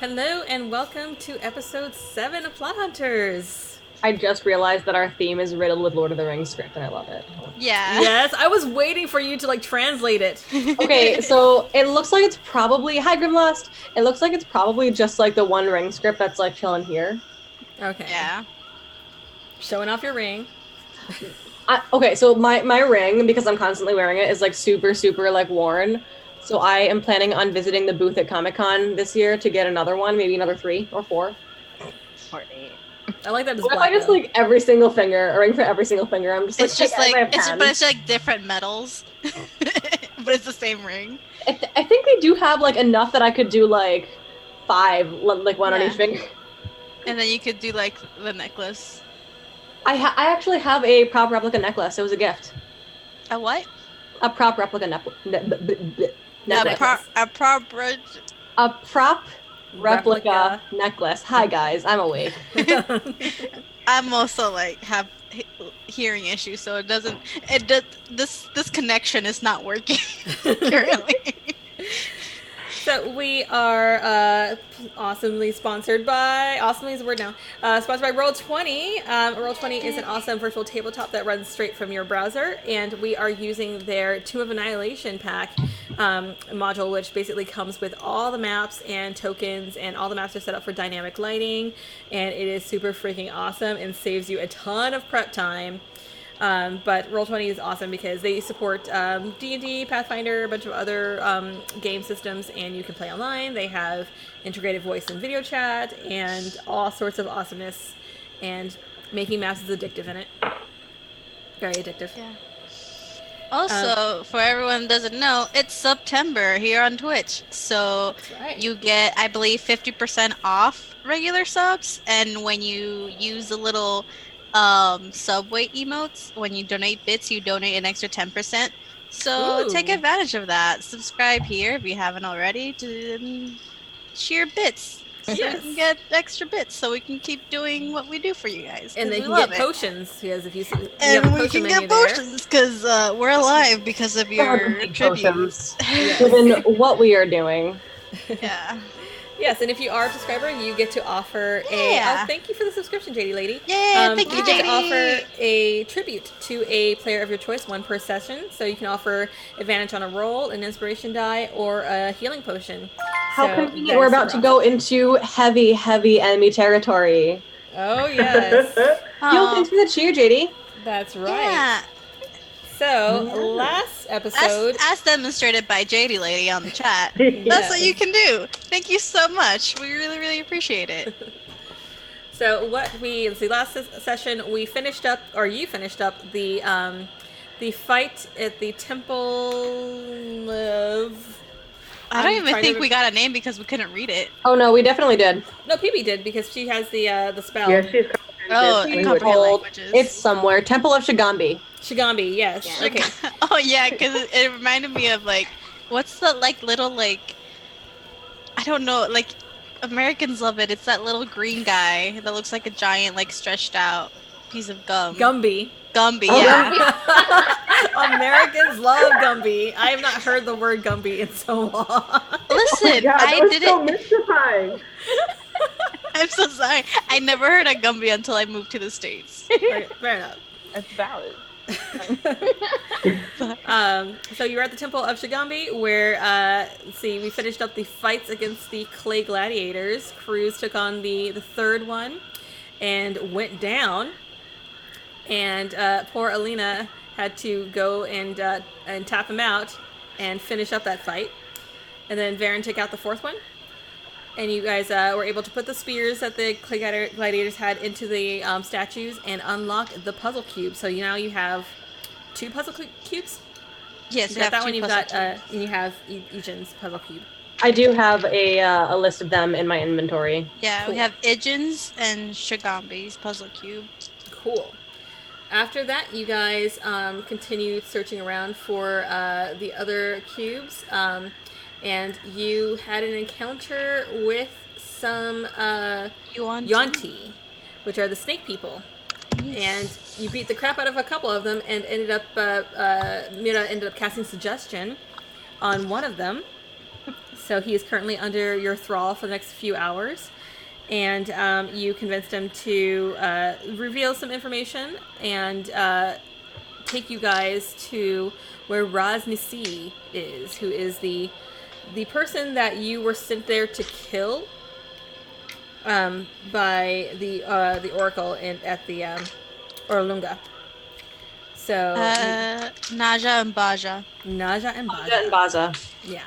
Hello and welcome to episode 7 of Plot Hunters. I just realized that our theme is riddled with Lord of the Rings script, and I love it. Yeah. Yes, I was waiting for you to translate it. Okay, so it looks like it's probably hi Grimlost. It looks like it's probably just the One Ring script that's chilling here. Okay. Yeah. Showing off your ring. Okay, so my ring, because I'm constantly wearing it, is super worn. So I am planning on visiting the booth at Comic-Con this year to get another one, maybe another 3 or 4. Or 8. I like that. What if I just every single finger, a ring for every single finger? I'm just it's just but it's different metals, but it's the same ring. I think they do have enough that I could do 5, one on each finger. And then you could do the necklace. I actually have a prop replica necklace. It was a gift. A what? A prop replica necklace. A prop replica necklace. Hi guys, I'm awake. I'm also have hearing issues, so this connection is not working currently. So we are awesomely sponsored by, awesomely is the word now, sponsored by Roll20. Roll20 is an awesome virtual tabletop that runs straight from your browser, and we are using their Tomb of Annihilation pack module, which basically comes with all the maps and tokens, and all the maps are set up for dynamic lighting, and it is super freaking awesome and saves you a ton of prep time. But Roll20 is awesome because they support D&D, Pathfinder, a bunch of other game systems, and you can play online. They have integrated voice and video chat and all sorts of awesomeness, and making maps is addictive in it. Very addictive. Yeah. Also, for everyone who doesn't know, it's September here on Twitch. So you get, I believe, 50% off regular subs, and when you use the little subway emotes, when you donate bits, you donate an extra 10%. So take advantage of that. Subscribe here if you haven't already to share bits, so we can get extra bits, so we can keep doing what we do for you guys. And they can get potions, because if you and have a we can get potions because we're alive because of your tributes. Given what we are doing. Yeah. Yes, and if you are a subscriber, you get to offer thank you for the subscription, JD Lady. Yeah, thank you, JD. You get to offer a tribute to a player of your choice, 1 per session. So you can offer advantage on a roll, an inspiration die, or a healing potion. How convenient. We're about to go into heavy enemy territory. Oh, yes. Yo, thanks for the cheer, JD. That's right. Yeah. So, last episode... As demonstrated by JD Lady on the chat. That's what you can do. Thank you so much. We really, really appreciate it. So, last session, we finished up, or you finished up, the fight at the Temple of... I don't even think we got a name because we couldn't read it. Oh, no, we definitely did. No, PB did, because she has the spell. Yeah, she's comprehend languages. It's somewhere. Temple of Shigambi. Shigambi, yes. Yeah. Okay. Oh, yeah, because it reminded me of, what's the, little, I don't know, Americans love it. It's that little green guy that looks like a giant, stretched out piece of gum. Gumby. Gumby, yeah. Americans love Gumby. I have not heard the word Gumby in so long. Listen, that was so mystifying. I'm so sorry. I never heard of Gumby until I moved to the States. Fair enough. That's valid. So you were at the Temple of Shigambi, where we finished up the fights against the clay gladiators. Cruz took on the third one and went down, and poor Alina had to go and tap him out and finish up that fight. And then Varen took out the fourth one, and you guys were able to put the spears that the clay gladiators had into the statues and unlock the puzzle cube. So now you have 2 puzzle cubes? Yes, you got that one. You've got and you have Ijin's puzzle cube. I do have a list of them in my inventory. Yeah, cool. We have Ijin's and Shigambi's puzzle cube. Cool. After that, you guys continued searching around for the other cubes. And you had an encounter with some Yuan-ti, which are the snake people. Yes. And you beat the crap out of a couple of them, and ended up Mira ended up casting suggestion on one of them. So he is currently under your thrall for the next few hours. And you convinced him to reveal some information and take you guys to where Raznisi is, who is the person that you were sent there to kill by the oracle at the Orlunga. So Naja and Baja. Naja and Baja and Baza. Yeah.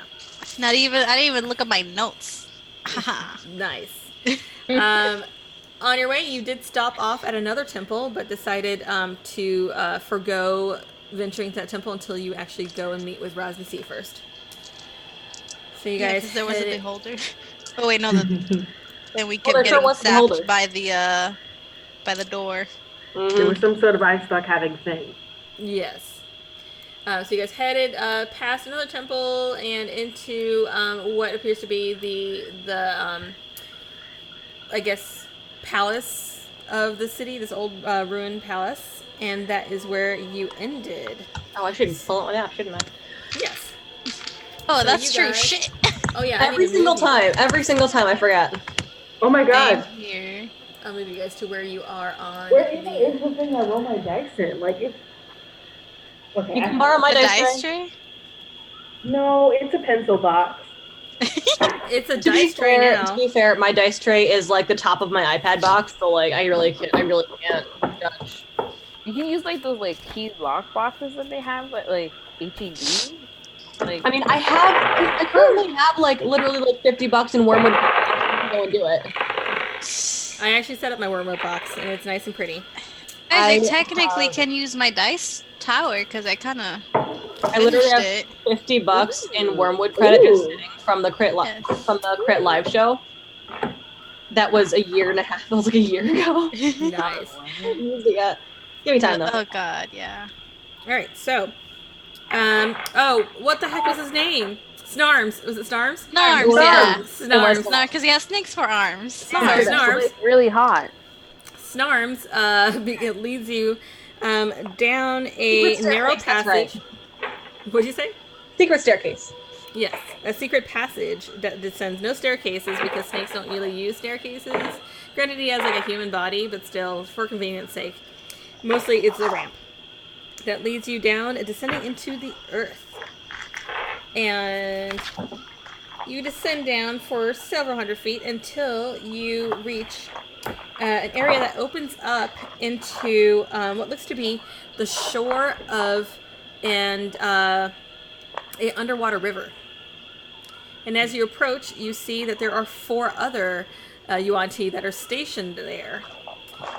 I didn't even look at my notes. Nice. On your way, you did stop off at another temple, but decided to forgo venturing to that temple until you actually go and meet with Raznisi first. So you guys, because there was a beholder. Oh wait, no. Then we kept there getting sure was zapped by the door. Mm-hmm. There was some sort of I stuck having thing. Yes. So you guys headed past another temple and into what appears to be the I guess palace of the city, this old ruined palace, and that is where you ended. Oh, I should pull it out, shouldn't I? Yes. Oh, So that's you true. guys- Shit. Oh yeah. Every single time I forget. Oh my god. Same here. I'll move you guys to where you are on Where is the thing I roll my dice in? Like, it's... Okay, You can borrow my The dice tray. tray? No, it's a pencil box. It's a To be dice tray fair, now. to be fair, my dice tray is like the top of my iPad box, so like I really can't judge. You can use like those like key lock boxes that they have, like HED. Like, I mean, I currently have like literally like $50 in Wormwood. Go and do it. I actually set up my wormwood box, and it's nice and pretty. I I technically have- can use my dice tower because I kind of I literally have it. $50 in Wormwood credit just Ooh. sitting from the crit Yeah. live show. That was a year and a half. That was like a year ago. Nice. Yeah. Give me time though. Oh god, yeah. All right, so, oh, what the heck was his name? Snarms. Was it Snarms? Snarms, Snarms. yeah. Snarms. Snarms, because he has snakes for arms. So it's Snarms. really hot. Snarms it leads you down a Secret narrow staircase, that's passage. What'd you say? Secret staircase. Yes, a secret passage that descends no staircases because snakes don't really use staircases. Granted, he has like a human body, but still, for convenience sake, mostly it's a ramp that leads you down and descending into the earth. And you descend down for several hundred feet until you reach an area that opens up into what looks to be the shore of an underwater river. And as you approach, you see that there are 4 other Yuan-Ti that are stationed there.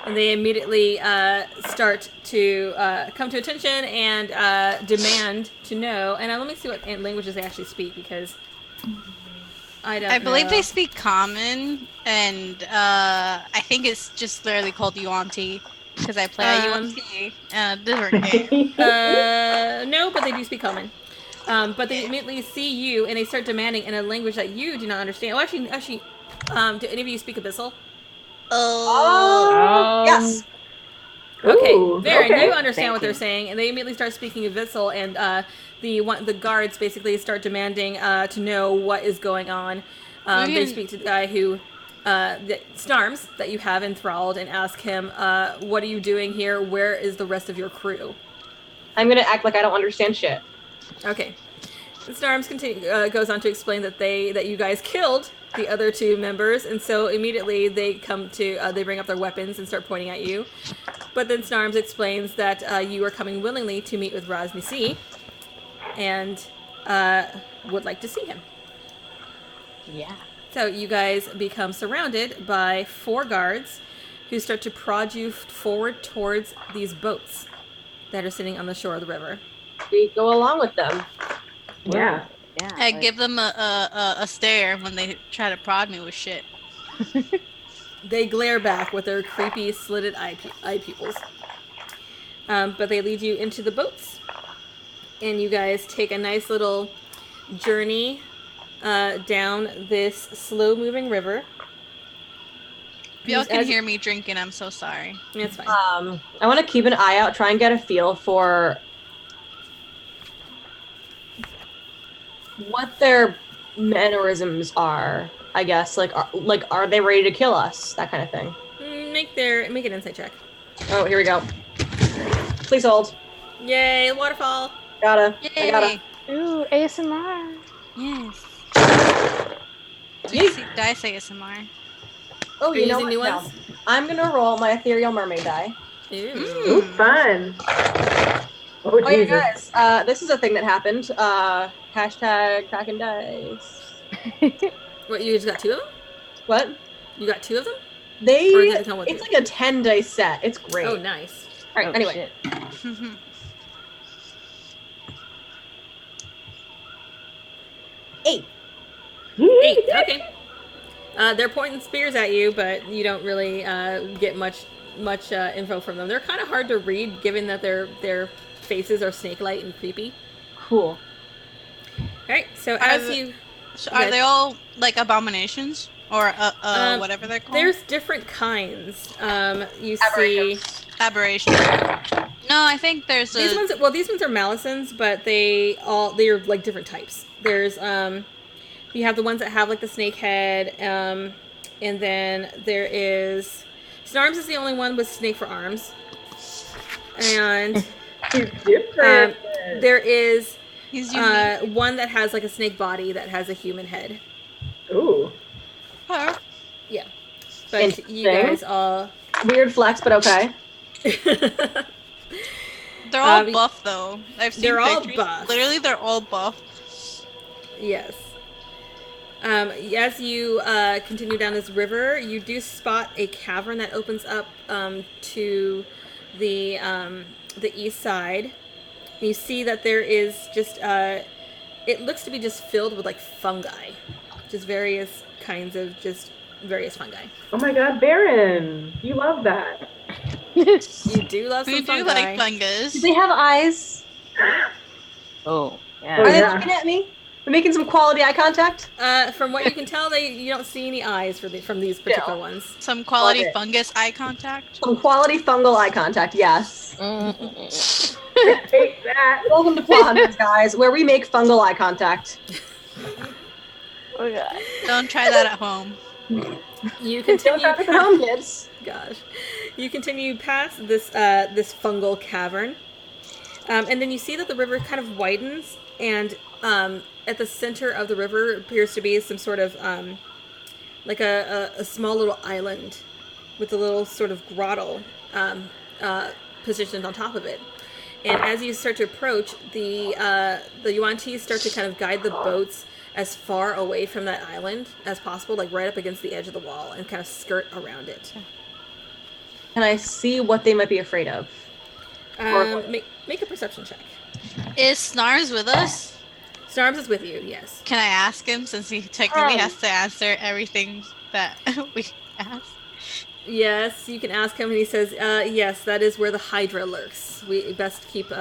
And they immediately start to come to attention and demand to know. And let me see what languages they actually speak, because I don't know. I believe they speak Common, and I think it's just literally called Yuan-Ti, because I play a Yuan-Ti in a different game. No, but they do speak Common. But they immediately see you, and they start demanding in a language that you do not understand. Oh, actually, do any of you speak Abyssal? Oh. Yes. Okay, Ooh, Varen, okay. you understand Thank what they're you. saying, and they immediately start speaking Abyssal, and the guards basically start demanding to know what is going on. They speak to the guy who, Snarms, that you have enthralled, and ask him, what are you doing here? Where is the rest of your crew? I'm gonna act like I don't understand shit. Okay. Snarms goes on to explain that you guys killed the other 2 members, and so immediately they come to they bring up their weapons and start pointing at you. But then Snarms explains that you are coming willingly to meet with Raznisi and would like to see him. Yeah. So you guys become surrounded by 4 guards who start to prod you forward towards these boats that are sitting on the shore of the river. We go along with them. Yeah. Yeah. I like- give them a stare when they try to prod me with shit. They glare back with their creepy slitted eye pupils. But they lead you into the boats. And you guys take a nice little journey down this slow-moving river. If y'all can As- hear me drinking, I'm so sorry. It's fine. I want to keep an eye out, try and get a feel for what their mannerisms are, I guess. Are they ready to kill us? That kind of thing. Make an insight check. Oh, here we go. Please hold. Yay, waterfall. Gotta. Yay! I gotta. Ooh, ASMR. Yes. Yeet. Dice ASMR. Oh, Are you you know using what? new No. ones? I'm gonna roll my ethereal mermaid die. Ooh, fun. Oh, Oh, you Jesus. guys, this is a thing that happened. Hashtag cracking dice. What, you just got 2 of them? What? You got 2 of them? They, Or did it come with it's you? like a 10 dice set. It's great. Oh, nice. All right, Oh, anyway. shit. 8. 8, okay. They're pointing spears at you, but you don't really get much info from them. They're kind of hard to read, given that their faces are snake-like and creepy. Cool. All right, so Are they all like abominations or whatever they're called? There's different kinds. You see Aberrations. No, I think there's these ones. Well, these ones are Malicens, but they're like different types. There's you have the ones that have like the snake head, and then there is Snarms is the only one with snake for arms, and Different. there is He's unique. one that has like a snake body that has a human head. Ooh. Huh. Yeah, but you guys all Weird flex, but okay. They're all buff though. I've seen they're all pictures. buff. Literally, they're all buff. Yes. As you continue down this river, you do spot a cavern that opens up to the east side. You see that there is just it looks to be just filled with like fungi, just various kinds of various fungi. Oh my God, Baron, you love that. You do love some We do fungi. like fungus. Do they have eyes? Oh, yeah. Are they yeah. looking at me? We're making some quality eye contact? From what you can tell, you don't see any eyes from these particular ones. Some quality Love it. fungus eye contact. Some quality fungal eye contact, yes. Take that. Welcome to Plot Hunters, guys, where we make fungal eye contact. Oh, God. Don't try that at home. You Don't continue. talk at home, kids. Gosh, you continue past this fungal cavern, and then you see that the river kind of widens, and at the center of the river appears to be some sort of like a small little island with a little sort of grotto positioned on top of it. And as you start to approach, the Yuan-Tis start to kind of guide the boats as far away from that island as possible, like right up against the edge of the wall, and kind of skirt around it. Can I see what they might be afraid of? Make a perception check. Is Snarms with us? Snarms is with you, yes. Can I ask him since he technically has to answer everything that we ask? Yes, you can ask him, and he says, yes, that is where the Hydra lurks. We best keep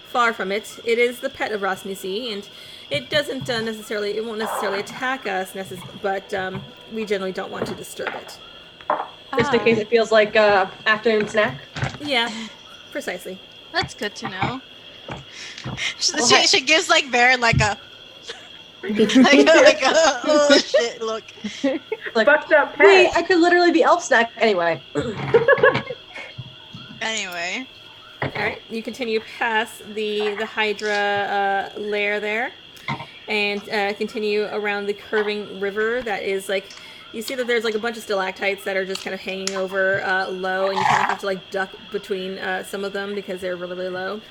far from it. It is the pet of Rasmusi, and it doesn't it won't necessarily attack us, but we generally don't want to disturb it. Just in case it feels like afternoon snack. Yeah, precisely. That's good to know. She gives like Baron like a oh shit look. Like, Fucked up pet. wait, I could literally be elf snack anyway. Anyway. Alright, you continue past the Hydra lair there, and continue around the curving river that is like, you see that there's like a bunch of stalactites that are just kind of hanging over low, and you kind of have to like duck between some of them because they're really, really low.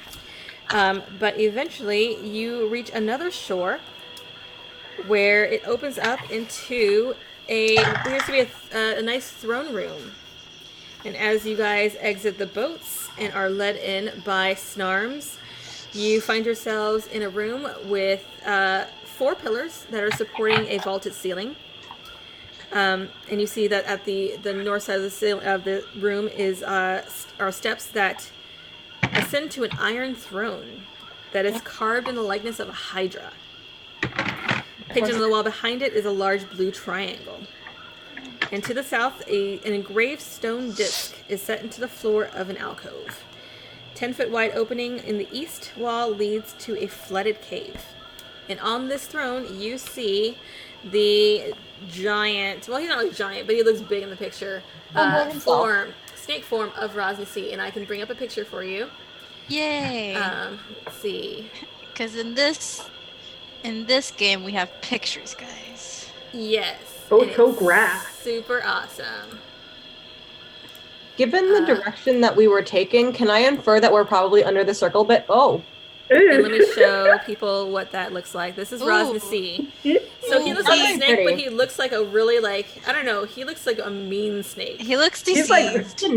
But eventually you reach another shore where it opens up into appears to be a nice throne room. And as you guys exit the boats and are led in by Snarms, you find yourselves in a room with 4 pillars that are supporting a vaulted ceiling. And you see that at the north side of the room are steps that ascend to an iron throne that is carved in the likeness of a hydra. Painted on the wall behind it is a large blue triangle. And to the south, an engraved stone disc is set into the floor of an alcove. 10-foot wide opening in the east wall leads to a flooded cave. And on this throne, you see the giant. Well, he's not like giant, but he looks big in the picture. Snake form of Rosnasi, and I can bring up a picture for you. Yay! Let's see. Because in this game we have pictures, guys. Yes. Photograph. Super awesome. Given the direction that we were taking, can I infer that we're probably under the circle bit? Oh. And let me show people what that looks like. This is Rosnasi. So he looks like a snake, but he looks like a really I don't know, he looks like a mean snake. He looks deceived. He's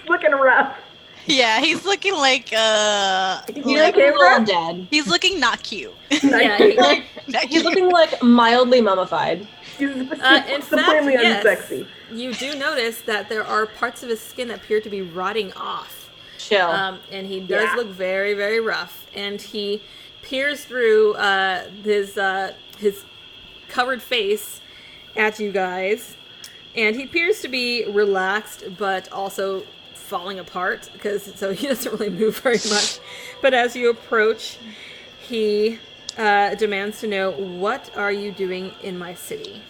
looking rough. Yeah, he's looking like he's looking dead. He's looking not cute. Yeah, he's looking like mildly mummified. He's in fact, yes, unsexy. You do notice that there are parts of his skin that appear to be rotting off. Chill. And he does look very, very rough. And he peers through his covered face at you guys. And he appears to be relaxed, but also falling apart, so he doesn't really move very much. But as you approach, he demands to know, what are you doing in my city?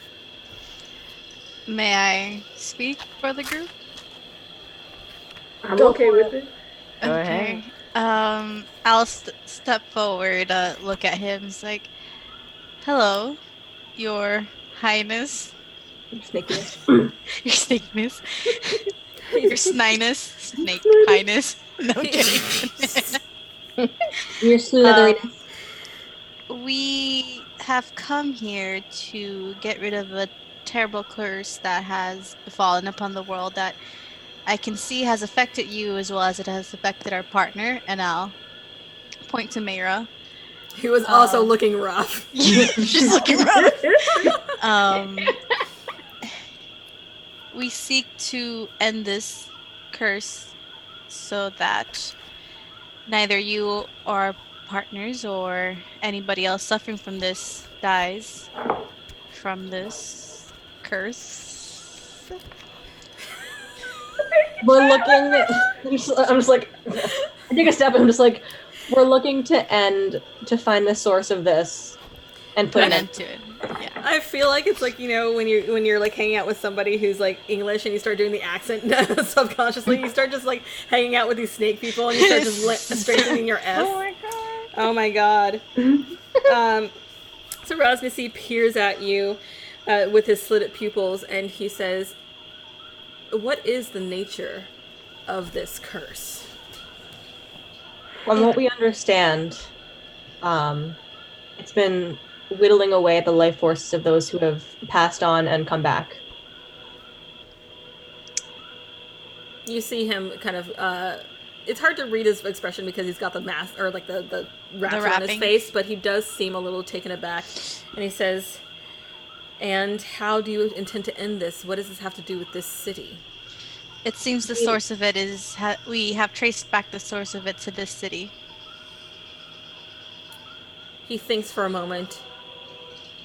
May I speak for the group? I'm okay with it. Go ahead. I'll step forward, look at him. It's like, hello, Your Highness. Your snakiness. Your snakiness. Your sniness. Snake highness. No kidding. Your slitheriness. We have come here to get rid of a terrible curse that has befallen upon the world that I can see has affected you as well as it has affected our partner, and I'll point to Mayra. Who was also looking rough. She's looking rough. We seek to end this curse so that neither you or our partners or anybody else suffering from this dies from this curse. We're looking. I'm just like, I take a step and I'm just like, we're looking to find the source of this and put an end to it. Yeah. I feel like it's like, when you're like hanging out with somebody who's like English and you start doing the accent subconsciously, you start just like hanging out with these snake people and you start just strengthening your S. Oh my god. So Rosnasi peers at you with his slitted pupils and he says, what is the nature of this curse? From what we understand, it's been whittling away at the life forces of those who have passed on and come back. You see him kind of, it's hard to read his expression because he's got the mask, or like the wrapper on his face, but he does seem a little taken aback. And he says, and how do you intend to end this? What does this have to do with this city? It seems the source of it is, we have traced back the source of it to this city. He thinks for a moment,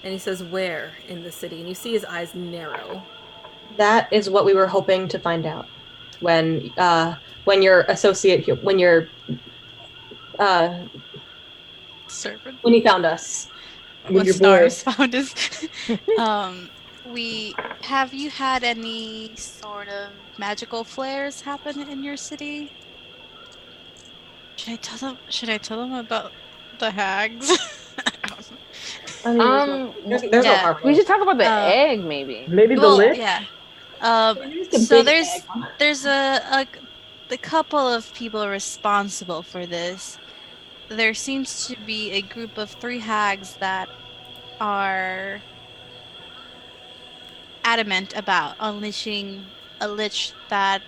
and he says, where in the city? And you see his eyes narrow. That is what we were hoping to find out when your associate, when your servant, when he found us, when Snarms found us. Have you had any sort of magical flares happen in your city? Should I tell them about the hags? there's no harm. We should talk about the egg, maybe. Maybe the list. Yeah. So there's a couple of people responsible for this. There seems to be a group of 3 hags that are adamant about unleashing a lich that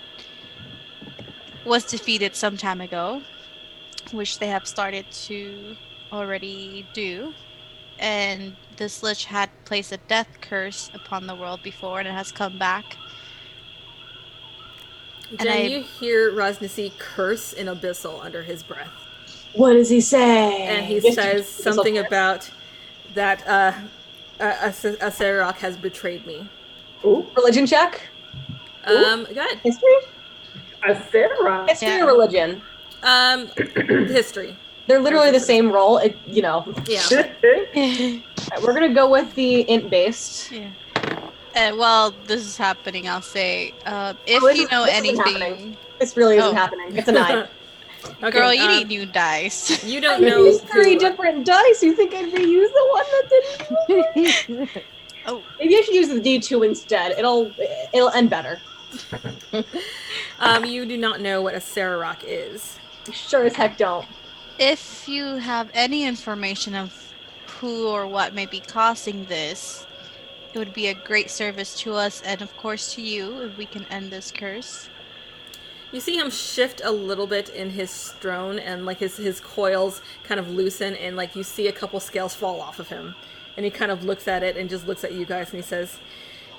was defeated some time ago, which they have started to already do. And this lich had placed a death curse upon the world before, and it has come back. Jen, you hear Rosnasi curse in Abyssal under his breath. What does he say? And he says something about that a Serok has betrayed me. Ooh. Religion check? Go ahead. History? A Serok? History or religion? History. They're literally the same roll. Yeah. Alright, we're gonna go with the int based. Yeah. While this is happening, I'll say, if this you know this isn't anything, happening. This really isn't Oh. happening. It's a 9. Okay, girl, you need new dice. You I don't know used 3 who. different dice. You think I'd reuse the one that didn't? Oh. Maybe I should use the D2 instead. It'll end better. You do not know what a Sararok is. Sure as heck don't. If you have any information of who or what may be causing this, it would be a great service to us and, of course, to you if we can end this curse. You see him shift a little bit in his throne, and like his coils kind of loosen, and like you see a couple scales fall off of him. And he kind of looks at it and just looks at you guys, and he says,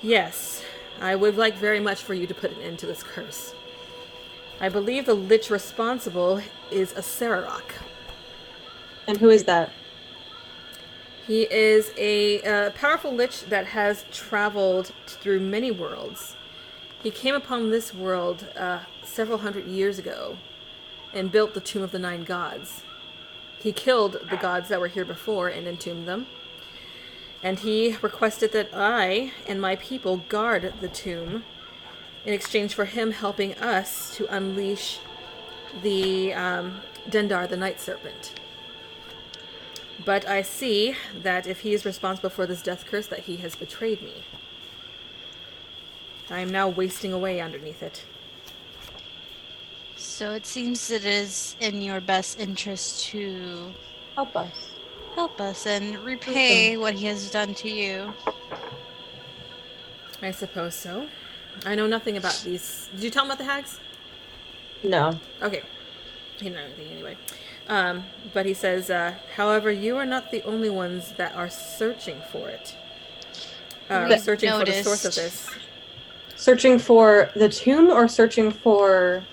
"Yes, I would like very much for you to put an end to this curse. I believe the lich responsible is a Sararok." And who is that? He is a powerful lich that has traveled through many worlds. He came upon this world several hundred years ago and built the Tomb of the Nine Gods. He killed the gods that were here before and entombed them. And he requested that I and my people guard the tomb in exchange for him helping us to unleash the Dendar, the Night Serpent. But I see that if he is responsible for this death curse, that he has betrayed me. I am now wasting away underneath it. So it seems it is in your best interest to Help us. help us and repay what he has done to you. I suppose so. I know nothing about these. Did you tell him about the hags? No. Okay. He didn't know anything anyway. But he says, however, you are not the only ones that are searching for it. Searching for the source of this. Searching for the tomb or searching for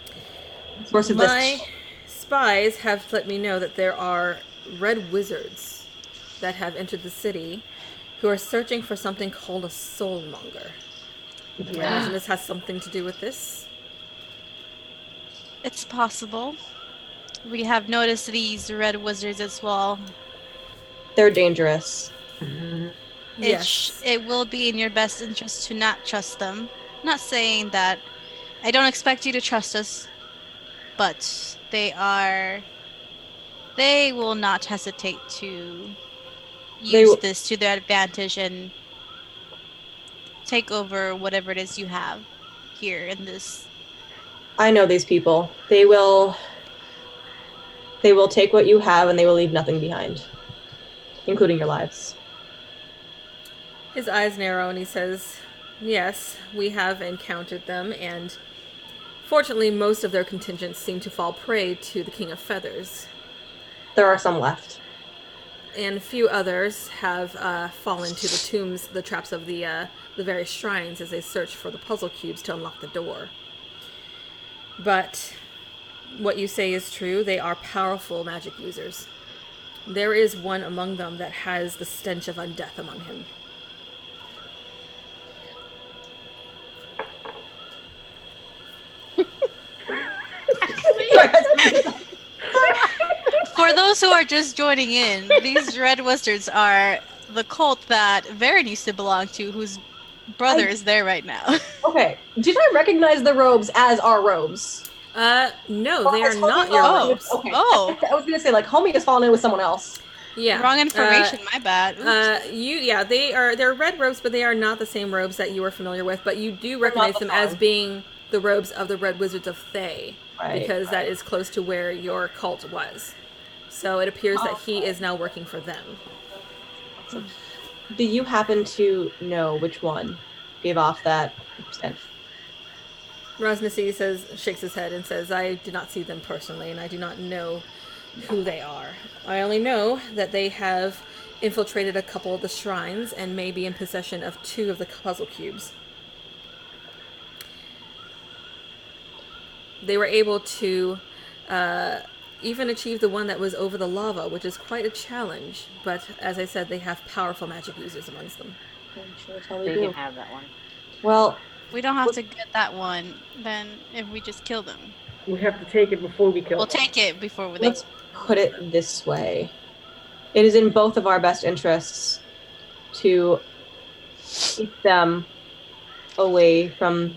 the source of My this? spies have let me know that there are red wizards that have entered the city who are searching for something called a soulmonger. I imagine this has something to do with this. It's possible. We have noticed these red wizards as well. They're dangerous. Yes. It will be in your best interest to not trust them. Not saying that I don't expect you to trust us, but they will not hesitate to use this to their advantage and take over whatever it is you have here in this. I know these people. They will take what you have and they will leave nothing behind, including your lives. His eyes narrow and he says, yes, we have encountered them, and fortunately most of their contingents seem to fall prey to the King of Feathers. There are some left. And a few others have fallen to the tombs, the traps of the various shrines as they search for the puzzle cubes to unlock the door. But what you say is true. They are powerful magic users. There is one among them that has the stench of undeath among him. For those who are just joining in, these red wizards are the cult that Varen used to belong to, whose brother is there right now. Okay, did I recognize the robes as our robes? No, they are not your robes. Okay. Oh. I was gonna say, like, homie has fallen in with someone else. Yeah. Wrong information, my bad. They're red robes, but they are not the same robes that you were familiar with, but you do recognize them as being the robes of the Red Wizards of Thay, because that is close to where your cult was. So it appears that he is now working for them. Do you happen to know which one gave off that stench? Rasnasi shakes his head and says, I do not see them personally, and I do not know who they are. I only know that they have infiltrated a couple of the shrines and may be in possession of 2 of the puzzle cubes. They were able to even achieve the one that was over the lava, which is quite a challenge. But as I said, they have powerful magic users amongst them. They can have that one. Well, We don't have to get that one then if we just kill them. We have to take it before we kill We'll them. take it before we. Let's put it this way. It is in both of our best interests to keep them away from...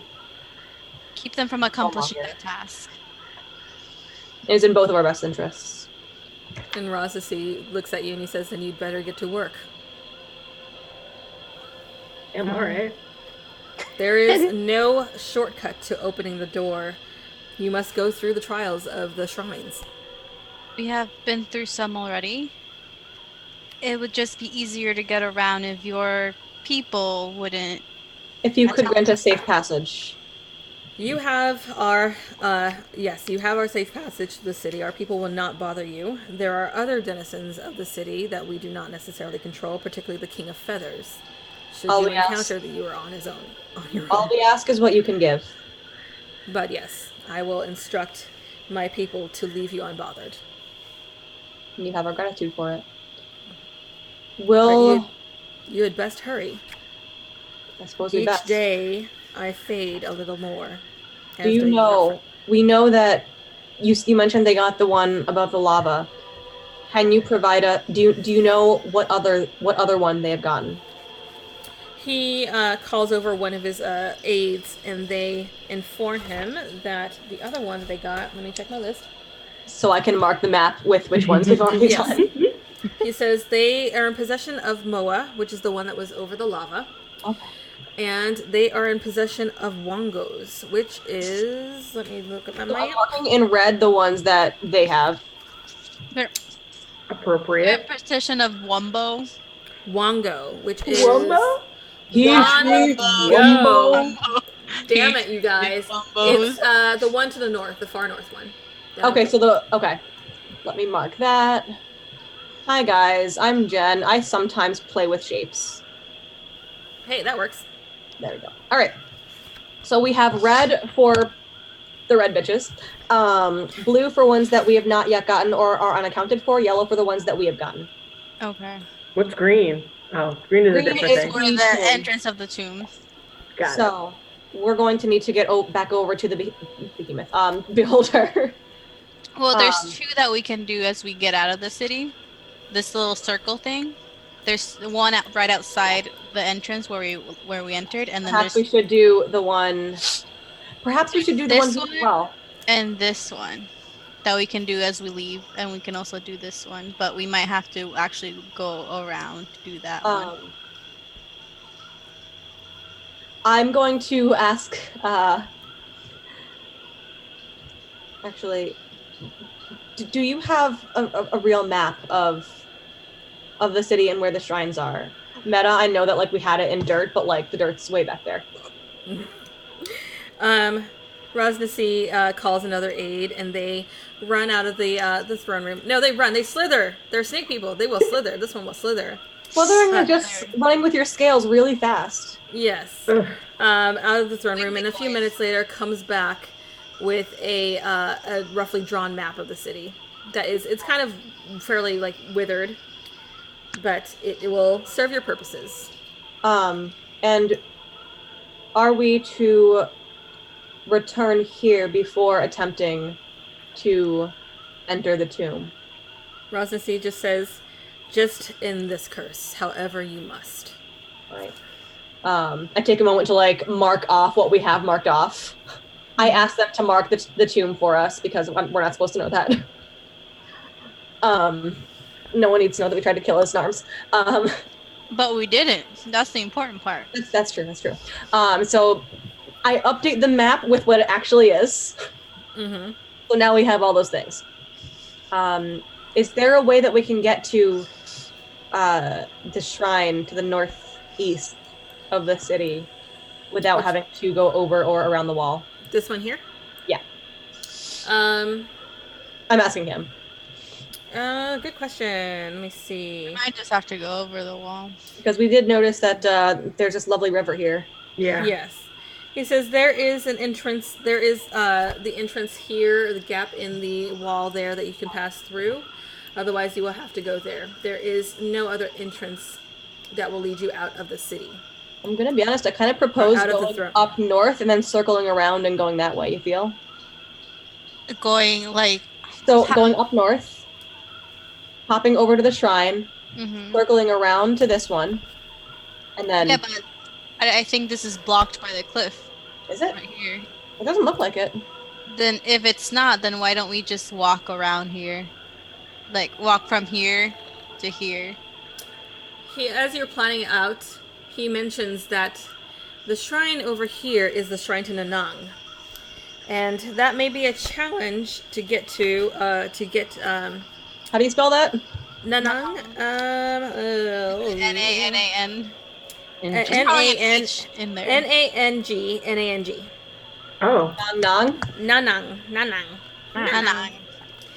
Keep them from accomplishing that task. It is in both of our best interests. And Razasi looks at you and he says, then you'd better get to work. I'm alright. There is no shortcut to opening the door. You must go through the trials of the shrines. We have been through some already. It would just be easier to get around if your people wouldn't. If you could grant a safe passage. You have our, yes, you have our safe passage to the city. Our people will not bother you. There are other denizens of the city that we do not necessarily control, particularly the King of Feathers. Should you encounter that you are on his own, on your own. All we ask is what you can give. But yes, I will instruct my people to leave you unbothered. And you have our gratitude for it. Will... You had best hurry. I suppose we Each best. day, I fade a little more. Do you know... We know that you mentioned they got the one above the lava. Can you provide a... Do you know what other one they have gotten? He calls over one of his aides, and they inform him that the other one that they got... Let me check my list. So I can mark the map with which ones we've already done. He says they are in possession of Moa, which is the one that was over the lava. Okay. And they are in possession of Wongos, which is... Let me look at my map. I'm marking in red the ones that they have. They're Appropriate. in possession of Wumbo. Wongo, which is... Wumbo? Wombo. Damn it, you guys. Wombos. It's the one to the north, the far north one. Okay, so okay. Let me mark that. Hi guys, I'm Jen. I sometimes play with shapes. Hey, that works. There we go. All right. So we have red for the red bitches, blue for ones that we have not yet gotten or are unaccounted for, yellow for the ones that we have gotten. Okay. What's green? Oh, green is a Green different is thing. For the entrance of the tomb. Got it. So we're going to need to get back over to the behemoth, beholder. Well, there's two that we can do as we get out of the city. This little circle thing. There's one right outside the entrance where we entered, and then Perhaps we should do the one. Perhaps we should do the This one one? as well. and this one that we can do as we leave, and we can also do this one, but we might have to actually go around to do that one. I'm going to ask. Actually, do you have a real map of the city and where the shrines are? Meta, I know that like we had it in dirt, but like the dirt's way back there. Rosnasi calls another aide, and they run out of the throne room. No, they run. They slither. They're snake people. They will slither. This one will slither. Slithering and just running with your scales really fast. Yes. Out of the throne room, and a few minutes later comes back with a roughly drawn map of the city. It's kind of fairly like withered, but it will serve your purposes. And are we to return here before attempting to enter the tomb? Rosnasi just says, just in this curse, however you must. Right. I take a moment to like mark off what we have marked off. I ask them to mark the tomb for us because we're not supposed to know that. No one needs to know that we tried to kill his Snarms. But we didn't. That's the important part. That's true. That's true. So I update the map with what it actually is. Mm-hmm. So now we have all those things. Is there a way that we can get to the shrine to the northeast of the city without having to go over or around the wall? This one here? Yeah. I'm asking him. Good question. Let me see. I just have to go over the wall. Because we did notice that there's this lovely river here. Yeah. Yes. He says there is an entrance. There is the entrance here, the gap in the wall there that you can pass through. Otherwise, you will have to go there. There is no other entrance that will lead you out of the city. I'm going to be honest, I kind of propose Out of the going throne. up north and then circling around and going that way, you feel? Going like. So going up north, hopping over to the shrine, Mm-hmm. circling around to this one, and then... Yeah, but I think this is blocked by the cliff. Is it? Right here. It doesn't look like it. Then if it's not, then why don't we just walk around here? Like, walk from here to here. As you're planning it out, he mentions that the shrine over here is the shrine to Nanang. And that may be a challenge to get to, How do you spell that? Nanang? N-A-N-A-N. N-A-N... In there. N-A-N-G. N-A-N-G. Oh. Nang. Nanang. Nanang. Nanang.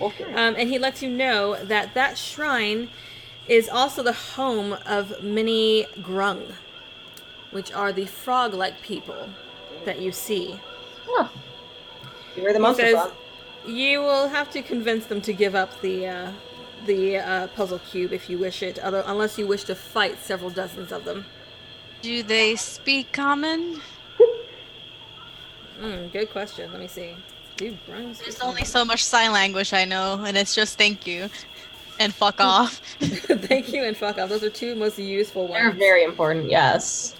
Okay. And he lets you know that that shrine is also the home of many grung, which are the frog-like people that you see. Huh. You were the He monster says frog. you will have to convince them to give up the puzzle cube if you wish it, unless you wish to fight several dozens of them. Do they speak common? Good question. Let me see. Dude, There's only so much sign language I know, and it's just thank you. And fuck off. Thank you and fuck off. Those are two most useful ones. They're very important, yes.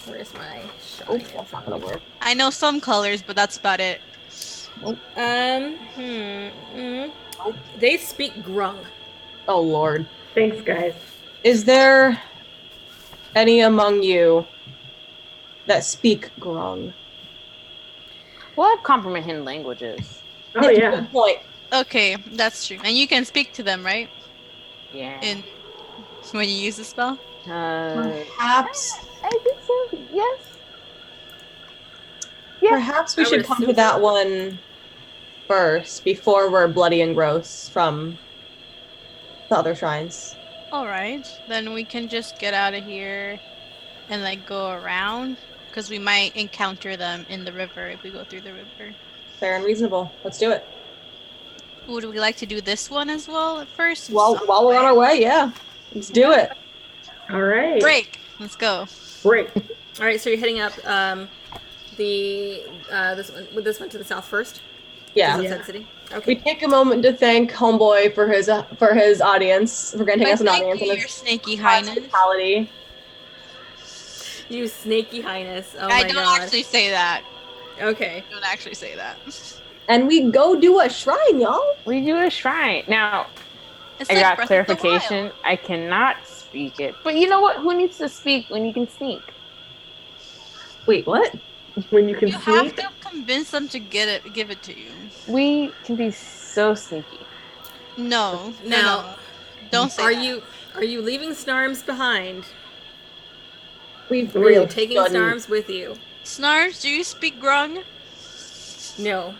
Where's my shot? Oh, that's not gonna work. I know some colors, but that's about it. They speak grung. Oh, Lord. Thanks, guys. Is there any among you that speak Grung? What comprehend languages? Oh, yeah. Good point. Okay, that's true. And you can speak to them, right? Yeah. When you use the spell? Perhaps I think so. Yes. Yeah. Perhaps we I should would come assume to that so. one first before we're bloody and gross from the other shrines. Alright, then we can just get out of here and like go around. Because we might encounter them in the river if we go through the river. Fair and reasonable. Let's do it. Would we like to do this one as well at first? While we're on our way, yeah. Let's do it. All right. Break! Let's go. Break. All right, so you're heading up this one to the south first. Yeah. Sunset City. We Okay. take a moment to thank Homeboy for his audience, for granting us an audience and Your his snaky highness. hospitality. You snaky highness. Oh I my don't god. actually say that. Okay. I don't actually say that. And we go do a shrine, y'all. We do a shrine. Now, It's I like got Breath of the clarification. Wild. I cannot speak it. But you know what? Who needs to speak when you can sneak? Wait, what? When you can You have sneak. to convince them to give it to you. We can be so sneaky. No. Now, Don't say that. Are you leaving Snarms behind? We've Or are you really taking done- Snarms with you? Snarms, do you speak grung? No.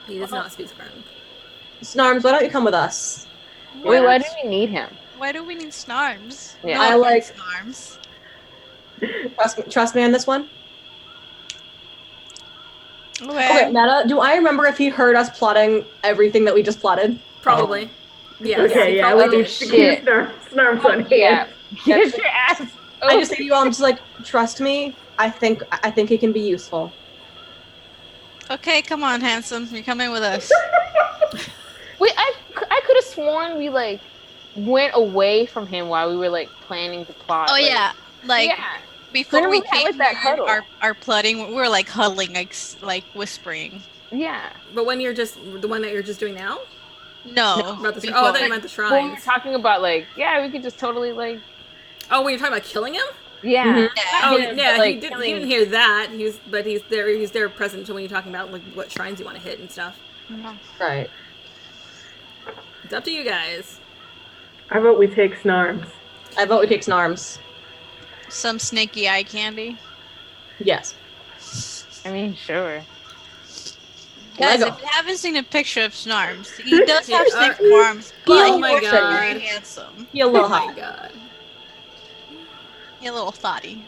He does not speak grung. Snarms, why don't you come with us? Wait, why do we need him? Why do we need Snarms? Yeah. No I like- offense, Snarms. Trust me on this one. Okay. Okay, Meta, do I remember if he heard us plotting everything that we just plotted? Probably. Yeah. Okay, he yeah, probably we need did. to Shit. keep Snarms on hand. Yeah. Get your ass. I just say to you all, I'm just like, trust me, I think it can be useful. Okay, come on, handsome. You're coming with us. Wait, I could have sworn we like went away from him while we were like planning to plot. Oh like- yeah, like yeah. before Couldn't we we have, came like, that here, huddle? our plotting, we were like huddling, like whispering. Yeah. But when you're just the one that you're just doing now? No, About the before. oh, I thought you meant the When we were shrines. talking about like, yeah, we could just totally like, Oh, when you're talking about killing him? yeah. Mhm. Yeah. Oh, him, yeah. but, like, he didn't killing- hear that. He's there present when you're talking about like what shrines you want to hit and stuff. Right. It's up to you guys. I vote we take Snarms. I vote we take Snarms. Some snaky eye candy. Yes. I mean, sure. Guys, Lego. if you haven't seen a picture of Snarms, he does have snake arms, Oh but my he's very God. handsome. He a little Oh my hot. god. He a little thotty.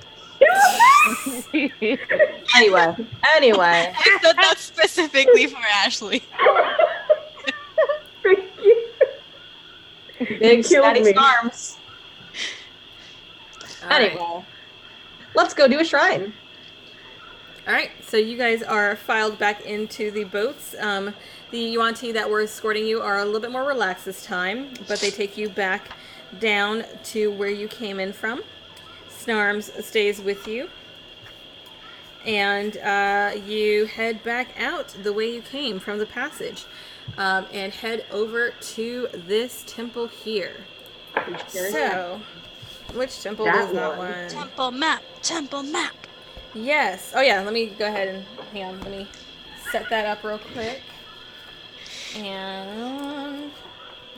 Anyway. I said that specifically for Ashley. Thank you. Big Killed snatty me. Snarms. All right. Anyway. Let's go do a shrine. All right, so you guys are filed back into the boats. The Yuan-Ti that were escorting you are a little bit more relaxed this time, but they take you back down to where you came in from. Snarms stays with you. And you head back out the way you came from the passage. And head over to this temple here. So, which temple That is that one. one? Temple map. Temple map. Yes. Oh yeah, let me go ahead and hang on, let me set that up real quick. And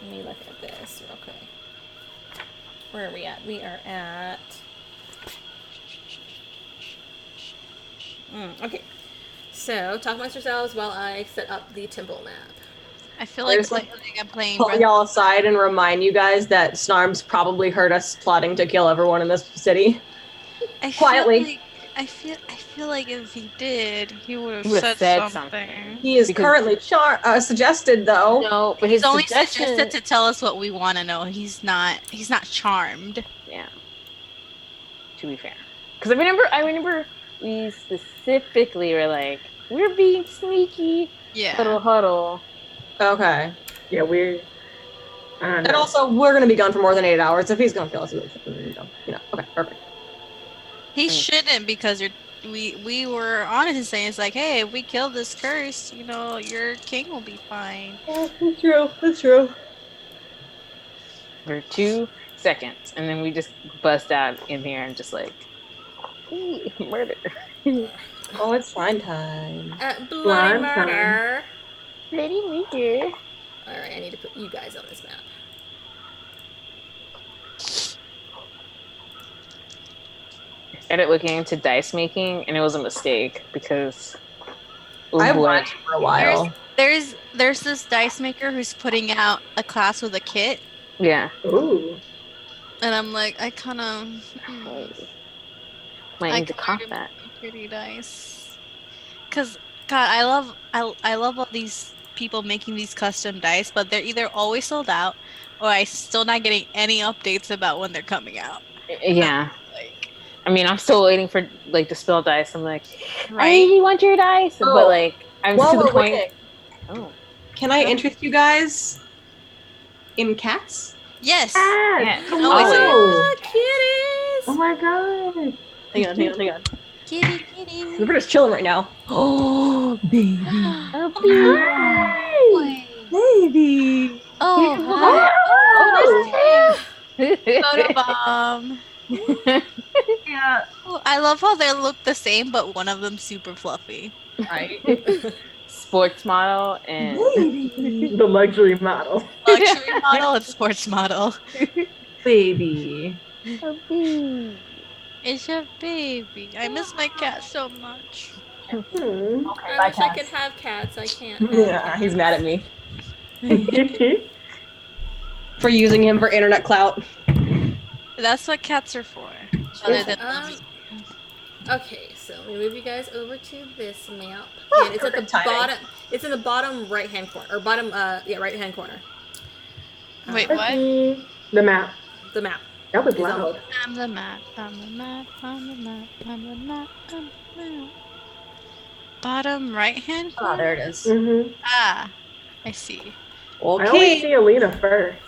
let me look at this real quick. Where are we at? We are at okay. So talk amongst yourselves while I set up the temple map. I feel like, There's, I'm playing. Pull y'all aside and remind you guys that Snarms probably heard us plotting to kill everyone in this city. Quietly. I feel like if he did, he would He have would've said said something. He is Because- currently suggested though. No, but He's his only suggestion... suggested to tell us what we want to know. He's not charmed. Yeah. To be fair, because I remember we specifically were like, we're being sneaky. Yeah. Huddle. Okay. Yeah, we're. I don't And know. also, we're gonna be gone for more than 8 hours. If he's gonna kill us, we're gonna go. Okay, perfect. He shouldn't, because we were honest in saying it's like, hey, if we kill this curse, your king will be fine. Yeah, that's true. That's true. For 2 seconds, and then we just bust out in here and just like, murder. Oh, it's slime time. Bloody Slime murder. Lady Maker. Alright, I need to put you guys on this map. I started looking into dice making, and it was a mistake because I've watched for a while. There's this dice maker who's putting out a class with a kit, Yeah. Ooh. and I'm like, I kind of Might I need to cop converted that. pretty nice. Cause God, I love all these people making these custom dice, but they're either always sold out, or I'm still not getting any updates about when they're coming out. Yeah. Like, I mean, I'm still waiting for like the spill dice. I'm like, I right? really want your dice, Oh. but like, I'm While to the we're point. waiting, Oh. can I interest you guys in cats? Yes. Yeah. Oh, kitties! Oh my god. Hang on. Kitty, kitty. We're just chilling right now. Oh, baby. Baby. Oh, Oh, photobomb. Yeah. Oh, I love how they look the same, but one of them super fluffy. Right. sports model and Baby. The luxury model. Luxury model and sports model. Baby. It's your baby. I miss my cat so much. Hmm. I wish I could have cats. I can't. have Yeah, cats. he's mad at me for using him for internet clout. That's what cats are for. Other than Okay, so let me move you guys over to this map, Oh, and it's at the perfect timing. bottom. It's in the bottom right-hand corner, or bottom, right-hand corner. Wait, what? The map. The map. That was Is on- loud. I'm the map. I'm the map. I'm the map. I'm the map. I'm the map. Bottom right-hand corner. Oh, there it is. Mm-hmm. Ah, I see. I always Okay. see Alina first.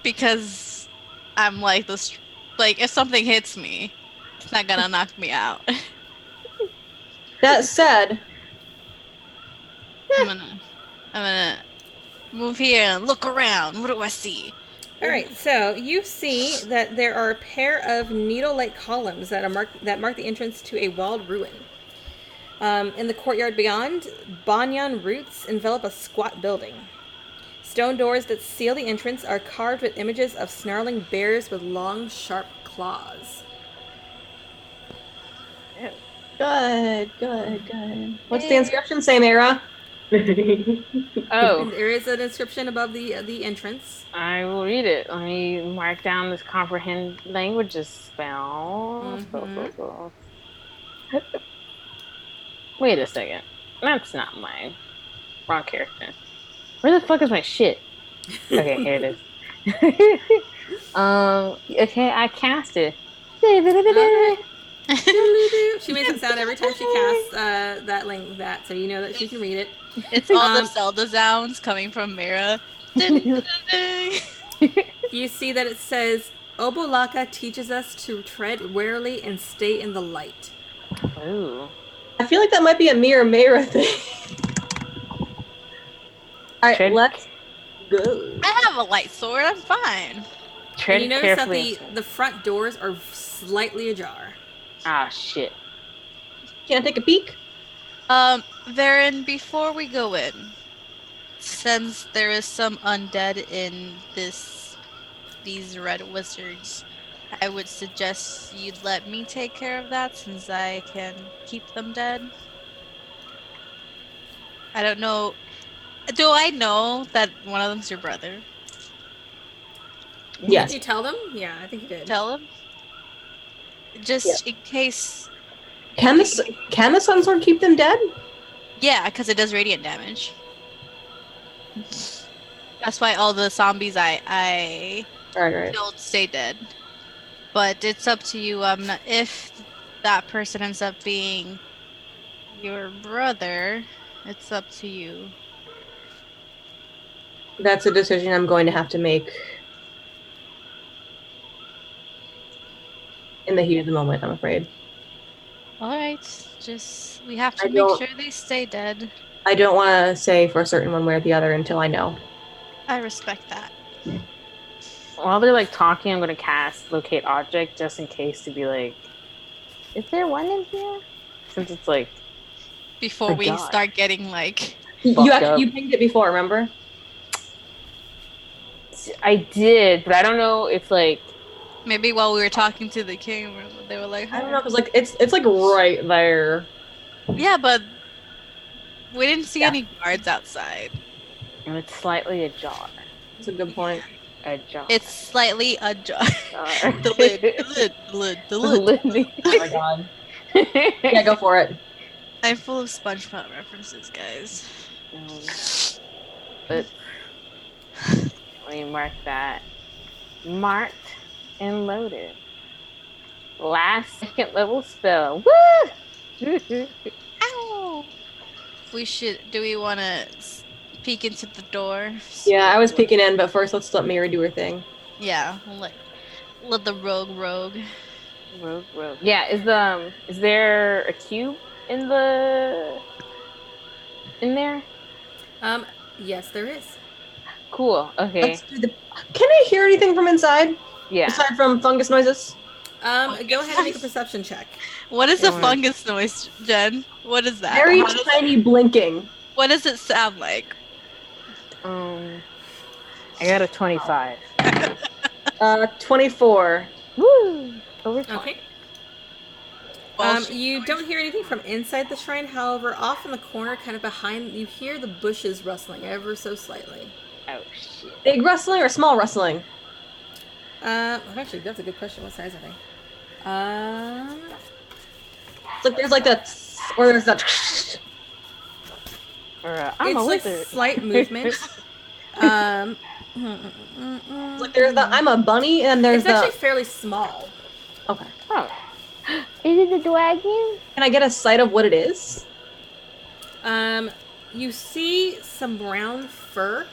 Because I'm like this. Like, if something hits me, it's not gonna knock me out. That said, I'm gonna move here and look around. What do I see? All right, so you see that there are a pair of needle-like columns that mark the entrance to a walled ruin. In the courtyard beyond, banyan roots envelop a squat building. Stone doors that seal the entrance are carved with images of snarling bears with long, sharp claws. good. What's the inscription say, Mara? oh, And there is an inscription above the entrance. I will read it. Let me mark down this comprehend languages spell. Spell. Wait a second. That's not mine. Wrong character. Where the fuck is my shit? Okay, here it is. Okay, I cast it. Okay. She makes it sound every time she casts that, so you know that she can read it. It's all the Zelda sounds coming from Mira. You see that it says, Obolaka teaches us to tread warily and stay in the light. Ooh. I feel like that might be a Mira thing. Alright, let's go. I have a light sword, I'm fine. And you notice that the front doors are slightly ajar. Ah, shit. Can I take a peek? Varen, before we go in, since there is some undead in these red wizards, I would suggest you let me take care of that since I can keep them dead. I don't know. Do I know that one of them's your brother? Yes. Did you tell them? Yeah, I think you did. Tell him? Just in case. Can the sun sword keep them dead? Yeah, because it does radiant damage. That's why all the zombies I Right. killed stay dead. But it's up to you. If that person ends up being your brother, it's up to you. That's a decision I'm going to have to make in the heat of the moment, I'm afraid. Alright, we have to make sure they stay dead. I don't want to say for certain one way or the other until I know. I respect that. While they're like talking, I'm gonna cast Locate Object just in case to be like, is there one in here? Since it's like before we start getting like you pinged it before, remember? I did, but I don't know if like maybe while we were talking to the king, they were like, I don't know, because like it's like right there. Yeah, but we didn't see any guards outside. And it's slightly ajar. That's a good point. Ajar. It's slightly ajar. The lid. Oh my god. Yeah, go for it. I'm full of SpongeBob references, guys. But let me mark that. Marked and loaded. Last second level spell. Woo! Ow! Do we want to peek into the door? Yeah, I was peeking in, but first let's let Mary do her thing. Yeah, let the rogue. Rogue. Yeah, is there a cube in there? Yes, there is. Cool. Okay. Let's do Can I hear anything from inside? Yeah. Aside from fungus noises? Go ahead and make a perception check. What is a fungus noise, Jen? What is that? Very tiny blinking. What does it sound like? I got a 25. 24. Woo! Over 20. Okay. You don't hear anything from inside the shrine, however, off in the corner, kind of behind, you hear the bushes rustling ever so slightly. Oh, shit. Big rustling or small rustling? Actually, that's a good question. What size are they? It's like there's like that, or there's that. It's like slight movement. It's like there's the I'm a bunny, and there's it's actually fairly small. Okay. Oh. Is it the dragon? Can I get a sight of what it is? You see some brown fur.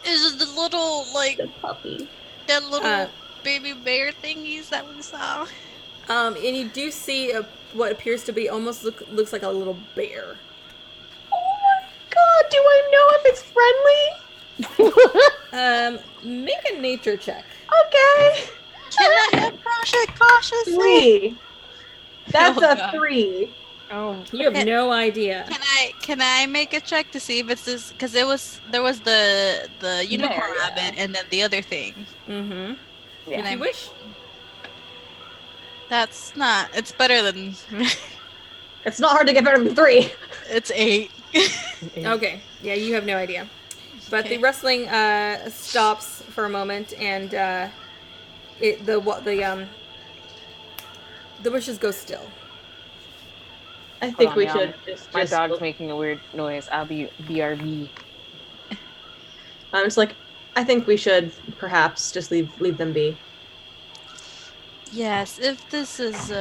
Is it the little The puppy. that little baby bear thingies that we saw? And you do see what appears to be looks like a little bear. Oh my god! Do I know if it's friendly? Make a nature check. Okay. Can I approach it cautiously? 3. That's Oh, a God. 3. Oh. You have no idea. Can I make a check to see if it's this? Because there was the unicorn Bear, yeah. rabbit and then the other thing. Mm-hmm. Yeah. If you wish. That's not. It's better than. It's not hard to get better than 3. It's 8. Okay. Yeah, you have no idea. But the rustling stops for a moment, and the bushes go still. I think on, we y'all. should just. My dog's making a weird noise. I'll be BRB. I'm just like, I think we should perhaps just leave them be. Yes, if this is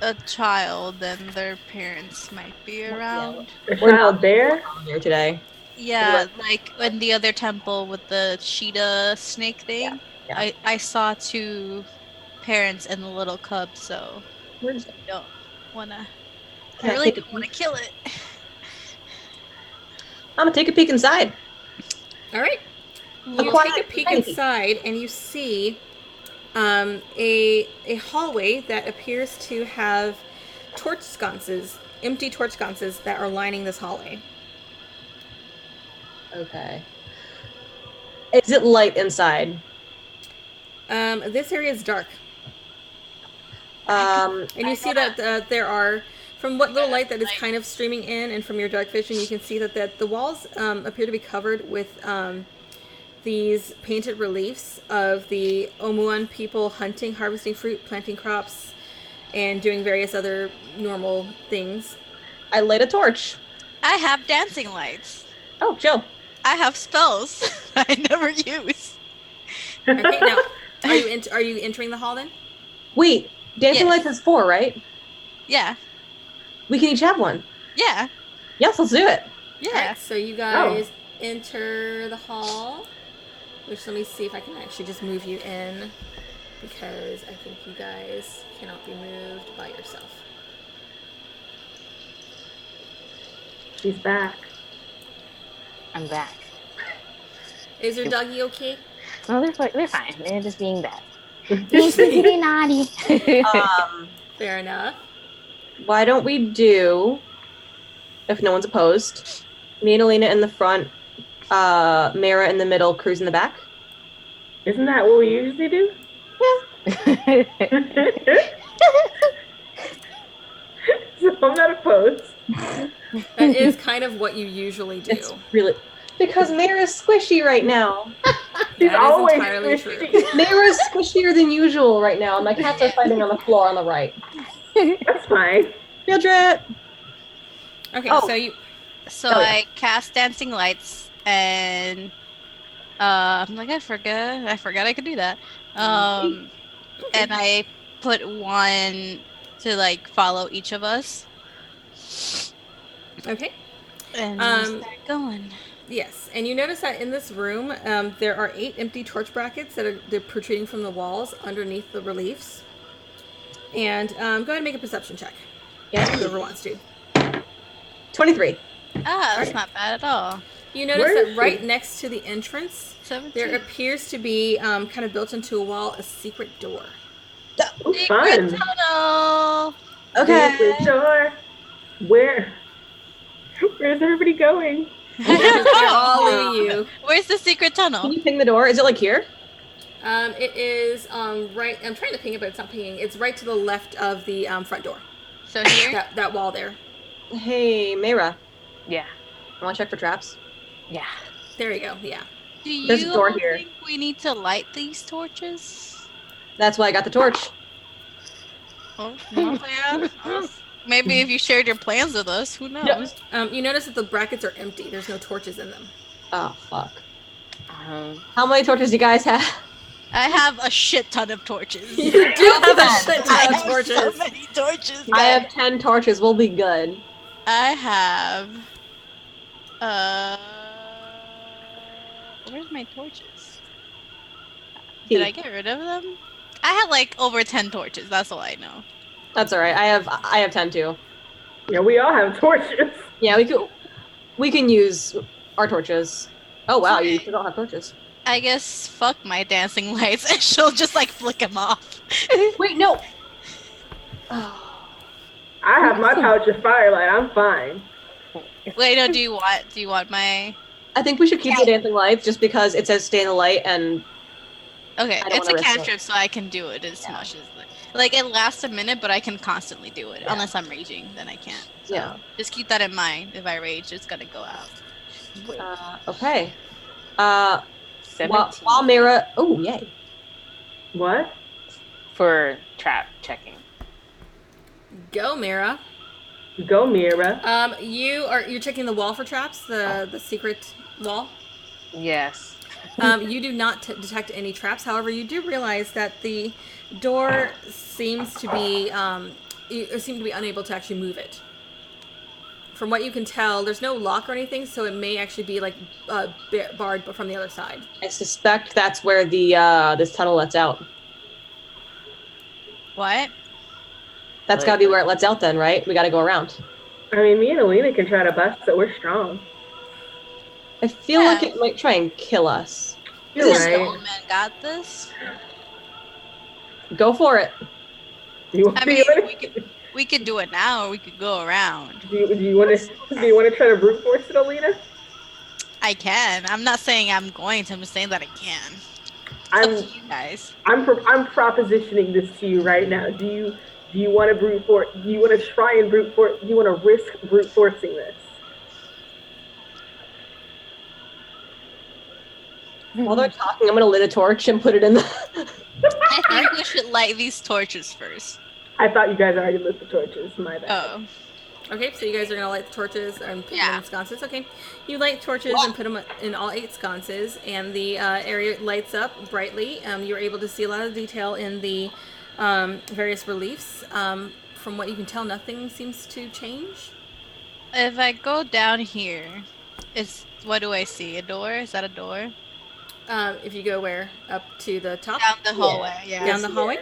a child, then their parents might be around. A child there? Here today. Yeah, like in the other temple with the cheetah snake thing. Yeah. I saw 2 parents and the little cub, so Where's it? don't wanna. I Can I really take a don't want to peek? kill it. I'm gonna take a peek inside. All right. You quiet take a peek society. inside and you see a hallway that appears to have torch sconces, empty torch sconces that are lining this hallway. Okay. Is it light inside? This area is dark. Um, And you see that there are, from what little light that is kind of streaming in, and from your dark vision, you can see that the walls appear to be covered with these painted reliefs of the Omuan people hunting, harvesting fruit, planting crops, and doing various other normal things. I lit a torch. I have dancing lights. Oh, chill. I have spells I never use. Okay, now, are you entering the hall then? Wait, dancing Yes. lights is 4, right? Yeah. We can each have one. Yeah. Yes, let's do it. Yeah. Alright, so you guys enter the hall. Which, let me see if I can actually just move you in, because I think you guys cannot be moved by yourself. She's back. I'm back. Is your doggy okay? No, they're fine. They're just being bad. Being naughty. Fair enough. Why don't we do, if no one's opposed, me and Alina in the front, Mara in the middle, Cruz in the back? Isn't that what we usually do? So I'm not opposed. That is kind of what you usually do. It's really... Because Mara's squishy right now. She's That is always entirely squishy. true. Mara's squishier than usual right now. My cats are fighting on the floor on the right. That's fine. Field trip! Okay, Oh. so you... So Oh, yeah. I cast dancing lights and I'm like, I forgot I could do that. And I put one to like follow each of us. Okay. And we start going. Yes, and you notice that in this room, there are 8 empty torch brackets that they're protruding from the walls underneath the reliefs. And go ahead and make a perception check. Yes, Whoever wants to. 23. Ah, that's not bad at all. You notice Where that is right she? next to the entrance, 17. there appears to be kind of built into a wall a secret door. Oh, Secret fun. tunnel. Okay. Secret door. Where's everybody going? They're all leaving you. Where's the secret Can tunnel? you ping the door? Is it like here? It is right. I'm trying to ping it, but it's not pinging. It's right to the left of the front door. So here? That wall there. Hey, Mara. Yeah. I want to check for traps. Yeah. There you go. Yeah. Do There's a you door here. think we need to light these torches? That's why I got the torch. Oh, okay. Maybe if you shared your plans with us, who knows? You notice that the brackets are empty. There's no torches in them. Oh, fuck. Um, How many torches do you guys have? I have a shit ton of torches. You do have a shit I ton of have torches. so many torches. I guys. have 10 torches. We'll be good. I have. Where's my torches? Did I get rid of them? I had like over 10 torches. That's all I know. That's all right. I have 10 too. Yeah, we all have torches. Yeah, we can use our torches. Oh wow, you Okay. don't have torches. I guess fuck my dancing lights, and she'll just like flick them off. Wait, no. Oh. I have my pouch of firelight. I'm fine. Wait, no. Do you want my? I think we should keep the dancing lights just because it says stay in the light and Okay, I don't it's a wanna risk it. cantrip, so I can do it as much as like it lasts a minute, but I can constantly do it unless I'm raging. Then I can't. So Yeah. just keep that in mind. If I rage, it's gonna go out. okay. 17 While Mara, oh yay. What? for trap checking. Go, Mira. Go, Mira. You're checking the wall for traps, the secret wall. Yes. You do not detect any traps. However, you do realize that the door seems to be you seem to be unable to actually move it. From what you can tell, there's no lock or anything, so it may actually be like barred, but from the other side. I suspect that's where the this tunnel lets out. What? That's gotta be where it lets out then, right? We gotta go around. I mean, me and Alina can try to bust it. We're strong. I feel like it might try and kill us. You're This right. old man got this. Go for it. Do you want I mean, we could do it now, or we could go around. do you want to try to brute force it, Alina? I can. I'm not saying I'm going to. I'm just saying that I can. I'm It's up to you guys. I'm propositioning this to you right now. Do you want to brute force? Do you want to try and brute force? Do you want to risk brute forcing this? While they're talking, I'm gonna lit a torch and put it in the. I think we should light these torches first. I thought you guys already lit the torches. My bad. Oh. Okay, so you guys are gonna light the torches and put them Yeah. in sconces. Okay, you light torches and put them in all 8 sconces, and the area lights up brightly. You're able to see a lot of detail in the various reliefs. From what you can tell, nothing seems to change. If I go down here, what do I see? A door? Is that a door? If you go where? Up to the top? Down the hallway, yeah. Down the hallway?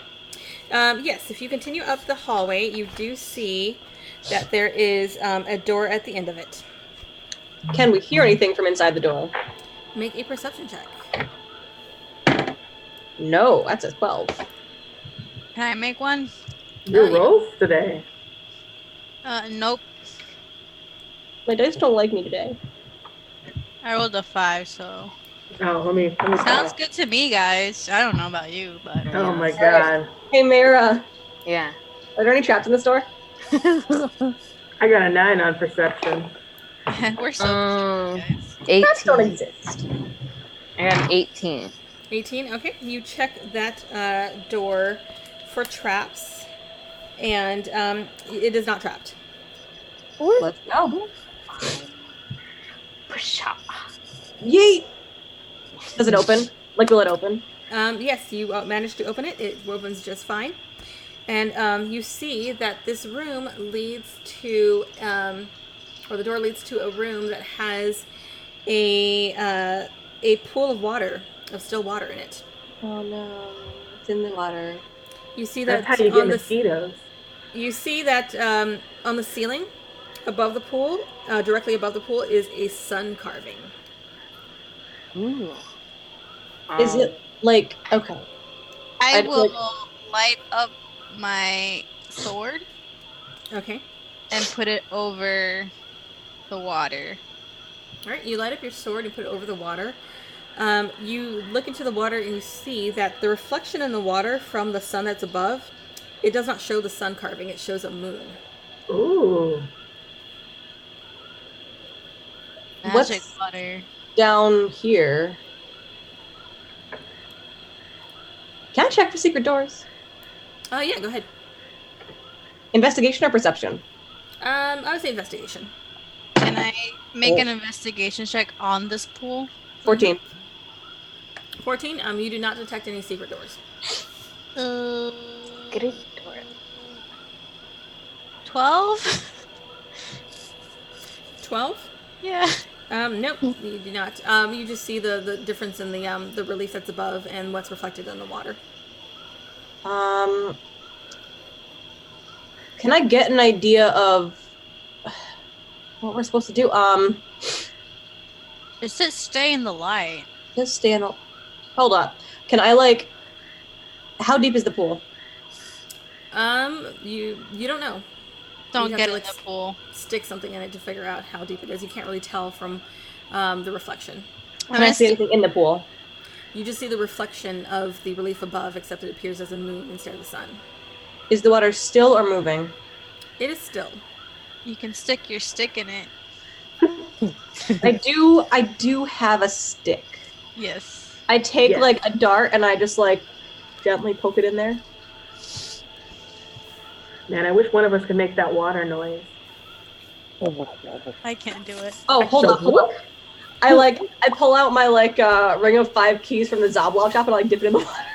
Yes, if you continue up the hallway, you do see that there is a door at the end of it. Can we hear anything from inside the door? Make a perception check. No, that's a 12. Can I make one? Your yeah. rolls today. Nope. My dice don't like me today. I rolled a 5, so. Oh, let me Sounds good to me, guys. I don't know about you, but. Oh my god. Hey, Mara. Yeah. Are there any traps in this door? I got a 9 on perception. We're so guys. 18. Traps don't exist. I got an 18. 18, okay. You check that door for traps, and it is not trapped. Let's go. Yeet. Does it open? Like, will it open? Yes, you managed to open it. It opens just fine. And you see that this room leads to, or the door leads to a room that has a pool of water, of still water in it. Oh no, it's in the water. You see that That's how you get on the mosquitoes. You see that on the ceiling, above the pool, directly above the pool, is a sun carving. Ooh. Is it like okay? I I'd will like- light up my sword Okay. and put it over the water. All right. You light up your sword and put it over the water. You look into the water and you see that the reflection in the water from the sun that's above, it does not show the sun carving. It shows a moon. Ooh. Magic What's- water. Down here. Can I check for secret doors? Yeah, go ahead. Investigation or perception? I would say investigation. Can I make an investigation check on this pool? 14. 14. You do not detect any secret doors. Great door. 12? 12. Yeah. Nope, you do not. You just see the difference in the relief that's above and what's reflected in the water. Can I get an idea of what we're supposed to do? It says stay in the light. Just stand up. Hold up. Can I like? How deep is the pool? You don't know. Don't You'd have get to, in the pool. Stick something in it to figure out how deep it is. You can't really tell from the reflection. Can I see anything in the pool? You just see the reflection of the relief above, except it appears as a moon instead of the sun. Is the water still or moving? It is still. You can stick your stick in it. I do have a stick. Yes. I take Yeah. like a dart and I just like gently poke it in there. Man, I wish one of us could make that water noise. I can't do it. Oh, hold up. I pull out my ring of 5 keys from the Zoblog shop and I like dip it in the water.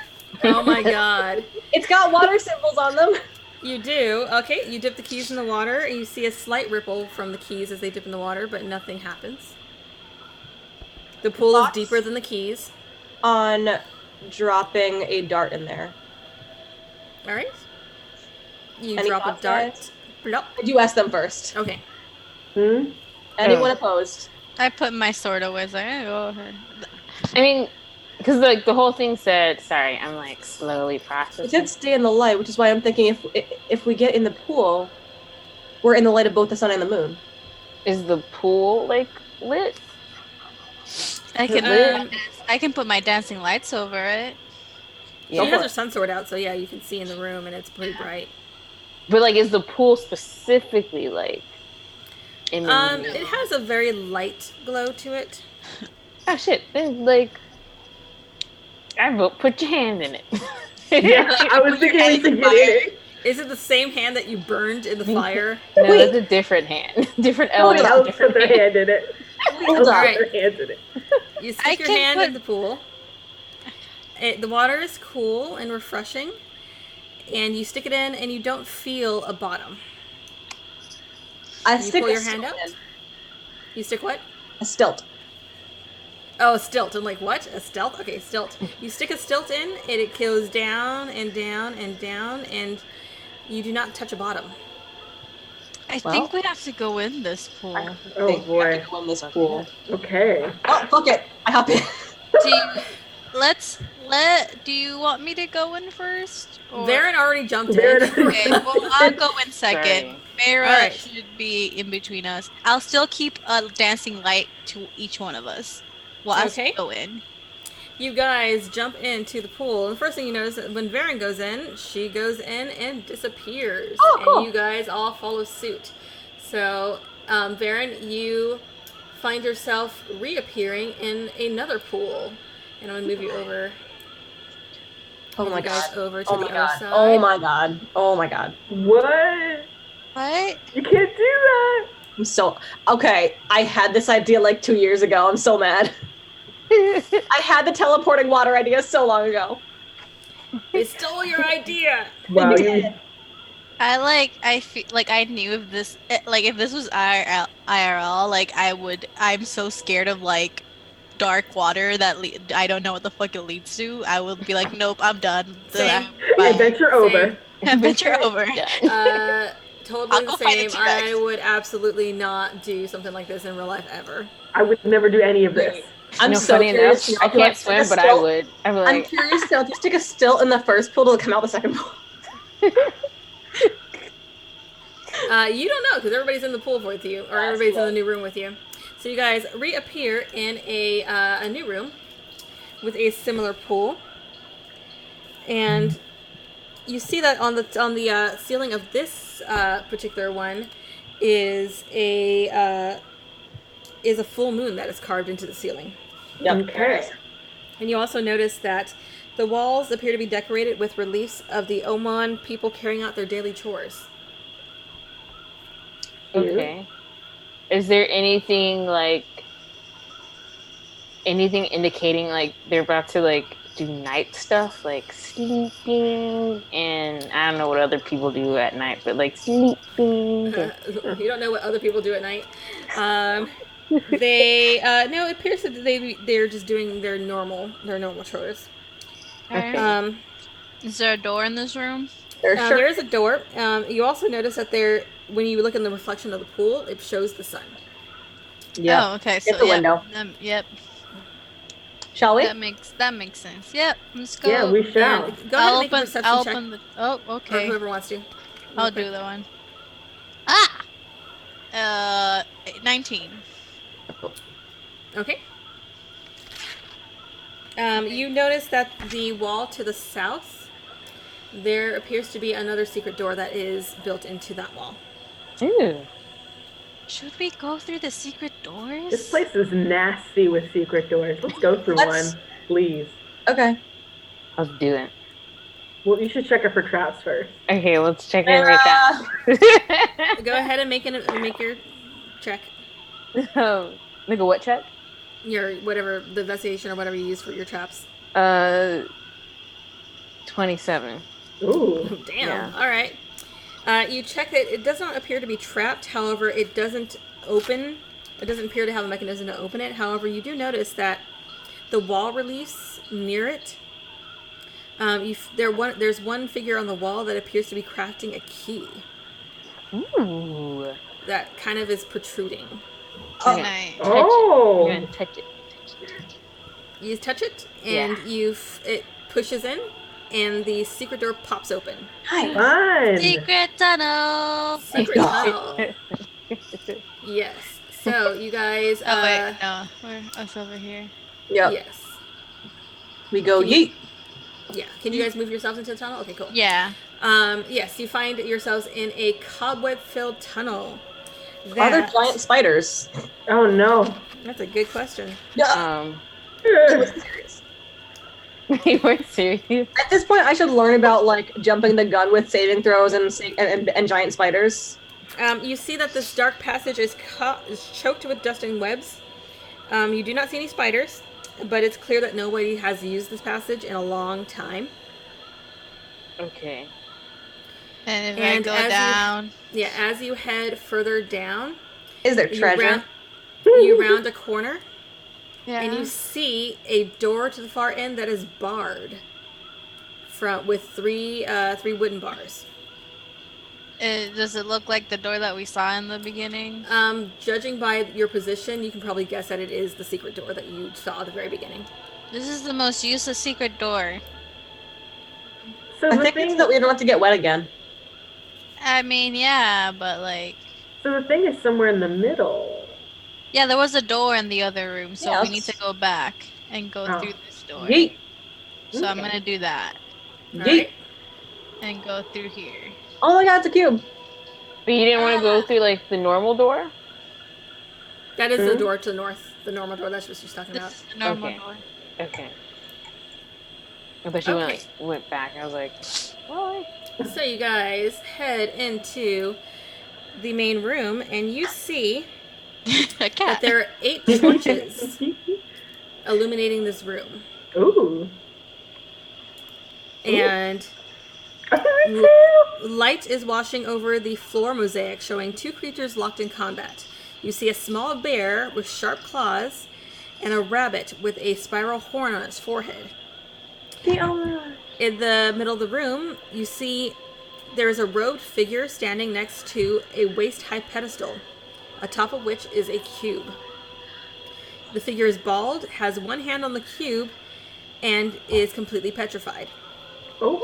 Oh my god. It's got water symbols on them. You do. Okay, you dip the keys in the water, and you see a slight ripple from the keys as they dip in the water, but nothing happens. The pool is deeper than the keys. On dropping a dart in there. All right. You Any drop a thoughts, dart. guys? Plop. I do ask them first. Okay. Anyone opposed? I put my sword away. It's like, go ahead. I mean, because like the whole thing said, sorry, I'm like slowly It processing. did stay in the light, which is why I'm thinking if we get in the pool, we're in the light of both the sun and the moon. Is the pool like lit? I can put my dancing lights over it. She has her sun sword out, so yeah, you can see in the room, and it's pretty bright. But like, is the pool specifically like? In the It has a very light glow to it. Oh shit! Then like, I vote put your hand in it. Yeah, I was thinking we should get in it. Is it the same hand that you burned in the fire? No, that's a different hand. Different element. Else put their hand in it. Hold on. Alright. Their hands in it. You stick your hand in the pool. The water is cool and refreshing, and you stick it in, and you don't feel a bottom. I You stick pull a your hand stilt out. in. You stick what? A stilt. Oh, a stilt. I'm like, what? A stilt? Okay, stilt. You stick a stilt in, and it goes down and down and down, and you do not touch a bottom. I think we have to go in this pool. Oh boy. Go in this pool. Okay. Oh, fuck it. I hop in. Do you want me to go in first? Or? Varen already jumped in. Okay, well, I'll go in second. Mara Alright. should be in between us. I'll still keep a dancing light to each one of us. Well, Okay. I'll go in. You guys jump into the pool, and the first thing you notice is when Varen goes in, she goes in and disappears. Oh, cool. And you guys all follow suit. So, Varen, you find yourself reappearing in another pool. And I'm going to move you over. Oh move my you guys god. over to Oh the my other god. side. Oh my god. Oh my god. What? What? You can't do that. I'm so okay. I had this idea like 2 years ago. I'm so mad. I had the teleporting water idea so long ago. They stole your idea! Wow, you I feel like I knew if this was IRL, like I'm so scared of like dark water that I don't know what the fuck it leads to. I will be like, nope, I'm done. Same. Bye. adventure over. Adventure over. Totally I'll the go find same. a T-Rex. I would absolutely not do something like this in real life ever. I would never do any of this. I'm No, so funny curious. enough, I can't swim, but I would. I'd be I'm like, curious to know if you stick a stilt in the first pool to come out the second pool. You don't know because everybody's in the pool with you, or everybody's in the new room with you. So you guys reappear in a new room with a similar pool, and you see that on the ceiling of this particular one is a full moon that is carved into the ceiling. Yep. Okay. And you also notice that the walls appear to be decorated with reliefs of the Oman people carrying out their daily chores. okay. Is there anything indicating like they're about to like do night stuff, like sleeping, and I don't know what other people do at night, but like sleeping. You don't know what other people do at night. They no, it appears that they're just doing their normal chores. Alright. Is there a door in this room? There is a door. You also notice that when you look in the reflection of the pool, it shows the sun. Yeah. Oh, okay. So Get the window. Yep. Shall we? That makes sense. Yep. Let's go. Yeah, we shall. And go ahead and make a perception check, Oh, or okay. whoever wants to. I'll do that one. 19. Okay. You notice that the wall to the south, there appears to be another secret door that is built into that wall. Ooh. Should we go through the secret doors? This place is nasty with secret doors. Let's go through Let's- one, please. Okay. Let's do it. Well, you should check it for traps first. Okay, let's check in right now. Go ahead and make your check. Make a what check? Your whatever the investigation or whatever you use for your traps. 27. Ooh. Damn. Yeah. All right. You check that it does not appear to be trapped. However, it doesn't open. It doesn't appear to have a mechanism to open it. However, you do notice that the wall reliefs near it. There's one figure on the wall that appears to be crafting a key. Ooh. That kind of is protruding. Can I? Oh. You're gonna touch it. You touch it, and it pushes in, and the secret door pops open. Hi. Fun. Secret tunnel. Secret tunnel. Yes. So you guys. Oh wait, no, we're us over here. Yep. Yes. We go yeet. Yeah. Can you guys move yourselves into the tunnel? Okay, cool. Yeah. Yes, you find yourselves in a cobweb-filled tunnel. Are there giant spiders? Oh no. That's a good question. It was serious. You weren't serious. At this point, I should learn about like jumping the gun with saving throws and giant spiders. You see that this dark passage is choked with dust and webs. You do not see any spiders, but it's clear that nobody has used this passage in a long time. Okay. And if I go down. As you head further down, Is there treasure? You round a corner, Yeah. and you see a door to the far end that is barred, with three wooden bars. Does it look like the door that we saw in the beginning? Judging by your position, you can probably guess that it is the secret door that you saw at the very beginning. This is the most useless secret door. So I the think thing it's that we don't have to get wet again. I mean, yeah, but like... So the thing is somewhere in the middle. Yeah, there was a door in the other room, so Yeah, we need to go back and go through this door. Yeet. So I'm gonna do that. Yeet. Alright. And go through here. Oh my god, it's a cube. But you didn't want to go through like the normal door? That is the door to the north, the normal door. That's what she's talking about. This is the normal Okay. door. Okay. I thought you went back. I was like, what? So you guys head into the main room, and you see A that cat. there are 8 torches illuminating this room. Ooh. And light is washing over the floor mosaic, showing 2 creatures locked in combat. You see a small bear with sharp claws and a rabbit with a spiral horn on its forehead. In the middle of the room, you see there is a robed figure standing next to a waist-high pedestal, atop of which is a cube. The figure is bald, has one hand on the cube, and is completely petrified. Oh.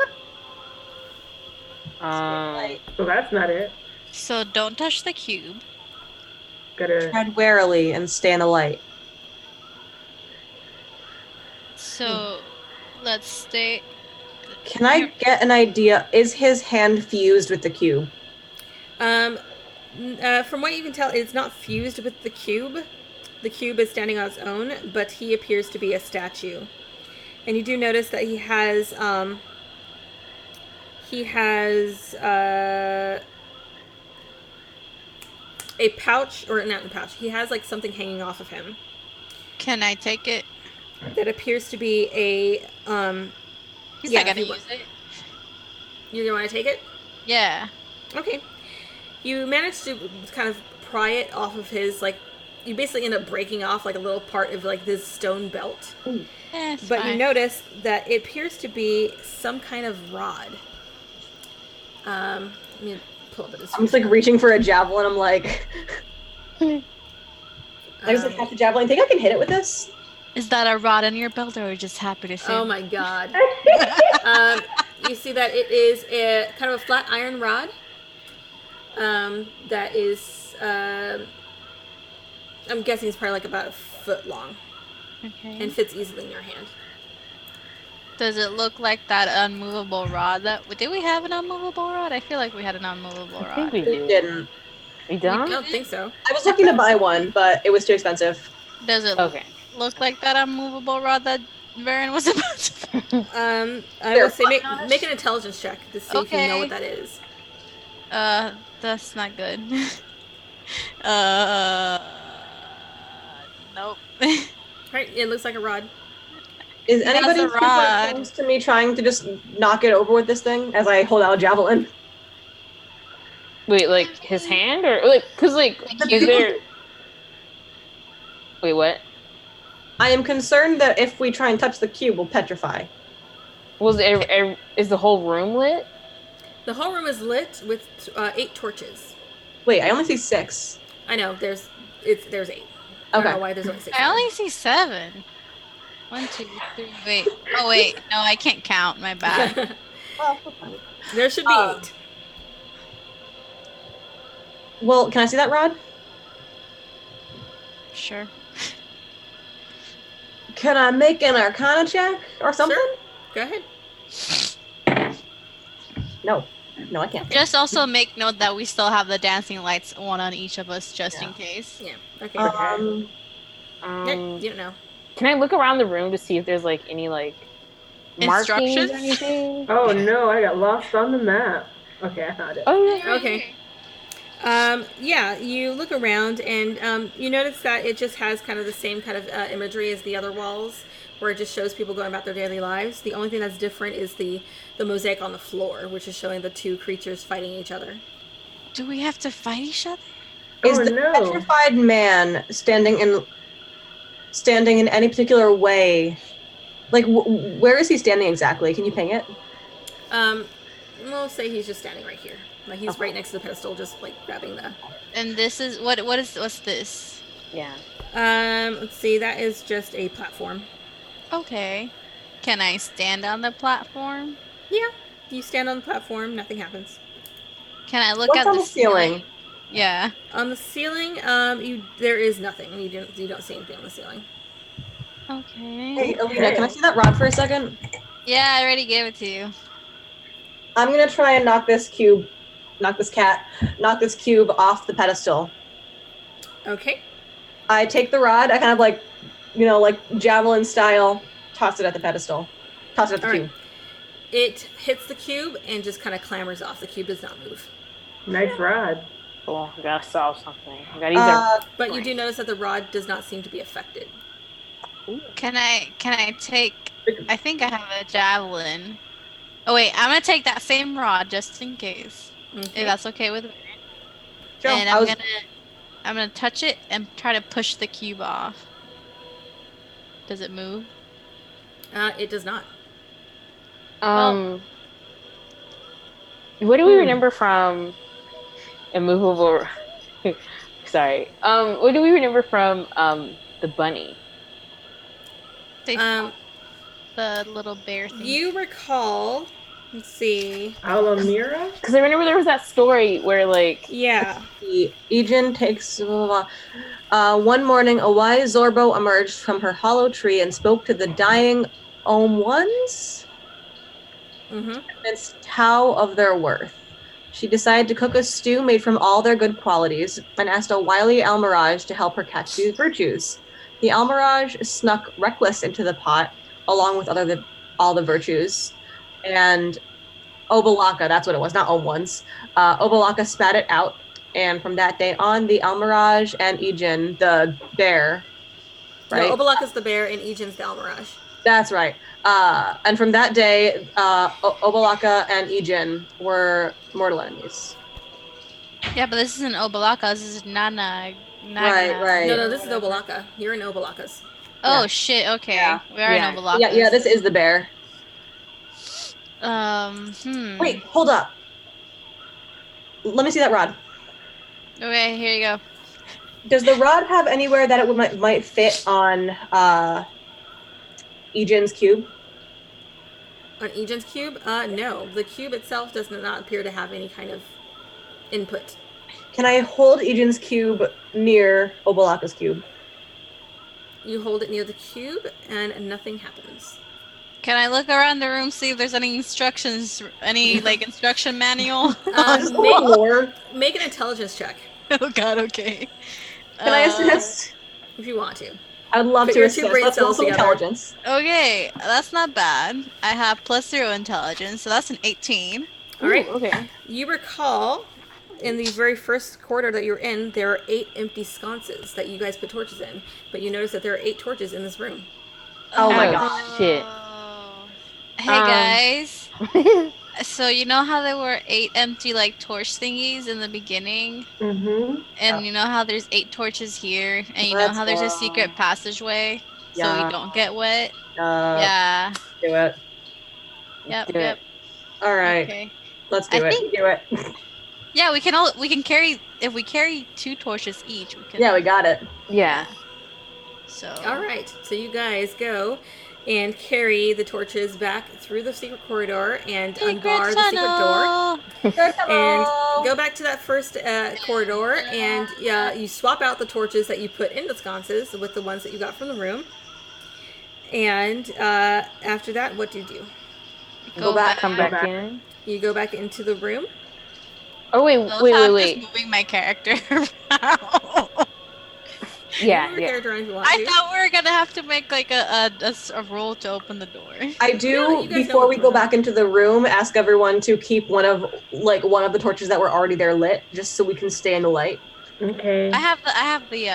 So that's not it. So don't touch the cube. Gotta. Tread warily and stay in the light. So let's stay. Can I get an idea? Is his hand fused with the cube? From what you can tell, it's not fused with the cube. The cube is standing on its own, but he appears to be a statue. And you do notice that he has a pouch, or not a pouch. He has like something hanging off of him Can I take it? that appears to be a He's yeah, not gonna if you use it. You want to take it? Yeah. Okay. You manage to kind of pry it off of his, like, you basically end up breaking off like a little part of like this stone belt. It's But fine. you notice that it appears to be some kind of rod. Let me pull up the I'm description. just like reaching for a javelin. I'm like, I just like have the javelin. Think I can hit it with this? Is that a rod on your belt, or are you just happy to see? Oh my god. You see that it is a kind of a flat iron rod. That is, I'm guessing it's probably like about a foot long Okay. and fits easily in your hand. Does it look like that unmovable rod? Did we have an unmovable rod? I feel like we had an unmovable I think rod. we We did. didn't. We I done? don't think so. I was looking to buy one, but it was too expensive. Does it Okay. look like that unmovable rod that Varen was about to? I There, will say make gosh. an intelligence check to see if you know Okay. what that is. That's not good. Nope. Right, it looks like a rod. Is That's anybody a super rod. close to me trying to just knock it over with this thing as I hold out a javelin? Wait, like his hand or like? Cause like, is there? Wait, what? I am concerned that if we try and touch the cube, we'll petrify. Was is the whole room lit? The whole room is lit with 8 torches. Wait, I only see 6. I know, there's 8. I don't know why there's only 6. I only see 7. 1, 2, 3. Wait. Oh wait, no, I can't count. My bad. Well, There should be 8. well, can I see that rod? Sure. Can I make an Arcana check or something? Sure. Go ahead. No, I can't. Just also make note that we still have the dancing lights, one on each of us, just in case. Yeah. Okay. You don't know. Can I look around the room to see if there's like any like markings Instructions? or anything? Oh no, I got lost on the map. Okay, I found it. Oh yeah. Okay. Yeah, you look around and you notice that it just has kind of the same kind of imagery as the other walls, where it just shows people going about their daily lives. The only thing that's different is the mosaic on the floor, which is showing the 2 creatures fighting each other. Do we have to fight each other? Is Oh, the no. petrified man standing in any particular way? Like, where is he standing exactly? Can you ping it? We'll say he's just standing right here. Like he's right next to the pedestal, just like grabbing the. And this is what's this? Yeah. Let's see. That is just a platform. Okay. Can I stand on the platform? Yeah. You stand on the platform. Nothing happens. Can I look What's at on the the ceiling? Yeah. On the ceiling, there is nothing. You don't see anything on the ceiling. Okay. Hey, Alina, can I see that rod for a second? Yeah, I already gave it to you. I'm gonna try and knock this cube off the pedestal. Okay. I take the rod, I kind of like, like javelin style, toss it at the pedestal. Toss it at the All cube. right. It hits the cube and just kind of clambers off. The cube does not move. Nice rod. Cool. We gotta solve something. We gotta either. But you do notice that the rod does not seem to be affected. Can I take? I think I have a javelin. Oh wait, I'm gonna take that same rod just in case. Okay. If that's okay with me. Sure, And I'm gonna touch it and try to push the cube off. Does it move? It does not. What do we remember from Immovable? Sorry. What do we remember from the bunny? The little bear thing. You recall. Let's see. Alamira? Because I remember there was that story where like Yeah. Ejin takes one morning, a wise Zorbo emerged from her hollow tree and spoke to the dying Ohm ones, convinced Tao of their worth. She decided to cook a stew made from all their good qualities and asked a wily Almirage to help her catch these virtues. The Almirage snuck Reckless into the pot, along with all the virtues, and Obalaka, that's what it was, not Ohm ones. Obalaka spat it out, and from that day on, the Almirage and Ejin, the bear, right? No, Obalaka's the bear and Ejin's the Almirage. That's right. And from that day, Obalaka and Ejin were mortal enemies. Yeah, but this isn't Obalaka. This is Nana. Right. No, this is Obalaka. You're in Obalaka's. Oh Yeah. shit. Okay, Yeah. we are in Obalaka. Yeah, this is the bear. Wait. Wait, hold up. Let me see that rod. Okay, here you go. Does the rod have anywhere that it might fit on Ejin's cube? On Ejin's cube? No. The cube itself does not appear to have any kind of input. Can I hold Ejin's cube near Obalaka's cube? You hold it near the cube, and nothing happens. Can I look around the room, see if there's any instructions, any like instruction manual? Make an intelligence check Oh god, okay. Can I assist? if you want to. I would love Put to your assist. two brain Let's roll cells some together. intelligence. Okay, that's not bad. I have +0 intelligence, so that's an 18. All right. Okay. You recall in the very first quarter that you're in, there are 8 empty sconces that you guys put torches in, but you notice that there are 8 torches in this room. Oh my Oh, god. shit. Hey guys, So you know how there were 8 empty like torch thingies in the beginning? Mm-hmm. And you know how there's 8 torches here? And you know Let's how there's a go. secret passageway? So we Yeah. don't get wet? Uh, Yeah. Do it. Yep, Do yep. it. All right. Okay. Let's I do it. think Do it. yeah, we can carry if we carry 2 torches each, we can Yeah, we got it. Yeah. So All right, so you guys go and carry the torches back through the secret corridor and unbar the secret door. And go back to that first corridor, and you swap out the torches that you put in the sconces with the ones that you got from the room. And after that, what do you do? Go back. Come back in. You go back into the room. Oh wait, I'm wait. just moving my character around. Yeah, Move your yeah. character around if you want I to. thought we were gonna have to make like a roll to open the door. I No, do you guys know before what's we go going back into the room. Ask everyone to keep one of the torches that were already there lit, just so we can stay in the light. Okay. I have the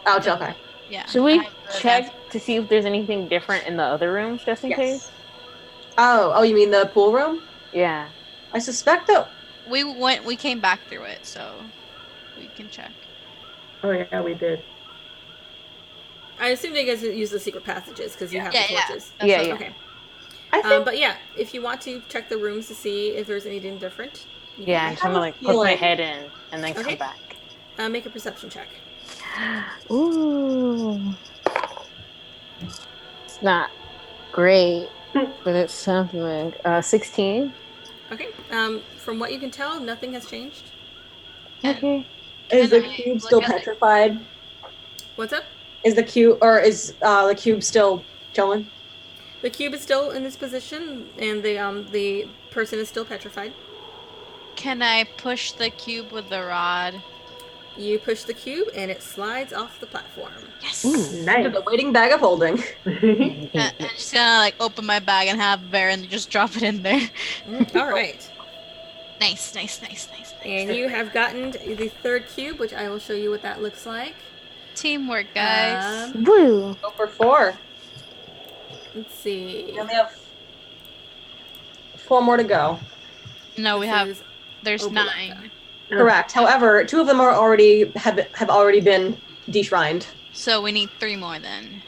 Oh, okay. yeah. Should I we have the check to see if there's anything different in the other rooms, just in case? Oh, you mean the pool room? Yeah. I suspect that. we came back through it, so we can check. Oh yeah, we did. I assume you guys use the secret passages because you have the torches. That's Yeah, what- yeah. Okay. I think But yeah, if you want to check the rooms to see if there's anything different, you Yeah, can. I'm trying to like put my feeling- head in and then Okay. come back. Make a perception check. Ooh. It's not great, but it's something. 16. Okay. From what you can tell, nothing has changed. Okay. Is the Can I cube look still at the- petrified? What's up? Is the cube still chilling? The cube is still in this position, and the person is still petrified. Can I push the cube with the rod? You push the cube, and it slides off the platform. Yes. Nice. To the waiting bag of holding. I'm just gonna like open my bag and have Baron just drop it in there. All right. Nice. And you have gotten the third cube, which I will show you what that looks like. Teamwork, guys. Woo. Go for 4. Let's see. We only have 4 more to go. No, we This have. is There's Obalaka. 9. Correct. However, 2 of them are already have already been deshrined. So we need 3 more then.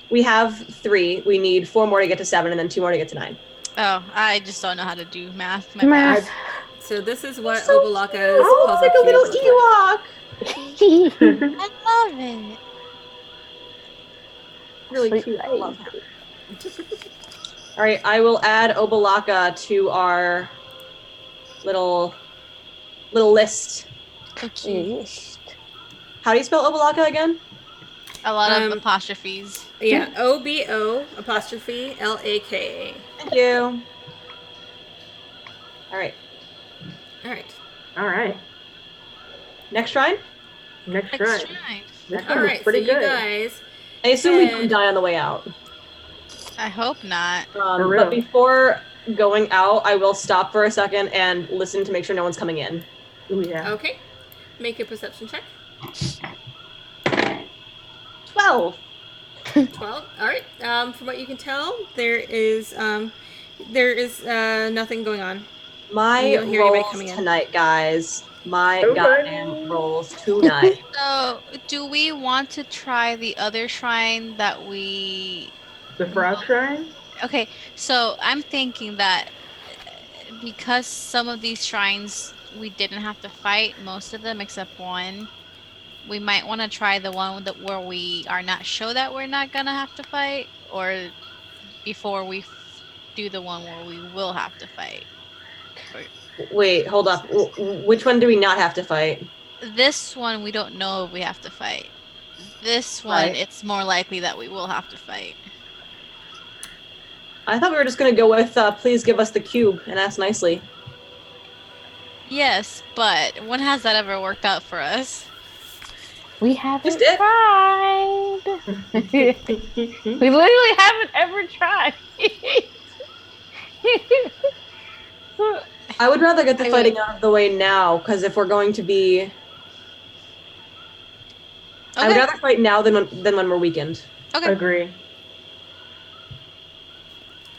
We have 3. We need 4 more to get to 7, and then 2 more to get to 9. Oh, I just don't know how to do math. My Math. bad. So this is what So Obalaka's Oh, puzzle like a cube little looks like. Ewok. I love it. Really Sweet cute. I face. love him. All right, I will add Obalaka to our little list. Okay. How do you spell Obalaka again? A lot of Um, apostrophes. Yeah, OBO apostrophe LAKA. Thank you. All right, All right. All right. next shrine. Next Next try. try. This All one was right. So pretty you good. guys. I assume we And- didn't die on the way out. I hope not. For real. But before going out, I will stop for a second and listen to make sure no one's coming in. Ooh, yeah. Okay. Make a perception check. 12. 12. All right. From what you can tell, there is nothing going on. My You don't hear anybody rolls coming in. tonight, guys. My Okay. goddamn rolls tonight. So, do we want to try the other shrine that we... The frog shrine? Okay, so I'm thinking that because some of these shrines we didn't have to fight, most of them except one, we might want to try the one where we are not sure that we're not gonna have to fight, or before we do the one where we will have to fight. Wait, hold up. Which one do we not have to fight? This one we don't know if we have to fight. This one, Right. it's more likely that we will have to fight. I thought we were just gonna go with please give us the cube and ask nicely. Yes, but when has that ever worked out for us? We haven't Just it. tried. We literally haven't ever tried. I would rather get the I fighting would- out of the way now, because if we're going to be, I would Okay, rather fight now than when we're weakened. okay. Agree.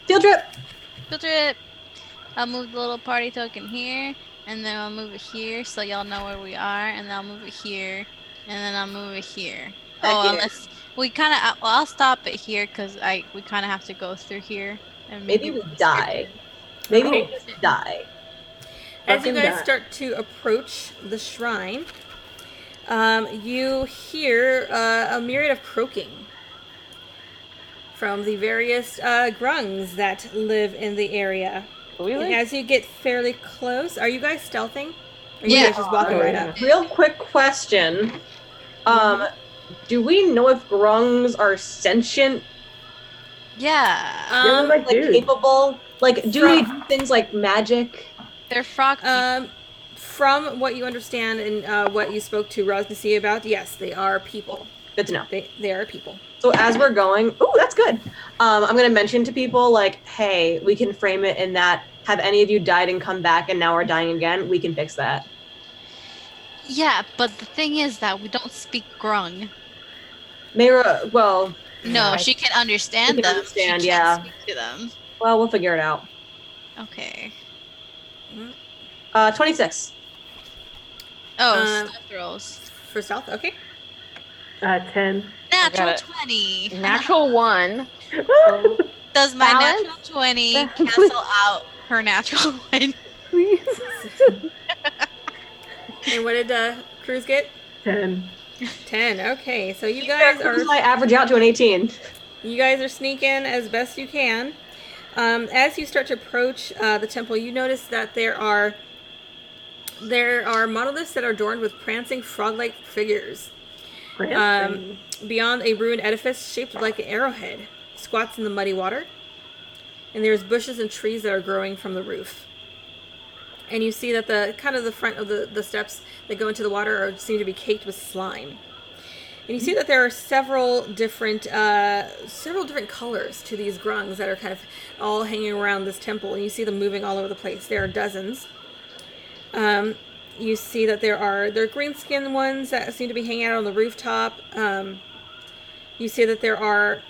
Field trip. Filter it. I'll move the little party token here, and then I'll move it here so y'all know where we are, and then I'll move it here, and then I'll move it here. Unless we kind of, well, I'll stop it here because we kind of have to go through here, and Maybe we die. Maybe we just die. As you guys start to approach the shrine, you hear a myriad of croaking from the various grungs that live in the area. And as you get fairly close, are you guys stealthing? Or you guys just walking right up? Real quick question. Do we know if grungs are sentient? Yeah. Like capable? Like, do we do things like magic? They're frog people. From what you understand and what you spoke to Rosnasi about, yes, they are people. Good to know. They are people. So as we're going, ooh, that's good. I'm going to mention to people, like, hey, we can frame it in that, have any of you died and come back and now are dying again? We can fix that. Yeah, but the thing is that we don't speak grung. Mayra, well... No, she can understand them. She can't speak to them. Well, we'll figure it out. Okay. 26. Oh, stealth rolls. For stealth, okay. 10. Natural 20. Natural 1. Does my natural 20 cancel out her natural 1? Please. And what did Cruz get? 10. 10, okay. So you guys are... I average out to an 18. You guys are sneaking as best you can. As you start to approach the temple, you notice that there are monoliths that are adorned with prancing frog-like figures. Beyond a ruined edifice shaped like an arrowhead, squats in the muddy water. And there's bushes and trees that are growing from the roof. And you see that the front of the steps that go into the water seem to be caked with slime. And you see that there are several different colors to these grungs that are kind of all hanging around this temple. And you see them moving all over the place. There are dozens. You see that there are green-skinned ones that seem to be hanging out on the rooftop. You see that there are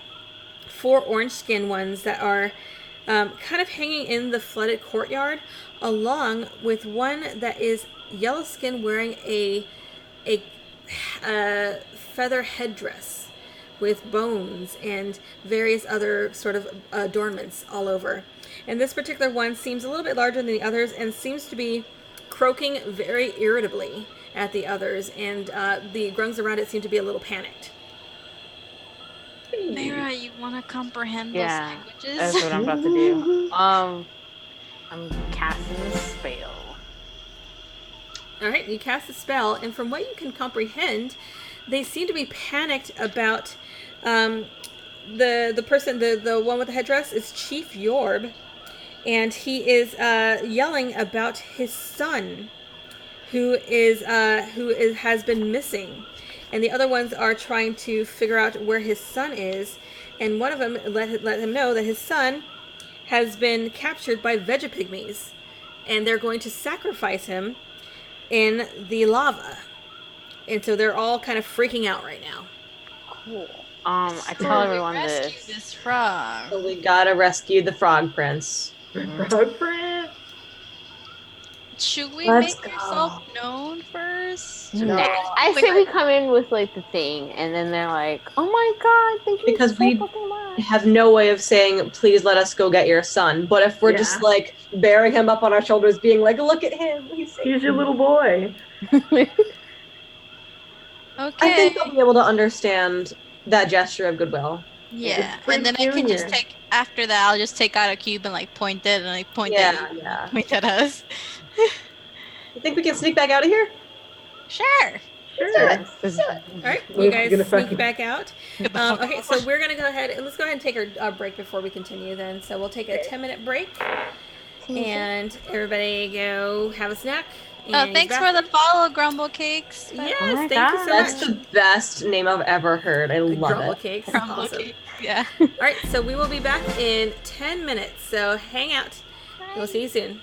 4 orange-skinned ones that are kind of hanging in the flooded courtyard, along with one that is yellow-skinned wearing a feather headdress with bones and various other sort of adornments all over. And this particular one seems a little bit larger than the others and seems to be croaking very irritably at the others, and the grungs around it seem to be a little panicked. Mayra, you want to comprehend those languages? That's what I'm about to do. I'm casting a spell. Alright, you cast a spell, and from what you can comprehend, they seem to be panicked about the person, the one with the headdress is Chief Yorb, and he is yelling about his son, who has been missing. And the other ones are trying to figure out where his son is. And one of them let him know that his son has been captured by Vegapygmies. And they're going to sacrifice him in the lava. And so they're all kind of freaking out right now. Cool. I tell everyone rescue this. This frog. So we gotta rescue the frog prince. Frog prince! Should we make yourself known first? No. I say we come in with like the thing, and then they're like, "Oh my god, thank you because so we fucking much." have no way of saying, "Please let us go get your son." But if we're just like bearing him up on our shoulders, being like, "Look at him, he's your little boy." Okay. I think they'll be able to understand that gesture of goodwill. Yeah, and then I can just take after that. I'll just take out a cube and like point it and like point at us. You think we can sneak back out of here? Sure. Alright, you guys sneak back out. Okay, so we're gonna go ahead and let's go ahead and take our break before we continue then. So we'll take a 10-minute break and everybody go have a snack. Oh, thanks for the follow, Grumble Cakes. Yes, thank you so much. That's the best name I've ever heard. I love Grumble it. Cakes. Grumble Awesome. Cakes, yeah. Alright, so we will be back in 10 minutes. So hang out. Bye. We'll see you soon.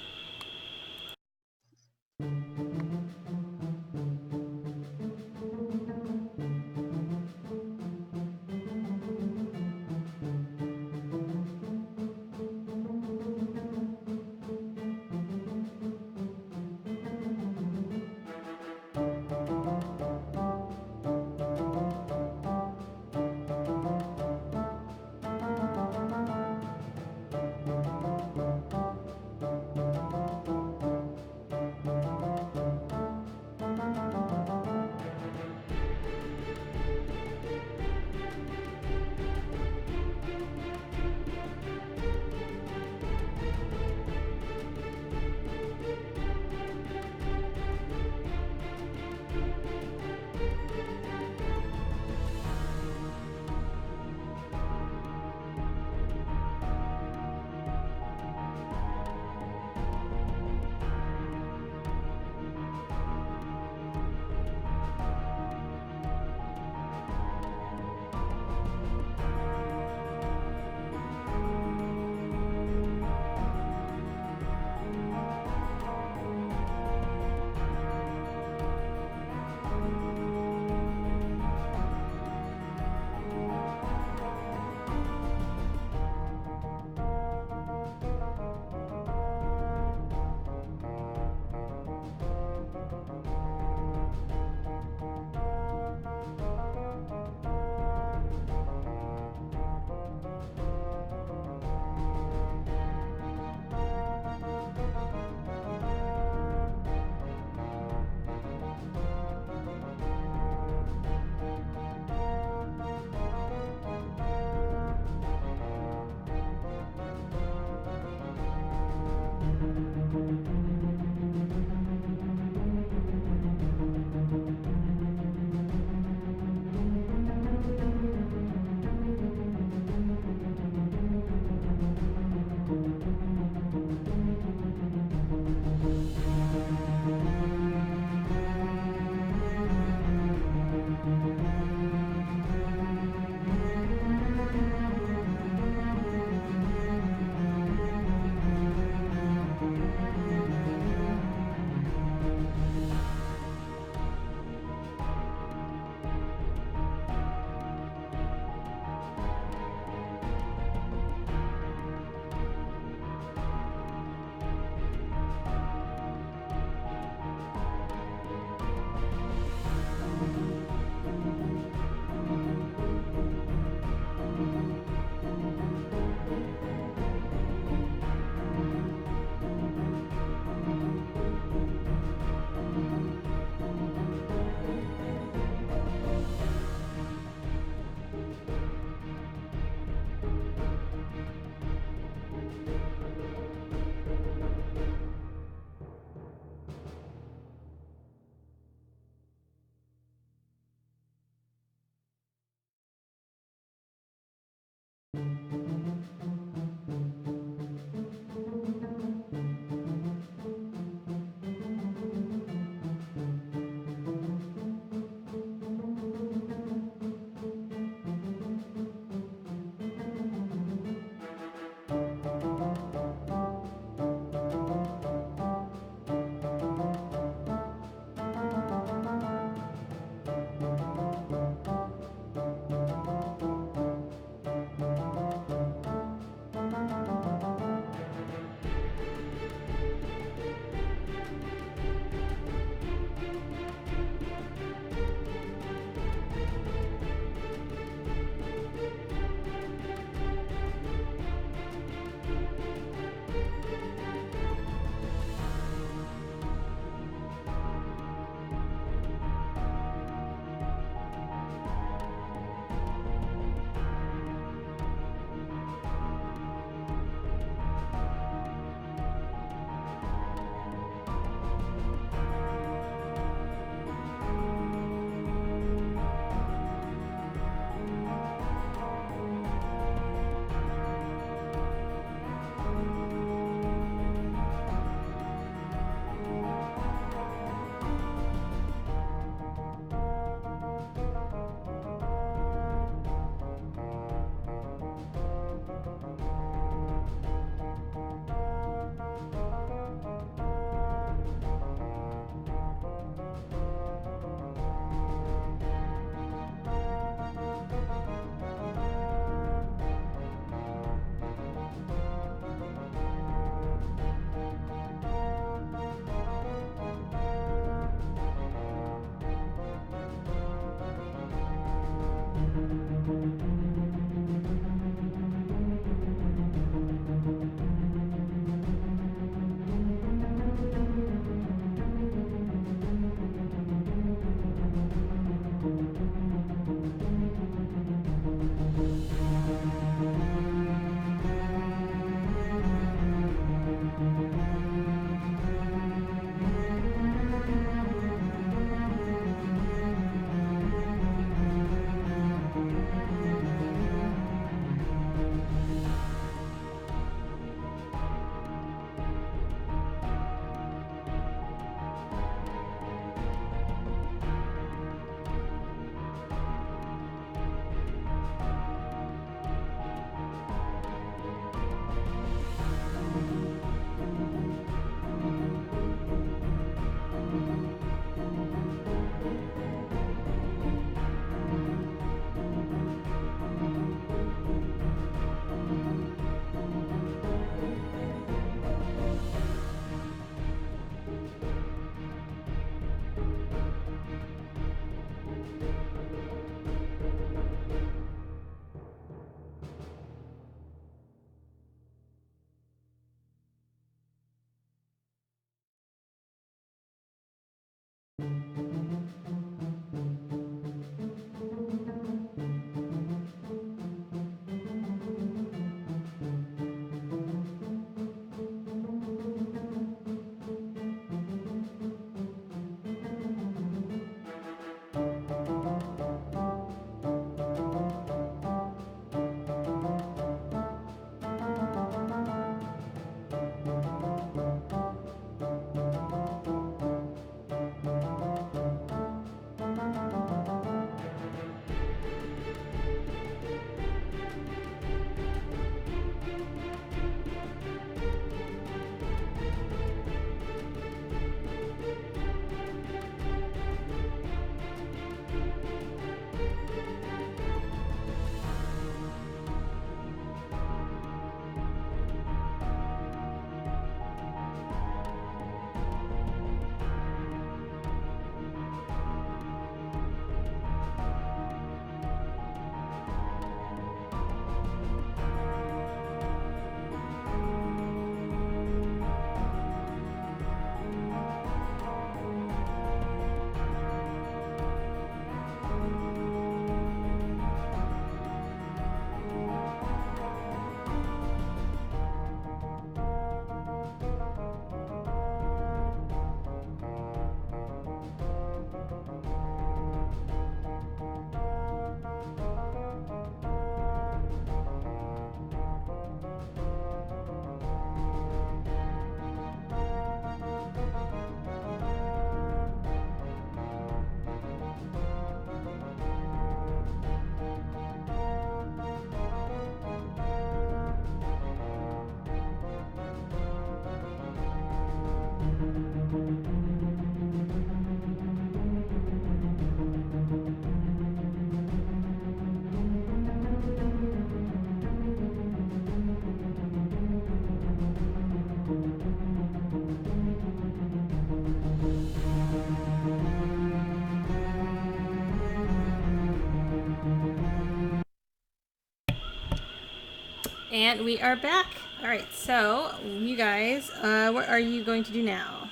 And we are back. All right, so you guys, what are you going to do now?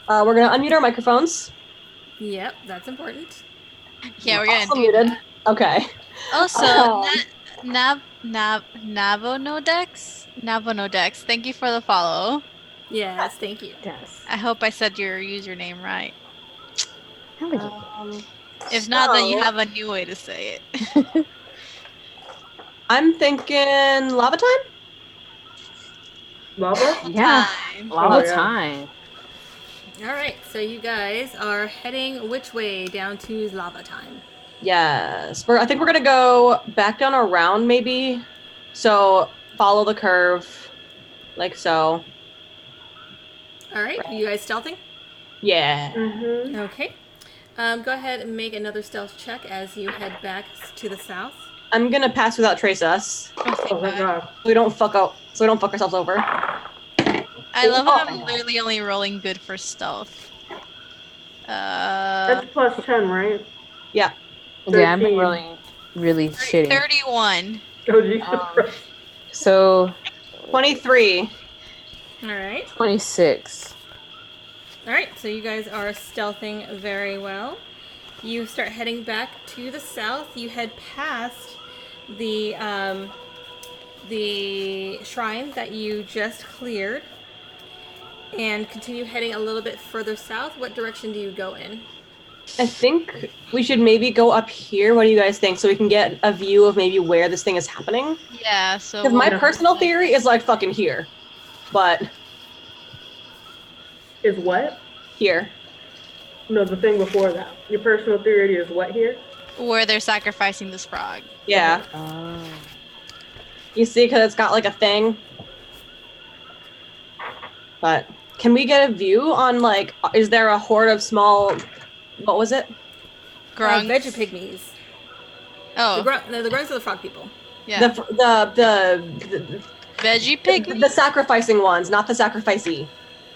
We're gonna unmute our microphones. Yep, that's important. Yeah, we're gonna Also do muted. that. Okay. Also, Um, Navonodex, thank you for the follow. Yes, thank you. Yes. I hope I said your username right. If not, then you so, have a new way to say it. I'm thinking lava time? Lava? Yeah. Time. Lava Oh, yeah. time. All right, so you guys are heading which way down to lava time? Yes. I think we're gonna go back down around maybe. So follow the curve. Like so. All right, you guys stealthing? Yeah. Mm-hmm. Okay. Go ahead and make another stealth check as you head back to the south. I'm gonna pass without trace us. Oh my god. So we don't fuck ourselves over. I love how I'm literally only rolling good for stealth. That's plus 10, right? Yeah. Yeah, I've been 13. rolling really shitty. 31. Oh, Jesus Um, Christ. So 23. All right. 26. All right, so you guys are stealthing very well. You start heading back to the south. You head past the shrine that you just cleared, and continue heading a little bit further south. What direction do you go in? I think we should maybe go up here. What do you guys think? So we can get a view of maybe where this thing is happening. Yeah, so Because my we'll- personal theory is like fucking here. But Is what? here. No, the thing before that. Your personal theory is what here? where they're sacrificing this frog. Yeah. Oh. You see, because it's got like a thing. But can we get a view on like, is there a horde of small, what was it? Grunts. Veggie-pygmies. Oh, The grunts are the frog people. yeah. The Veggie pig. the sacrificing ones, not the sacrificee.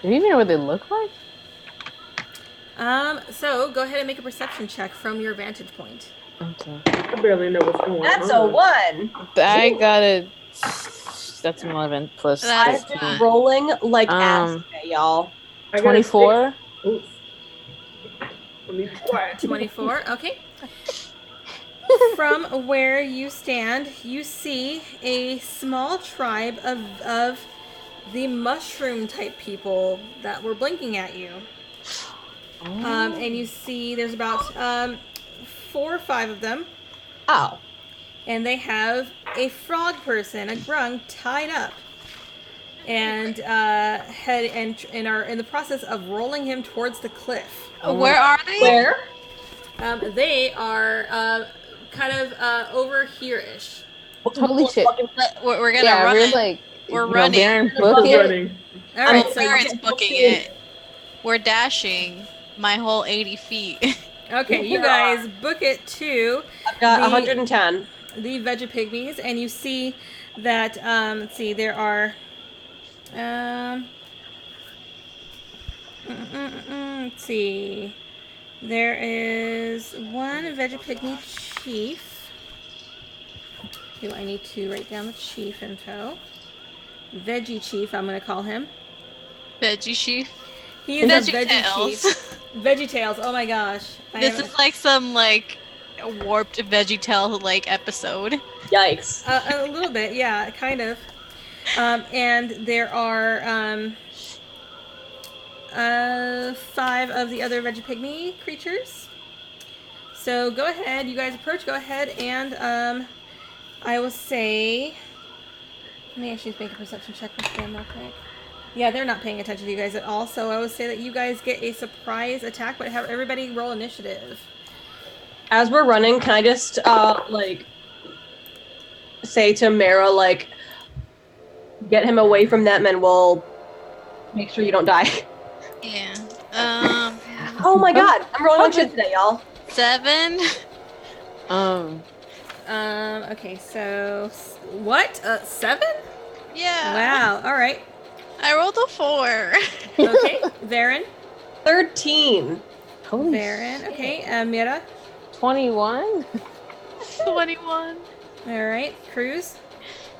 Do you even know what they look like? So go ahead and make a perception check from your vantage point. Okay. I barely know what's going That's on. a 1. I got a... That's 11 plus That's I've 13. been rolling like ass today, y'all. I got a 24? six. Oops. Let me be quiet. 24. Okay. From where you stand, you see a small tribe of the mushroom type people that were blinking at you. And you see there's about 4 or 5 of them, Oh. and they have a frog person, a grung, tied up, and are in the process of rolling him towards the cliff. Where are they? Where? They are kind of over here-ish. Holy shit. We're gonna Yeah, run we're it. like... We're you know, running. Baron, I'm book it. running. All right, so Baron's booking it. We're dashing my whole 80 feet. okay, you guys book it to I've got The- 110. the Veggie-pygmies, and you see that let's see, there are let's see, there is one Veggie-pygmy chief who I need to write down the chief info. Veggie chief, I'm going to call him. Veggie chief. He is a Veggie veggie Tales. chief. Veggie Tales. Oh my gosh. This is like some like warped Veggie Tale like episode. Yikes. A little bit, yeah, kind of. And there are 5 of the other Veggie-pygmy creatures. So go ahead, you guys approach. Go ahead, and I will say, let me actually make a perception check with them real quick. Yeah, they're not paying attention to you guys at all. So I would say that you guys get a surprise attack, but have everybody roll initiative. As we're running, can I just like say to Mara, like, get him away from them and we'll make sure you don't die. Yeah. Oh my god, I'm rolling on shit today, y'all. 7. Okay, so what? 7? Yeah. Wow. All right. I rolled a 4. Okay, Varen. 13. Holy Varen. Okay, Mira. 21? 21. All right, Cruz.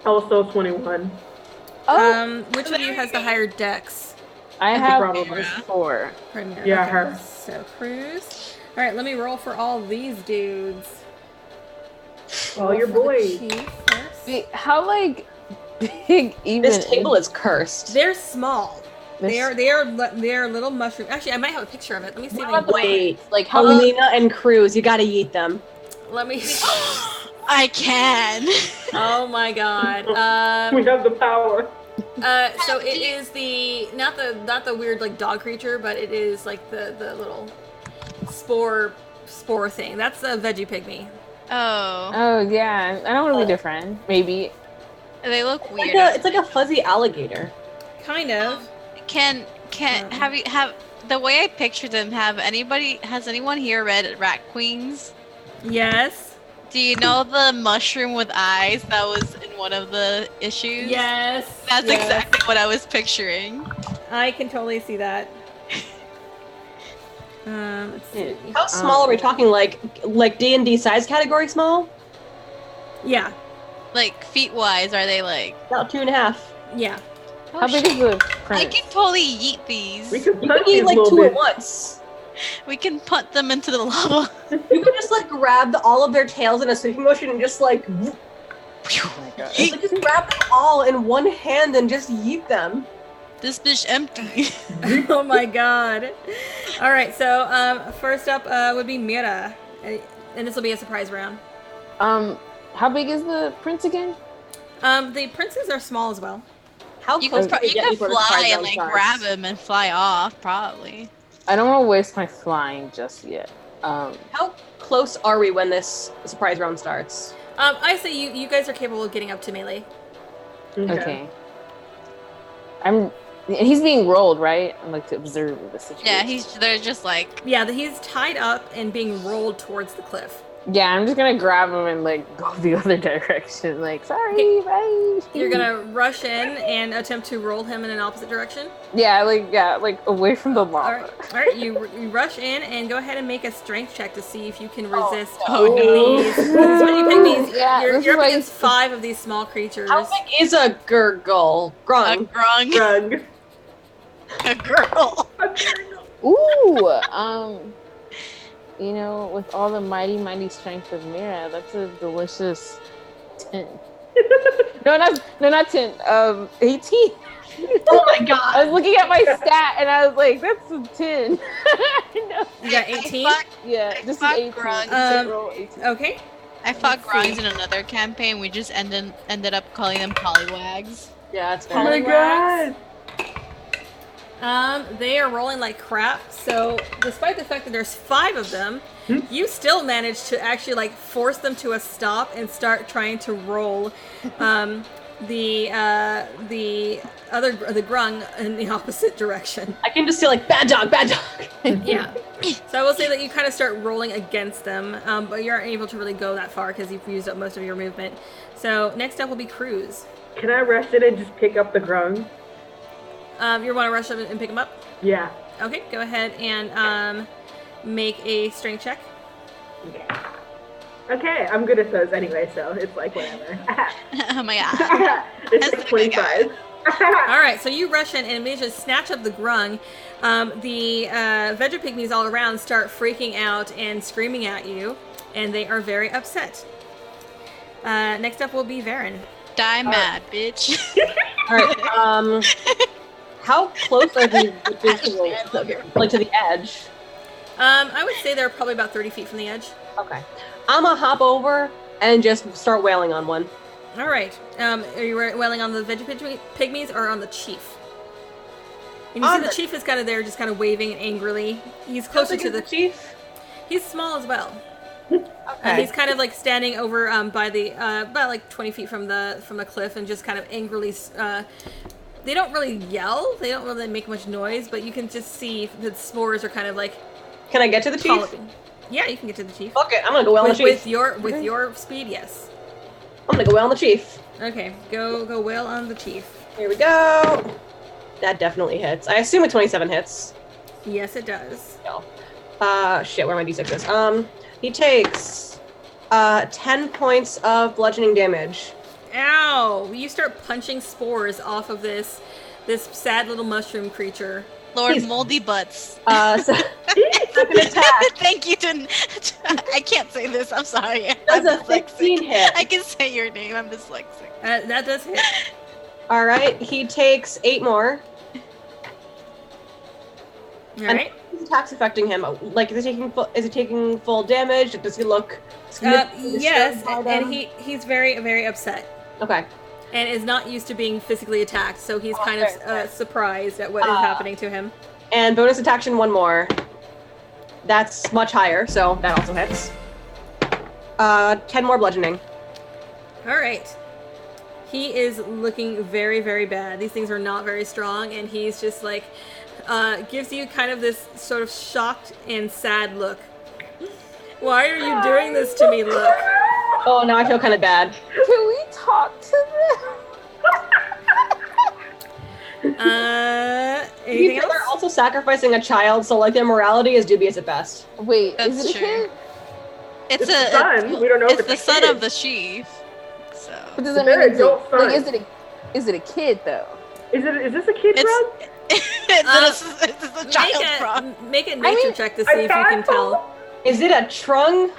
Also 21. Oh, Which of you has the higher dex? I have Probably. 4. Premier. Yeah, okay. her. So Cruz. All right, let me roll for all these dudes. All your For the boys. chief first. Wait, how like big even This table is cursed. They're small. This- They are little mushroom. Actually, I might have a picture of it. Let me see if I can Wait, like how Alina and Cruz, you gotta yeet them. Let me. I can. Oh my god. We have the power. So it is the not the weird like dog creature, but it is like the little spore thing. That's a veggie pigmy. Oh, Oh yeah, I don't want to be their friend. Maybe. they look It's weird. like, it's like a fuzzy alligator. Kind of. Can have the way I picture them? Has anyone here read Rat Queens? Yes. Do you know the mushroom with eyes that was in one of the issues? Yes. That's yes. exactly what I was picturing. I can totally see that. Let's see. How small are we talking? Like D&D size category small? Yeah. Like feet wise, are they like? About 2.5. Yeah. Oh, How big is the I prince? can totally yeet these. We can You punch can eat these like little 2 at bits. once. We can punt them into the lava. You can just like grab all of their tails in a sweeping motion and just like, Oh my god. like just grab them all in one hand and just yeet them. This bitch empty. Oh my god. All right. So first up would be Mira, and this will be a surprise round. How big is the prince again? The princes are small as well. How You close can, can we you get can before the fly surprise and round like starts? grab him and fly off, probably. I don't want to waste my flying just yet. How close are we when this surprise round starts? I say you guys are capable of getting up to melee. Okay. He's being rolled, right? I'm like to observe the situation. Yeah, they're just like Yeah, he's tied up and being rolled towards the cliff. Yeah, I'm just gonna grab him and like go the other direction. Like, sorry, Okay. bye. You're gonna rush in and attempt to roll him in an opposite direction. Yeah, like away from the lava. All right. You rush in and go ahead and make a strength check to see if you can resist Oh, no. these. Because when you pick these, Yeah, you're this is up why against 5 of these small creatures. How big is a gurgle? a Grung. grung, Rug. a girl. Ooh, you know, with all the mighty strength of Mira, that's a delicious 10. No, not 10. 18. Oh my god. I was looking at my stat and I was like, that's a 10. No. You got 18? Yeah, I this is fought 18. grunts. Roll 18. Okay. I fought Let's see. grunts in another campaign. We just ended up calling them polywags. Yeah, it's Oh my fair. god. They are rolling like crap. So, despite the fact that there's 5 of them, you still manage to actually like force them to a stop and start trying to roll the grung in the opposite direction. I can just see like bad dog. Yeah. So I will say that you kind of start rolling against them, but you aren't able to really go that far because you've used up most of your movement. So next up will be Cruz. Can I rush in and just pick up the grung? You want to rush up and pick him up? Yeah. Okay, go ahead and make a strength check. Okay, I'm good at those anyway, so it's like whatever. Oh my god. It's That's like the big guy. 25. All right, so you rush in and manage to snatch up the grung. The veggie pygmies all around start freaking out and screaming at you, and they are very upset. Next up will be Varen. Die mad, bitch. Alright, how close are these visually, like to the edge? I would say they're probably about 30 feet from the edge. Okay. I'm gonna hop over and just start wailing on one. All right. Are you wailing on the veggie pygmies or on the chief? And you see the chief is kind of there, just kind of waving angrily. He's closer to the chief. He's small as well. Okay. He's kind of like standing over by the about like 20 feet from the cliff and just kind of angrily. They don't really yell. They don't really make much noise, but you can just see the spores are kind of like. Can I get to the chief? Polyping. Yeah, you can get to the chief. Fuck it, I'm gonna go wail on the chief. With your speed, yes. I'm gonna go wail on the chief. Okay, go wail on the chief. Here we go. That definitely hits. I assume a 27 hits. Yes, it does. No. Shit, where are my d6s? He takes 10 points of bludgeoning damage. Ow! You start punching spores off of this sad little mushroom creature. Lord Moldy Butts. So second attack Thank you I can't say this. I'm sorry. does I'm a 15 hit. I can say your name. I'm dyslexic. That does hit. All right, he takes 8 more. All right. His attack's affecting him. Like, is it taking full damage? Does he look? Yes, and he's very, very upset. Okay. And is not used to being physically attacked, so he's kind of surprised at what is happening to him. And bonus action, 1 more. That's much higher, so that also hits. 10 more bludgeoning. All right. He is looking very, very bad. These things are not very strong, and he's just like, gives you kind of this sort of shocked and sad look. Why are you doing this to me, look? Oh, now I feel kind of bad. Can we talk to them? Anything else? They're also sacrificing a child, so like their morality is dubious at best. Wait, That's is it a true. kid? It's the son. We don't know if it's it's the a son kid. of the chief. So But does that They're mean it's adult like, son. is it a kid though? Is this a kid run? it's a child from. Make a nature check to see if you can tell. Is it a trung?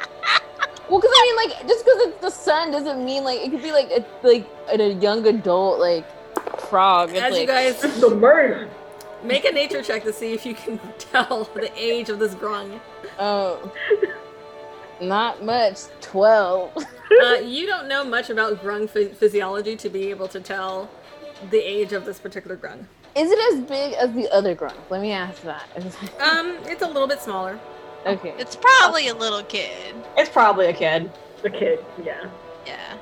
Well, because I mean, like, just because it's the son doesn't mean like it could be like a young adult like frog. It's As like, you guys This is a murder. make a nature check to see if you can tell the age of this grung. oh, not much. 12. You don't know much about grung physiology to be able to tell the age of this particular grung. Is it as big as the other grunt? Let me ask that. It's a little bit smaller. Okay. It's probably a little kid. It's probably a kid. The kid, yeah. Yeah.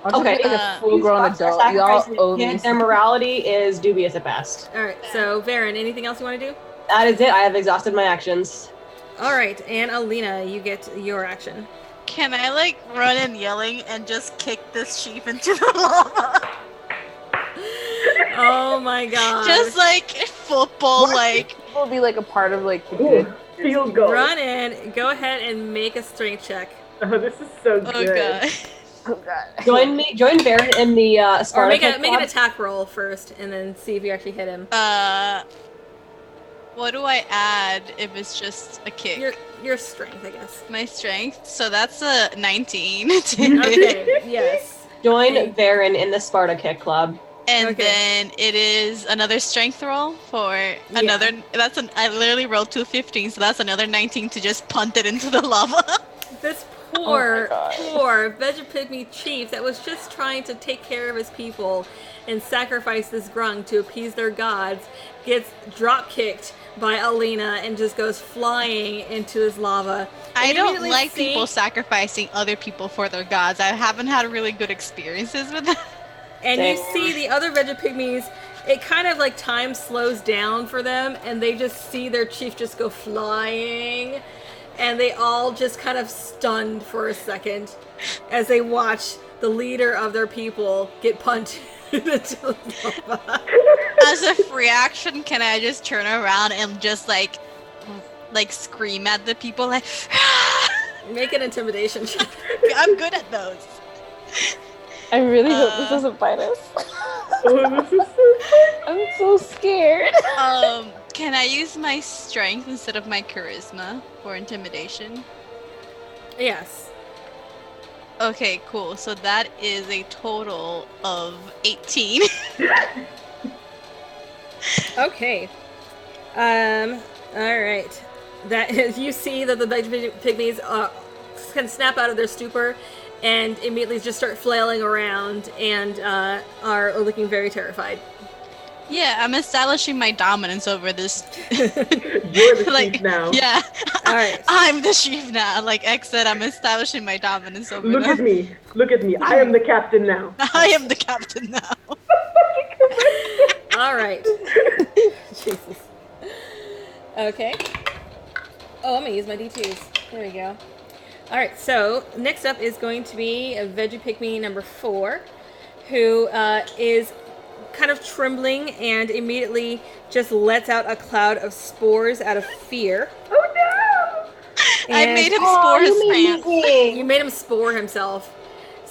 I'll Okay, just be like a full-grown These adult. fucks are Y'all sacrificing owe me. kids. Their morality is dubious at best. All right, so Varen, anything else you want to do? That is it. I have exhausted my actions. All right, and Alina, you get your action. Can I like run in yelling and just kick this sheep into the lava? Oh my god. Just like football, like Will be like a part of like the Ooh, good. field goal. Run in, go ahead and make a strength check. Oh, this is so oh good. god. Oh god. Join Baron in the Or Sparta make Kick an club. attack roll first, and then see if you actually hit him. What do I add if it's just a kick? Your strength, I guess. My strength. So that's a 19. Okay, yes. Join Baron in the Sparta Kick club. And Okay. then it is another strength roll for another. I literally rolled 2 15, so that's another 19 to just punt it into the lava. This Oh poor, my God. poor Vegapygmy chief that was just trying to take care of his people and sacrifice this grung to appease their gods gets drop kicked by Alina and just goes flying into this lava. I And you don't immediately like see- people sacrificing other people for their gods. I haven't had really good experiences with that. And you Same. see the other Vegapygmies, it kind of like time slows down for them, and they just see their chief just go flying, and they all just kind of stunned for a second as they watch the leader of their people get punted into the lava. As a reaction, can I just turn around and just like scream at the people like, Make an intimidation check. I'm good at those. I really hope this doesn't bite us. Oh, this is so good. I'm so scared. Can I use my strength instead of my charisma for intimidation? Yes. Okay, cool. So that is a total of 18. Okay. All right. That is, you see that the Vegapygmies can snap out of their stupor and immediately just start flailing around and are looking very terrified. Yeah, I'm establishing my dominance over this. You're the Like, chief now. Yeah. All right. I'm the chief now. Like X said, I'm establishing my dominance over Look at them. me. Look at me. I am the captain now. I am the captain now. All right. Jesus. Okay. Oh, I'm gonna use my D2s. There we go. All right. So next up is going to be a Vegapygmy number 4, who is kind of trembling and immediately just lets out a cloud of spores out of fear. Oh no! I And- made him spore his pants. You made him spore himself.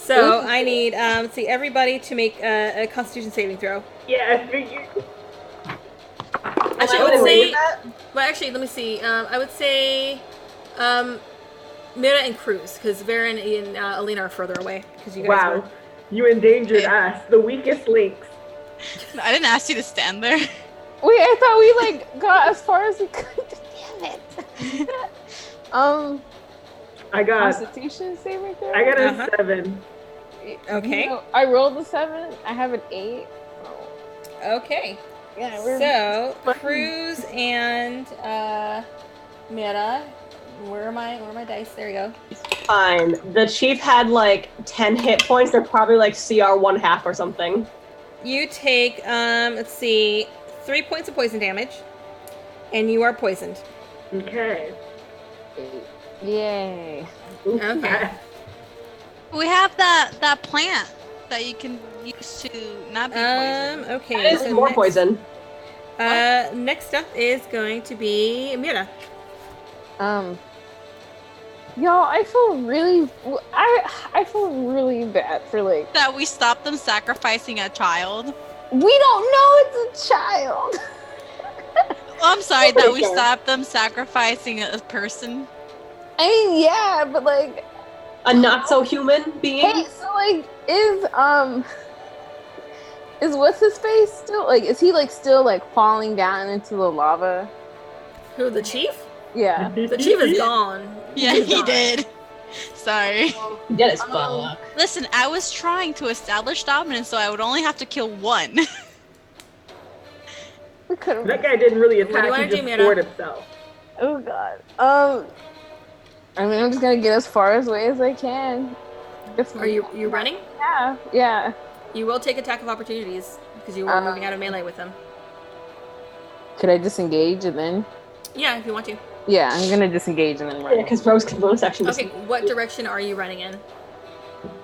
So I need everybody to make a Constitution saving throw. Yeah, I figured. Actually, I would say. Well, actually, let me see. I would say, Mira and Cruz, because Varen and Alina are further away. Because you guys Wow, you endangered us, the weakest links. I didn't ask you to stand there. Wait, I thought we like got as far as we could. Damn it. I got Constitution saving throw. I got a 7. Okay. No, I rolled a 7. I have an 8. Okay. Yeah, So Cruz and Mira, where are my dice? There you go. Fine. The chief had like 10 hit points. They're probably like CR 1/2 or something. You take let's see, 3 points of poison damage, and you are poisoned. Okay. Yay. Okay. We have that plant that you can use to not be poisoned. Okay. That is more poison. Next up is going to be Mira. Y'all, I feel really bad for like. That we stopped them sacrificing a child. We don't know it's a child. I'm sorry that we stopped them sacrificing a person. I mean, yeah, but like A not so human being. hey, so like, is what's his face still like? Is he like still like falling down into the lava? Who, the chief? Yeah. The chief is gone. Yeah, he did. Sorry. Dead as fuck. Listen, I was trying to establish dominance, so I would only have to kill one. We could've- That guy didn't really What do attack, you he wanna do, just Mira? scored himself. Oh god. I mean, I'm just gonna get as far away as I can. Are you running? Yeah. Yeah. You will take attack of opportunities because you were moving out of melee with them. Could I disengage and then? Yeah, if you want to. Yeah, I'm gonna disengage and then run. Yeah, because Rose can bonus action. Okay, what direction are you running in?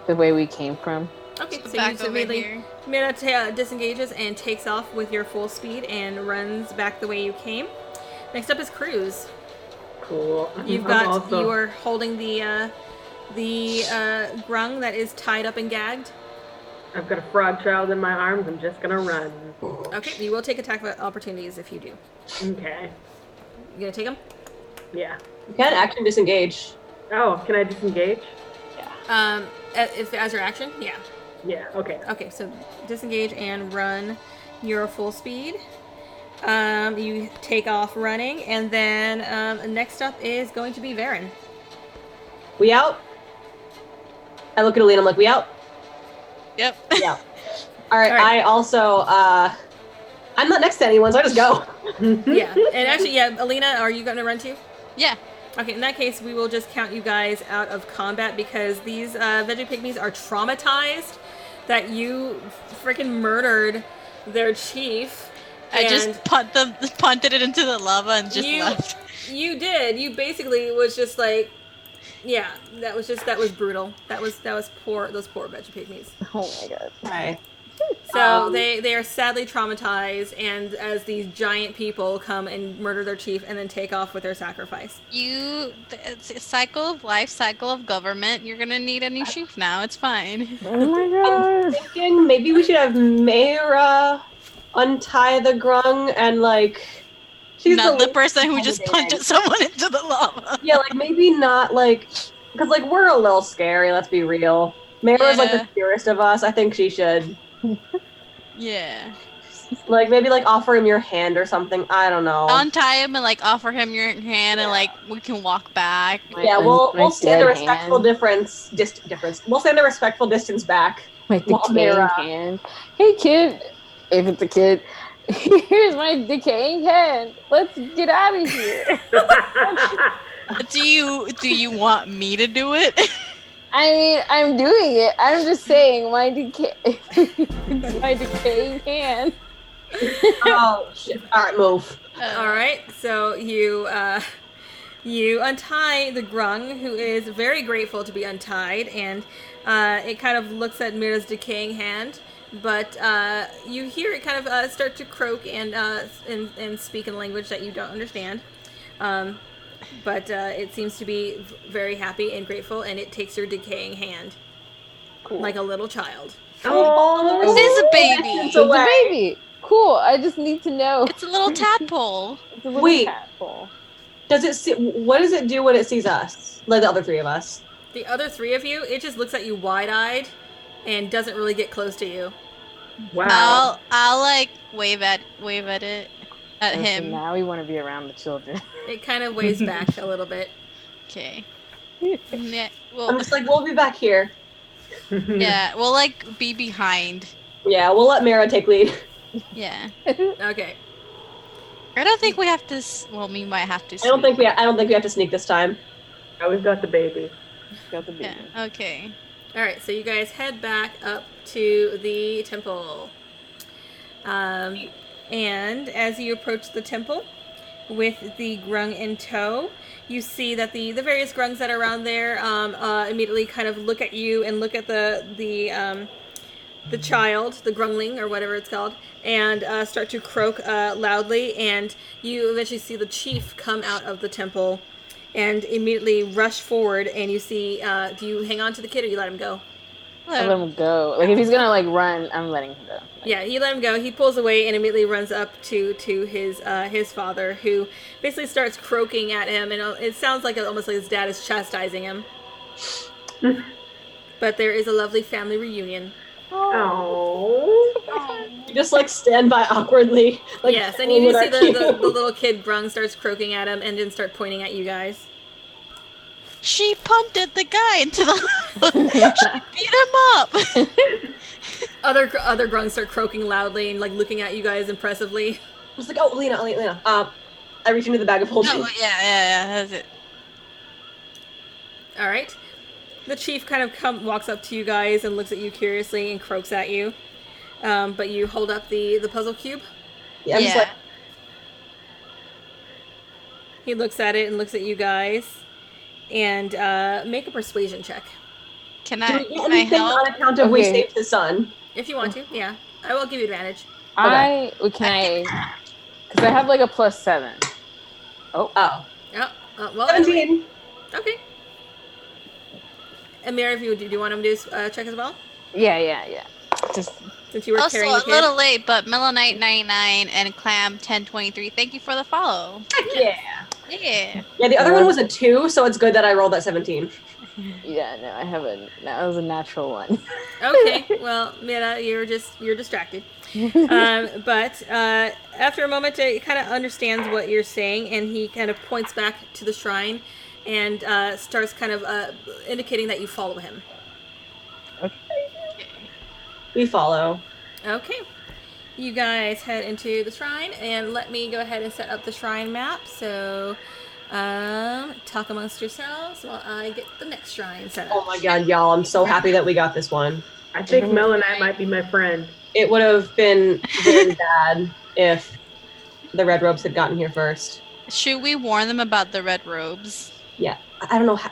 The way we came from. Okay, so Back you over immediately here. Mira disengages and takes off with your full speed and runs back the way you came. Next up is Cruz. Cool. You've got you are holding the grung that is tied up and gagged. I've got a frog child in my arms. I'm just gonna run. Okay, you will take attack of opportunities if you do. Okay. You gonna take them? Yeah. You can action disengage. Oh, can I disengage? If as your action, yeah. Yeah. Okay. Okay, so disengage and run your full speed. You take off running, and then next up is going to be Varen. We out? I look at Alina, I'm like, we out? Yep. Yeah. Alright, All right. I also, I'm not next to anyone, so I just go. Yeah, and actually, yeah, Alina, are you going to run too? Yeah. Okay, in that case, we will just count you guys out of combat because these veggie pygmies are traumatized that you freaking murdered their chief. I just punted it into the lava and just left. You did. You basically was just like, yeah, that was brutal. That was poor. Those poor veggie pygmies. Oh my god. Right. So they are sadly traumatized, and as these giant people come and murder their chief and then take off with their sacrifice. It's a cycle of life, cycle of government. You're gonna need a new chief now. It's fine. Oh my I'm god. thinking maybe we should have Mayra untie the grung and like she's Not the least person who just intimidating. punted someone into the lava. Yeah, like maybe not like because like we're a little scary. Let's be real. Mayra's like the Yeah. purest of us. I think she should Yeah. like maybe like offer him your hand or something. I don't know. Untie him and like offer him your hand and like we can walk back. Yeah, we'll stand a respectful difference. We'll stand a respectful distance back. My decaying hand. Hey kid, if it's a kid, here's my decaying hand. Let's get out of here. Do you want me to do it? I mean, I'm doing it. I'm just saying my decaying hand. Oh shit! All right, move. All right, so you untie the grung, who is very grateful to be untied, and it kind of looks at Mira's decaying hand, but you hear it kind of start to croak and speak in a language that you don't understand. But it seems to be very happy and grateful, and it takes your decaying hand. Cool. like a little child. Oh, It is a baby. It's a baby. Cool. I just need to know. It's a little tadpole. It's a little Wait. tadpole. Does it see? What does it do when it sees us? Like the other three of us. The other three of you, it just looks at you wide-eyed and doesn't really get close to you. Wow. I'll like wave at it at Okay, him. now we want to be around the children. It kind of waves back a little bit. Okay. Yeah, I'm well, just like, we'll be back here. yeah, we'll like be behind. Yeah, we'll let Mara take lead. Yeah. Okay. I don't think we have to. Well, we might have to. I don't think we have to sneak this time. I always got the baby. Got the baby. Yeah. Okay. All right, so you guys head back up to the temple. And as you approach the temple with the grung in tow, you see that the various grungs that are around there immediately kind of look at you and look at the child, the grungling or whatever it's called, and start to croak loudly. And you eventually see the chief come out of the temple and immediately rush forward. And you see, do you hang on to the kid or you let him go? I let him go. Like if he's gonna like run, I'm letting him go. Like, Yeah, you let him go. He pulls away and immediately runs up to his father, who basically starts croaking at him, and it sounds like almost like his dad is chastising him. But there is a lovely family reunion. Oh. You just like stand by awkwardly. Like, Yes, and you do see with our the little kid grung starts croaking at him and then start pointing at you guys. She punted the guy into the. She beat him up. Other grungs start croaking loudly and like looking at you guys impressively. I was like, oh, Lena. I reach into the bag of holding. Oh, yeah, that's it. All right. The chief kind of walks up to you guys and looks at you curiously and croaks at you. But you hold up the puzzle cube. Yeah, I'm just like, He looks at it and looks at you guys. And make a persuasion check. Can do I? we get Can I anything help? on account of we Okay. saved his son? If you want to, yeah. I will give you advantage. Because I have like a +7. Oh. Oh, well, 17. Okay. And Mary, if do you want him to check as well? Yeah. Just Since you were Also, carrying the a kid. little late, but Melonite 99 and Clam 1023. Thank you for the follow. Yeah. Yeah. Yeah, the other one was a 2, so it's good that I rolled that 17. yeah, no, I haven't. That was a natural one. Okay, well, Mira, you're distracted. But after a moment, it kind of understands what you're saying, and he kind of points back to the shrine and starts kind of indicating that you follow him. We follow. Okay. You guys head into the shrine, and let me go ahead and set up the shrine map. So, talk amongst yourselves while I get the next shrine set up. Oh my god, y'all, I'm so happy that we got this one. I think Mel and I might be my friend. It would have been very bad if the red robes had gotten here first. Should we warn them about the red robes? Yeah, I don't know how.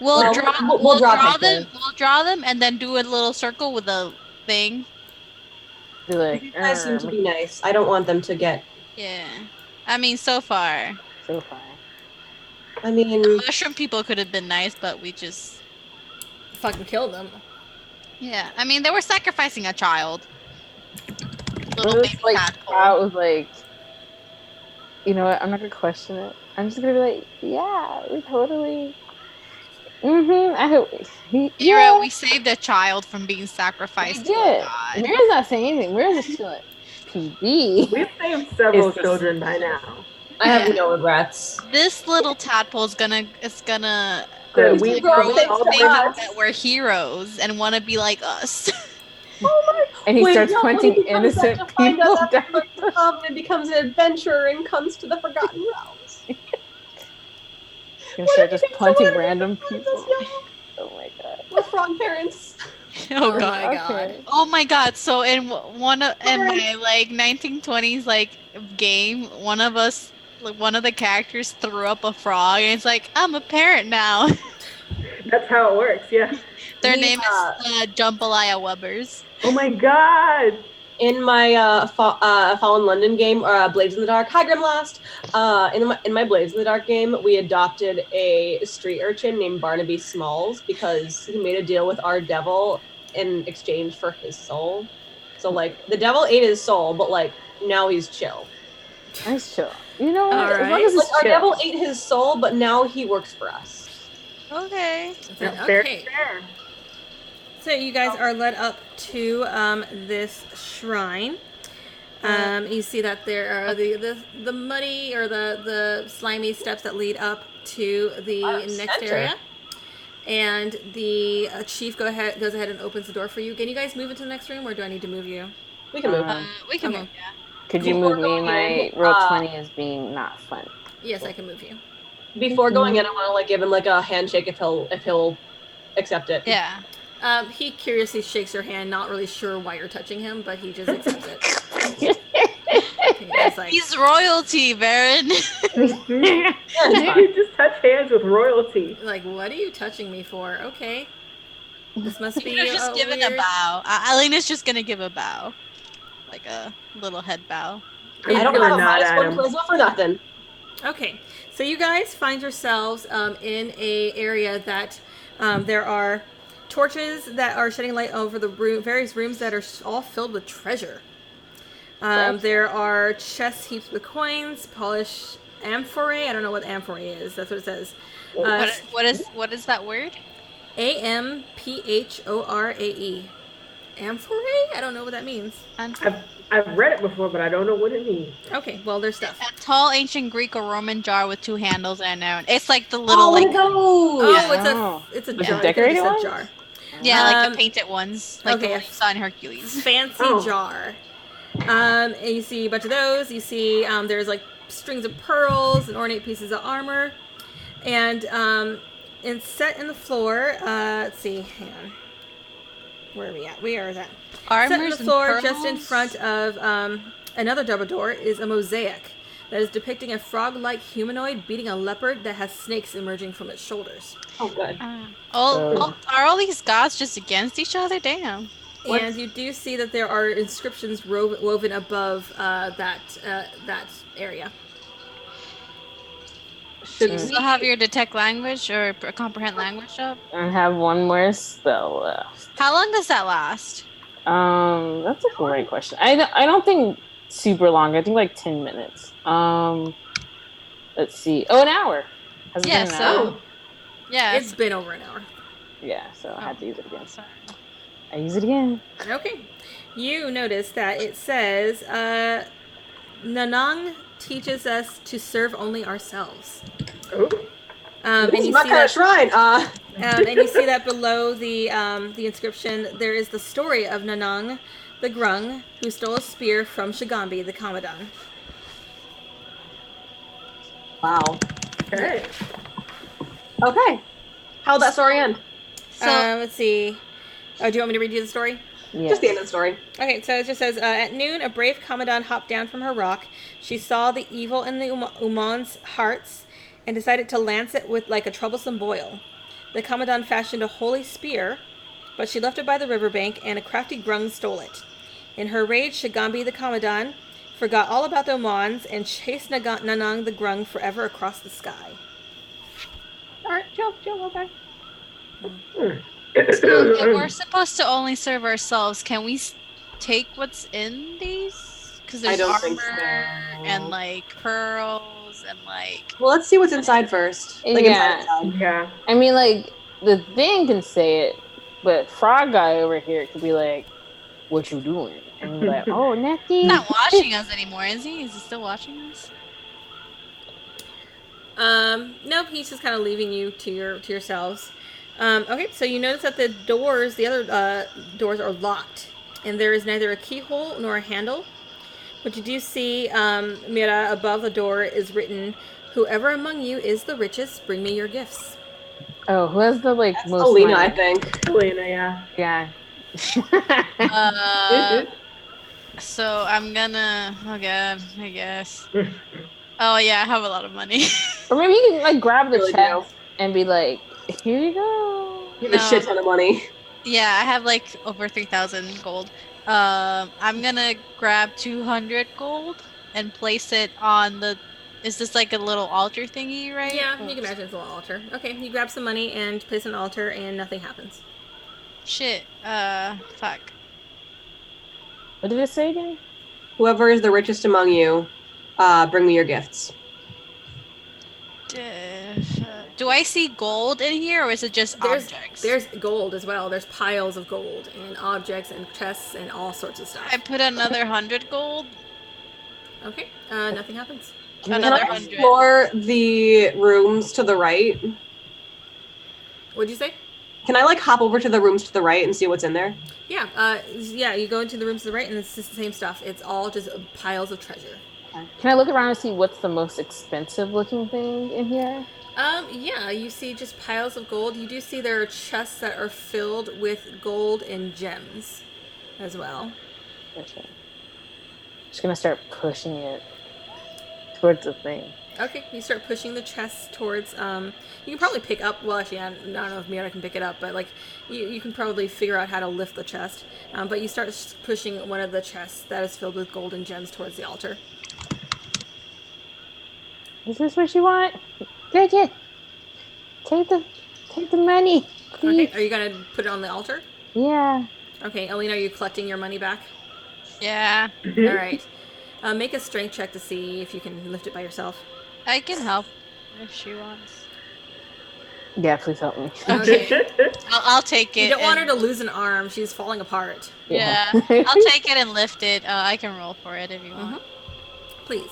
We'll Well, draw. we'll We'll draw draw pictures. them. We'll draw them, and then do a little circle with a thing. Be like, You guys seem to be nice. I don't want them to get. Yeah. I mean, so far, so far. I mean, mushroom people could have been nice, but we just. Fucking killed them. Yeah. I mean, they were sacrificing a child. Little It baby was like, tadpole. I was like, you know what? I'm not gonna question it. I'm just gonna be like, yeah, we totally. I hope. You're right, we saved a child from being sacrificed to a did. god. Mira's not saying anything. Mira's just like, PD. We've saved several It's the- children by now. I have no regrets. This little tadpole is gonna So We we grow grow things all to think us. that we're heroes and want to be like us. And he Wait, starts no, when punching he becomes innocent such a find people us down. after the covenant becomes an adventurer and comes to the Forgotten Realms. He's gonna What start if just he punching someone random finds people. us, y'all? Oh my god. We're frog parents. Oh my god. god. Oh my god. So in my like 1920s like game, one of the characters threw up a frog and it's like, I'm a parent now. That's how it works, yeah. Their We, name is Jambalaya Webbers. Oh my god! In my Fallen London game, Blades in the Dark. Hi, Grimlast. In my Blades in the Dark game, we adopted a street urchin named Barnaby Smalls because he made a deal with our devil in exchange for his soul. So like the devil ate his soul, but like now he's chill. Nice chill. You know what? All As long right. as Like it's our chill. devil ate his soul, but now he works for us. Okay. Fair. So you guys are led up to this shrine. You see that there are the muddy or the slimy steps that lead up to the next center. area. And the chief goes ahead and opens the door for you. Can you guys move into the next room, or do I need to move you? We can move. We can Okay. move. Yeah. Could you Before move me? going My in, roll 20 is being not fun. Yes, I can move you. Before going in, I want to like give him like a handshake if he'll accept it. Yeah. He curiously shakes your hand, not really sure why you're touching him, but he just accepts it. He's like, He's royalty, Baron. Yeah, it's fine. You just touch hands with royalty. like, what are you touching me for? Okay. This must be You're just giving weird... a bow. Alina's just gonna give a bow, like a little head bow. I don't You're have a not, -1 Adam. charisma for nothing. Okay, so you guys find yourselves in a area that there are torches that are shedding light over the various rooms that are all filled with treasure. There are chests heaped with coins, polished amphorae. I don't know what amphorae is. That's what it says. What is that word? Amphorae. Amphorae? I don't know what that means. I've read it before, but I don't know what it means. Okay, well, there's stuff. A tall ancient Greek or Roman jar with 2 handles and a It's like the little like It's a The jar. decorated It's a ones? jar. like the painted ones, like the okay. one you saw in Hercules. Fancy jar. And you see a bunch of those. You see there's like strings of pearls and ornate pieces of armor. And set in the floor, let's see, hang on. Where are we at? Where is that? Set in the floor just in front of another double door is a mosaic that is depicting a frog-like humanoid beating a leopard that has snakes emerging from its shoulders. Oh, good. Are all these gods just against each other? Damn. And you do see that there are inscriptions woven above that area. Should you still have your detect language or comprehend language up? I have one more spell left. How long does that last? That's a great question. I don't think super long. I think like 10 minutes. Let's see. Oh, an hour. Has it been an hour? Yeah, It's been over an hour. Yeah, so I had to use it again. Sorry. I use it again. Okay. You notice that it says, Nanang teaches us to serve only ourselves. Ooh. And This you is my see kind that, of shrine. and you see that below the inscription, there is the story of Nanang the Grung, who stole a spear from Shigambi, the Commandant. Wow. Okay. Okay. How'd that story end? So, let's see. Oh, do you want me to read you the story? Yeah. Just the end of the story. Okay, so it just says, at noon, a brave Commandant hopped down from her rock. She saw the evil in the Uman's hearts and decided to lance it with like a troublesome boil. The Commandant fashioned a holy spear, but she left it by the riverbank, and a crafty Grung stole it. In her rage, Shigambi the Commandant forgot all about the Umans and chased Nanang the Grung forever across the sky. Alright, chill, okay. So if we're supposed to only serve ourselves, can we take what's in these? Because there's don't think armor so. and like pearls and like. Well, let's see what's inside first. Like Yeah. inside. Yeah. I mean, like, the thing can say it, but Frog Guy over here could be like, what you doing? And be like, oh, Nettie. He's not watching us anymore, is he? Is he still watching us? No, he's just kind of leaving you to yourselves. Okay, so you notice that the other doors are locked, and there is neither a keyhole nor a handle. But you do see, Mira, above the door is written, "Whoever among you is the richest, bring me your gifts." Oh, who has the, like, That's most Alina, money? I think. Elena, yeah. Yeah. So I'm gonna. Oh god, I guess. Oh yeah, I have a lot of money. Or maybe you can, like, grab the Really chest and be like, here you go. You have a shit ton of money. Yeah, I have like over 3,000 gold. I'm gonna grab 200 gold and place it on the. Is this like a little altar thingy, right? Yeah, you can imagine it's a little altar. Okay, you grab some money and place an altar, and nothing happens. Shit. Fuck. What did it say again? Whoever is the richest among you, bring me your gifts. Do I see gold in here, or is it just objects? There's gold as well. There's piles of gold and objects and chests and all sorts of stuff. I put another 100 gold. Okay, nothing happens. Another Can I 100. explore the rooms to the right? What'd you say? Can I hop over to the rooms to the right and see what's in there? Yeah, you go into the rooms to the right and it's just the same stuff. It's all just piles of treasure. Can I look around and see what's the most expensive looking thing in here? Yeah, you see just piles of gold. You do see there are chests that are filled with gold and gems as well. Okay. Just gonna start pushing it towards the thing. Okay, you start pushing the chest towards, you can probably pick up, well actually, I don't know if Miata can pick it up, but you can probably figure out how to lift the chest. But you start pushing one of the chests that is filled with gold and gems towards the altar. Is this what you want? Take it. Take the money, please. Okay, are you gonna put it on the altar? Yeah. Okay, Alina, are you collecting your money back? Yeah. Alright. Make a strength check to see if you can lift it by yourself. I can help if she wants. Yeah, please help me. Okay. I'll take it. You don't want her to lose an arm. She's falling apart. Yeah. I'll take it and lift it. I can roll for it if you want. Please.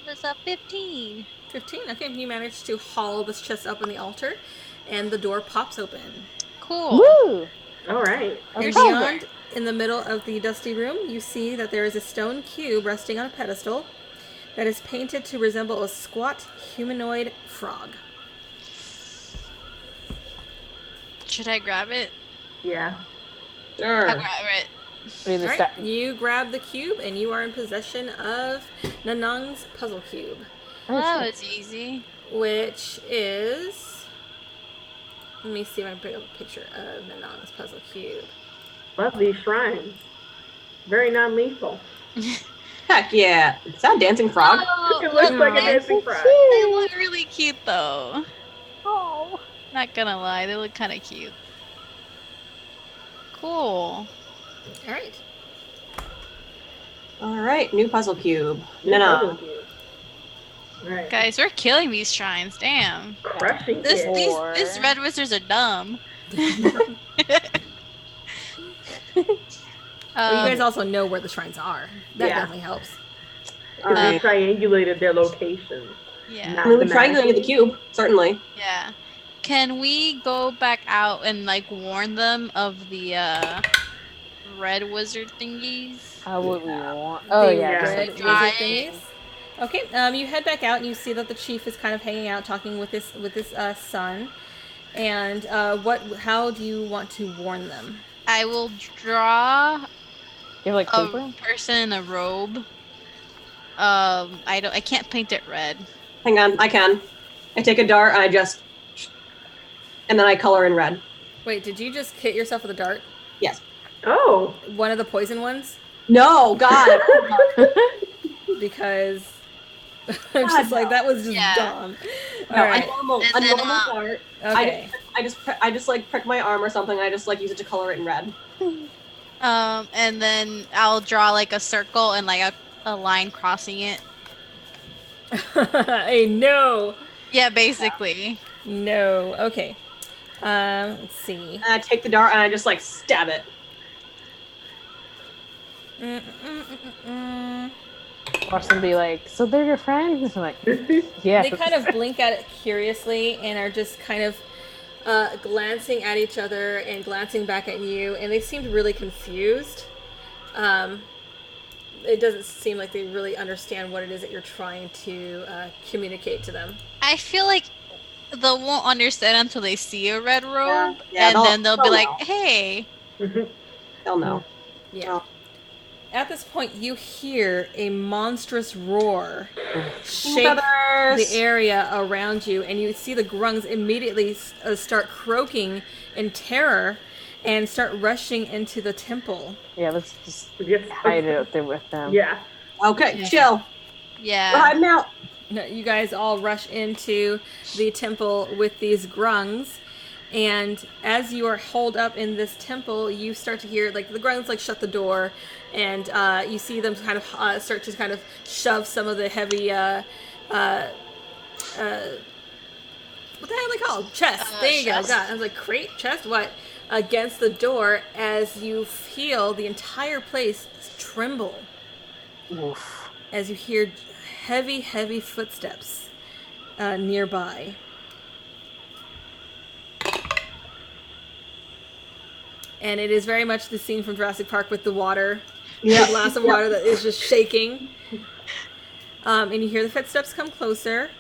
It's a 15. 15? Okay, you managed to haul this chest up on the altar, and the door pops open. Cool. Woo! All right. And beyond, in the middle of the dusty room, you see that there is a stone cube resting on a pedestal that is painted to resemble a squat humanoid frog. Should I grab it? Yeah. Sure. I'll grab it. Read the Alright, stat- you grab the cube, and you are in possession of Nanang's puzzle cube, That was easy. which is... Let me see if I can bring up a picture of Nanang's puzzle cube. Love these shrines. Very non-lethal. Heck yeah. Is that a dancing frog? Oh, It looks like a look, dancing frog. they look really cute though. Oh. Not gonna lie, they look kind of cute. Cool. Alright. Alright, new puzzle cube. Puzzle No. cube. Right. Guys, we're killing these shrines. Damn. Crushing This it. these red wizards are dumb. Well, you guys also know where the shrines are. That Yeah. definitely helps. Because we triangulated their locations. Yeah. Not I mean, we the triangulated the cube, certainly. Yeah. Can we go back out and warn them of the red wizard thingies? How would we want? Oh The yeah. yeah. red just- wizard Right. thingies. Okay, you head back out and you see that the chief is kind of hanging out, talking with his son. And how do you want to warn them? I will draw You have like a paper? person in a robe. I can't paint it red. Hang on, I can. I take a dart and then I color in red. Wait, did you just hit yourself with a dart? Yes. Oh. One of the poison ones? No, God. Because I'm just like, that was just Yeah. dumb. No, Alright, a normal And then, dart. okay. I just prick my arm or something. I just use it to color it in red. And then I'll draw a circle and a line crossing it. Hey, no. Yeah, basically. No. Okay. Let's see. And I take the dart and I just stab it. Or somebody like, so they're your friends? I'm like, yeah. They kind of blink at it curiously and are just kind of glancing at each other and glancing back at you, and they seemed really confused. It doesn't seem like they really understand what it is that you're trying to communicate to them. I feel like they won't understand until they see a red robe, Yeah, and then they'll be they'll like, know. "Hey." They'll know. Yeah. Oh. At this point, you hear a monstrous roar shake Feathers. the area around you, and you see the grungs immediately start croaking in terror and start rushing into the temple. Yeah, let's just Yes. hide it up there with them. Yeah. Okay, Yeah. chill. We're Yeah. hiding out. No, you guys all rush into the temple with these grungs, And as you are holed up in this temple, you start to hear like the grunts like shut the door, and you see them kind of start to kind of shove some of the heavy what the hell are they called? Chest. There you chest. go. God, I was like, crate, chest, what? Against the door as you feel the entire place tremble. Oof. As you hear heavy, heavy footsteps nearby. And it is very much the scene from Jurassic Park with the water. Yeah. The glass of water that is just shaking. And you hear the footsteps come closer.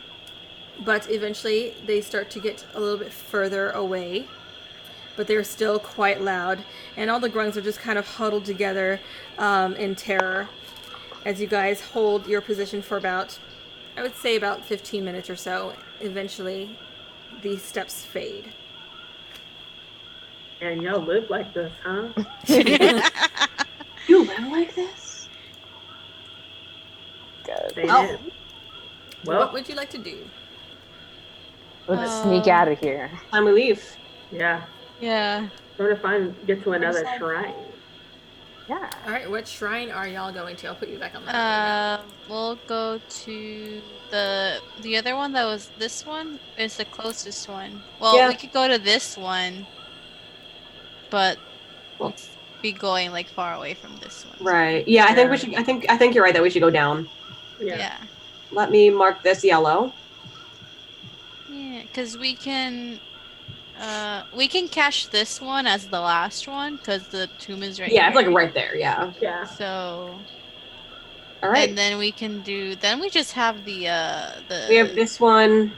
But eventually they start to get a little bit further away. But they're still quite loud. And all the grunts are just kind of huddled together in terror. As you guys hold your position for about, I would say about 15 minutes or so. Eventually, these steps fade. And y'all live like this, huh? You live like this? God. They Oh. did. What Well, would you like to do? Let's sneak out of here. Time we leave. yeah. Yeah. Sort of get to another shrine. Yeah. All right, what shrine are y'all going to? I'll put you back on that. We'll go to the other one that was this one is the closest one. Well, Yeah. we could go to this one, but we'll be going like far away from this one. Right. Yeah, I think we should. I think you're right that we should go down. Yeah. Let me mark this yellow. Yeah, because we can cache this one as the last one because the tomb is right Yeah, here. it's like right there. Yeah. Yeah. So. All right. And then we can do. Then we just have the. We have this one.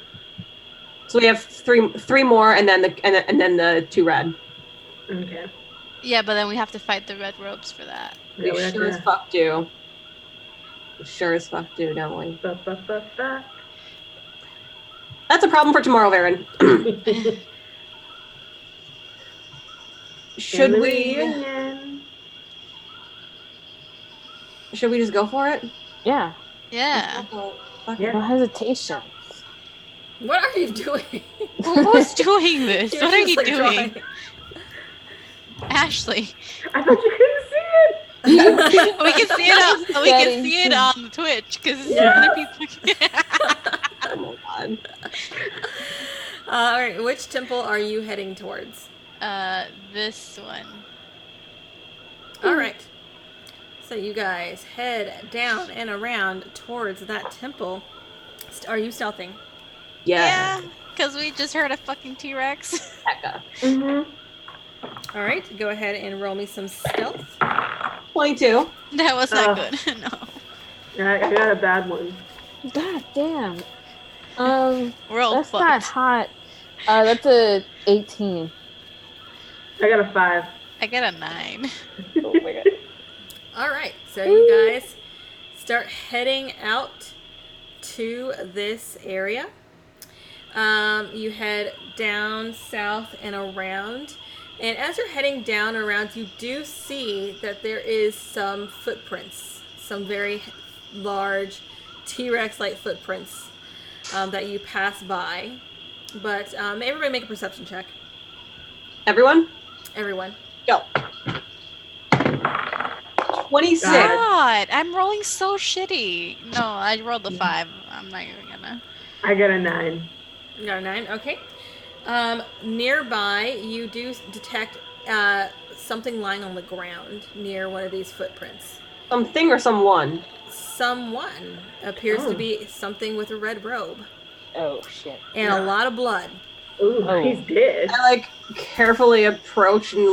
So we have three more, and then the two red. Okay. Yeah, but then we have to fight the red robes for that. We sure as fuck do. We sure as fuck do, don't we? That's a problem for tomorrow, Varen. Should we just go for it? Yeah. Yeah. No hesitation. What are you doing? Who's doing this? You're What are just, you like, doing? drawing. Ashley. I thought you couldn't see it. We can see it on. We can see it on Twitch because other people. Oh my god. All right, which temple are you heading towards? This one. All right. So you guys head down and around towards that temple. Are you stealthing? Yeah. Because we just heard a fucking T-Rex. Hecka. Mm-hmm. All right, go ahead and roll me some stealth. 22. That was not good. No. Yeah, I got a bad one. God damn. We're all That's fucked. not hot. That's a 18. I got a 5. I got a 9. Oh my god. All right, so you guys start heading out to this area. You head down, south, and around. And as you're heading down and around, you do see that there is some footprints, some very large T-Rex-like footprints that you pass by. But everybody make a perception check. Everyone? Everyone. Go. 26. God, I'm rolling so shitty. No, I rolled a 5. I'm not even gonna. I got a 9. You got a 9? Okay. Nearby, you do detect something lying on the ground near one of these footprints. Something or someone? Someone appears to be something with a red robe. Oh shit. And a lot of blood. Ooh, Oh. he's dead. I carefully approach and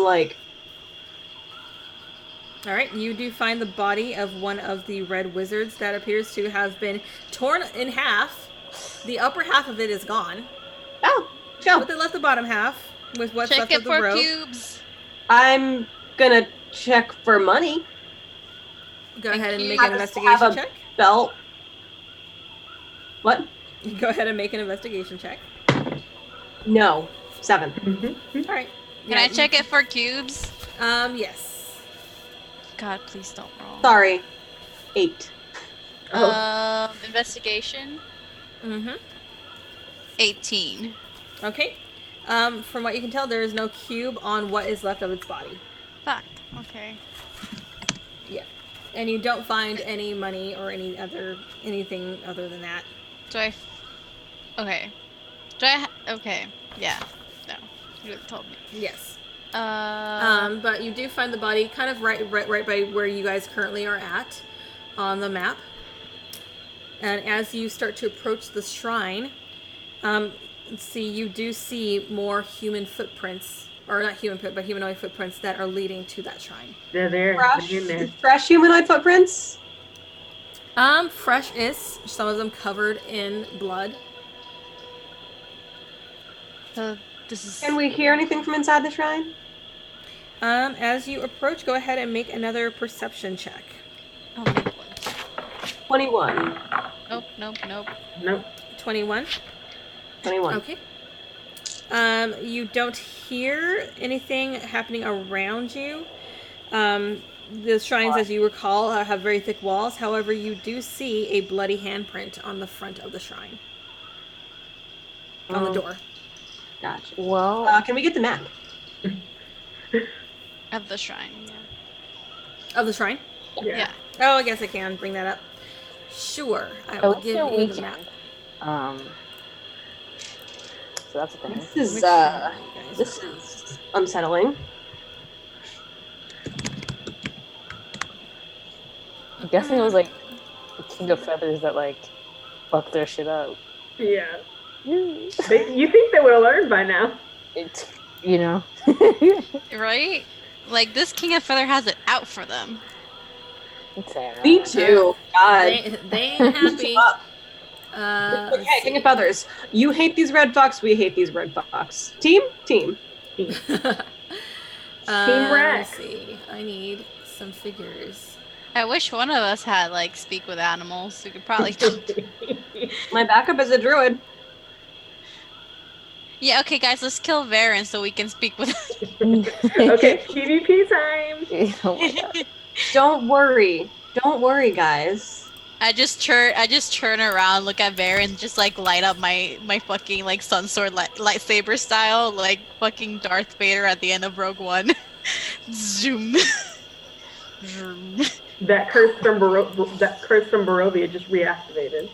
Alright, you do find the body of one of the red wizards that appears to have been torn in half. The upper half of it is gone. Oh, go. But they left the bottom half with what's Check left it of the for robe. cubes. I'm gonna check for money. Go ahead and you. make I an just investigation have a- check. Belt. What? Go ahead and make an investigation check. No. 7. Alright. Can I check it for cubes? Yes. God, please don't roll. Sorry. 8. Investigation. Mm-hmm. 18. Okay. From what you can tell, there is no cube on what is left of its body. Fuck. Okay. Yeah. And you don't find any money or anything other than that. Okay. Okay. Yeah. No. You would have told me. Yes. Uh. But you do find the body kind of right by where you guys currently are at on the map. And as you start to approach the shrine, you do see more human footprints, or not human but humanoid footprints that are leading to that shrine. They're there. Fresh, They're in there. fresh humanoid footprints? Fresh-ish, some of them covered in blood. So this is. Can we hear anything from inside the shrine? As you approach, go ahead and make another perception check. I'll make one. 21. Nope. Nope. 21. 21. Okay. You don't hear anything happening around you. The shrines, as you recall, have very thick walls. However, you do see a bloody handprint on the front of the shrine. On the door. Gotcha. Well, Can we get the map? Of the shrine. Yeah. Of the shrine? Yeah. Oh, I guess I can bring that up. Sure. I will it's give your you the weekend. map. So that's a thing. This is unsettling. I'm guessing it was like the King of Feathers that like fucked their shit up. Yeah. You think they would have learned by now? It's, you know. Right? Like this King of Feather has it out for them. It's sad. Me too. God. They ain't happy. Okay, King of Feathers. You hate these red fox, we hate these red fox. Team? Team. Let's Rex. see. I need some figures. I wish one of us had like speak with animals. We could probably. My backup is a druid. Yeah. Okay, guys. Let's kill Varen so we can speak with. Okay, PvP time. Oh my God. Don't worry. Don't worry, guys. I just turn around, look at Varen, just like light up my fucking like sun sword lightsaber style, like fucking Darth Vader at the end of Rogue One. Zoom. Zoom. That curse from Barovia just reactivated.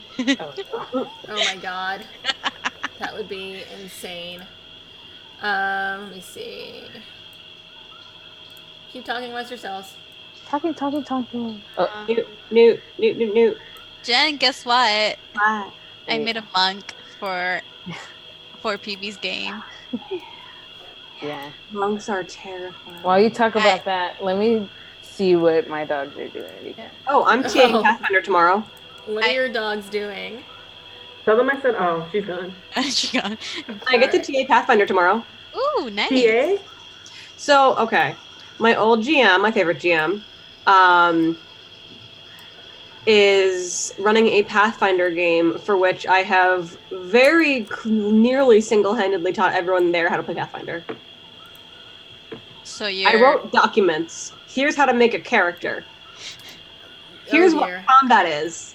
Oh my god. That would be insane. Let me see. Keep talking amongst yourselves. Talking. Oh, Newt. Jen, guess what? Hi. I made a monk for PB's game. yeah. Monks are terrifying. While you talk about that, let me see what my dogs are doing. Oh, I'm TAing Pathfinder tomorrow. What are your dogs doing? Tell them I said, oh, she's gone. She gone. I get to TA Pathfinder tomorrow. Ooh, nice. TA? So, okay. My old GM, my favorite GM, is running a Pathfinder game for which I have very nearly single-handedly taught everyone there how to play Pathfinder. So you I wrote documents. Here's how to make a character. Here's what combat is.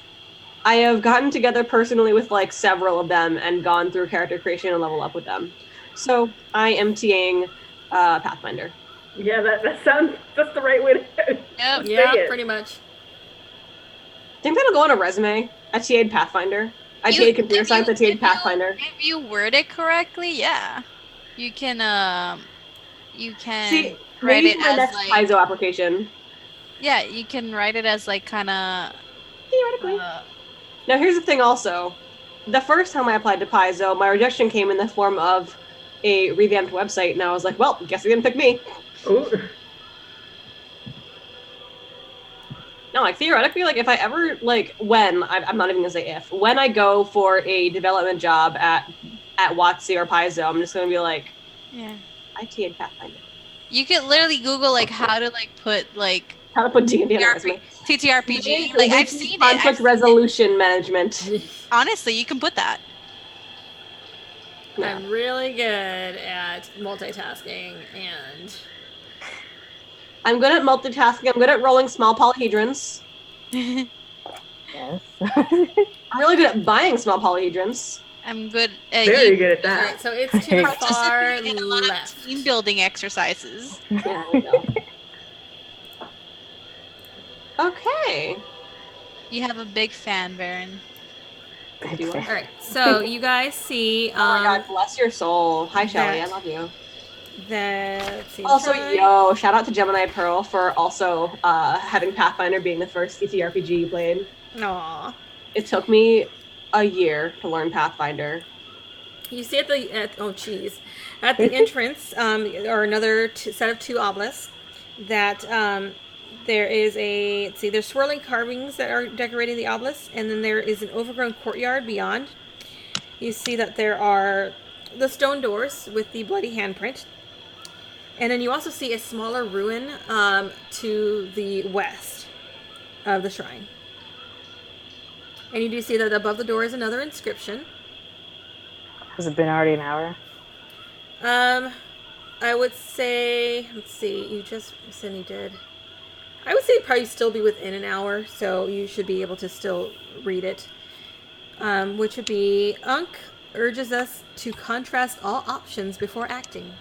I have gotten together personally with like several of them and gone through character creation and level up with them. So I am TAing Pathfinder. Yeah, that sounds just the right way to Yep. say Yeah, it. pretty much. Think that'll go on a resume. I TA'd Pathfinder. I TA'd computer science. I TA'd Pathfinder. If you word it correctly, yeah, you can See, write maybe it for my as next like Paizo application. yeah, you can write it as like kind of Theoretically. Now here's the thing also. The first time I applied to Paizo, my rejection came in the form of a revamped website, and I was like, well, guess they didn't pick me. Ooh. No, like theoretically, like if I ever I'm not even gonna say if, when I go for a development job at WotC or Paizo, I'm just gonna be like, yeah. I TA'd Pathfinder. You could literally Google like how to like put like How to put D&D on a resume. TTRPG. Like I've seen it. Conflict resolution management. Honestly, you can put that. Yeah. I'm really good at multitasking and I'm good at multitasking. I'm good at rolling small polyhedrons. Yes. I'm really good at buying small polyhedrons. I'm good. Very good at All that. right, so it's to the far participated in a lot of left. team building exercises. There we go. Okay. You have a big fan, Baron. Do I? All right, so you guys see. Oh my god, bless your soul. Hi, Shelly. I that- love you. Let's see. Also, try. shout out to Gemini Pearl for also having Pathfinder being the first CTRPG you played. Aw. It took me a year to learn Pathfinder. You see at the at the entrance are another set of two obelisks that there is a let's see, there's swirling carvings that are decorating the obelisk, and then there is an overgrown courtyard beyond. You see that there are the stone doors with the bloody handprint, and then you also see a smaller ruin to the west of the shrine. And you do see that above the door is another inscription. Has it been already an hour? I would say, let's see, you just said you did. I would say it'd probably still be within an hour, so you should be able to still read it. Which would be, Unk urges us to contrast all options before acting.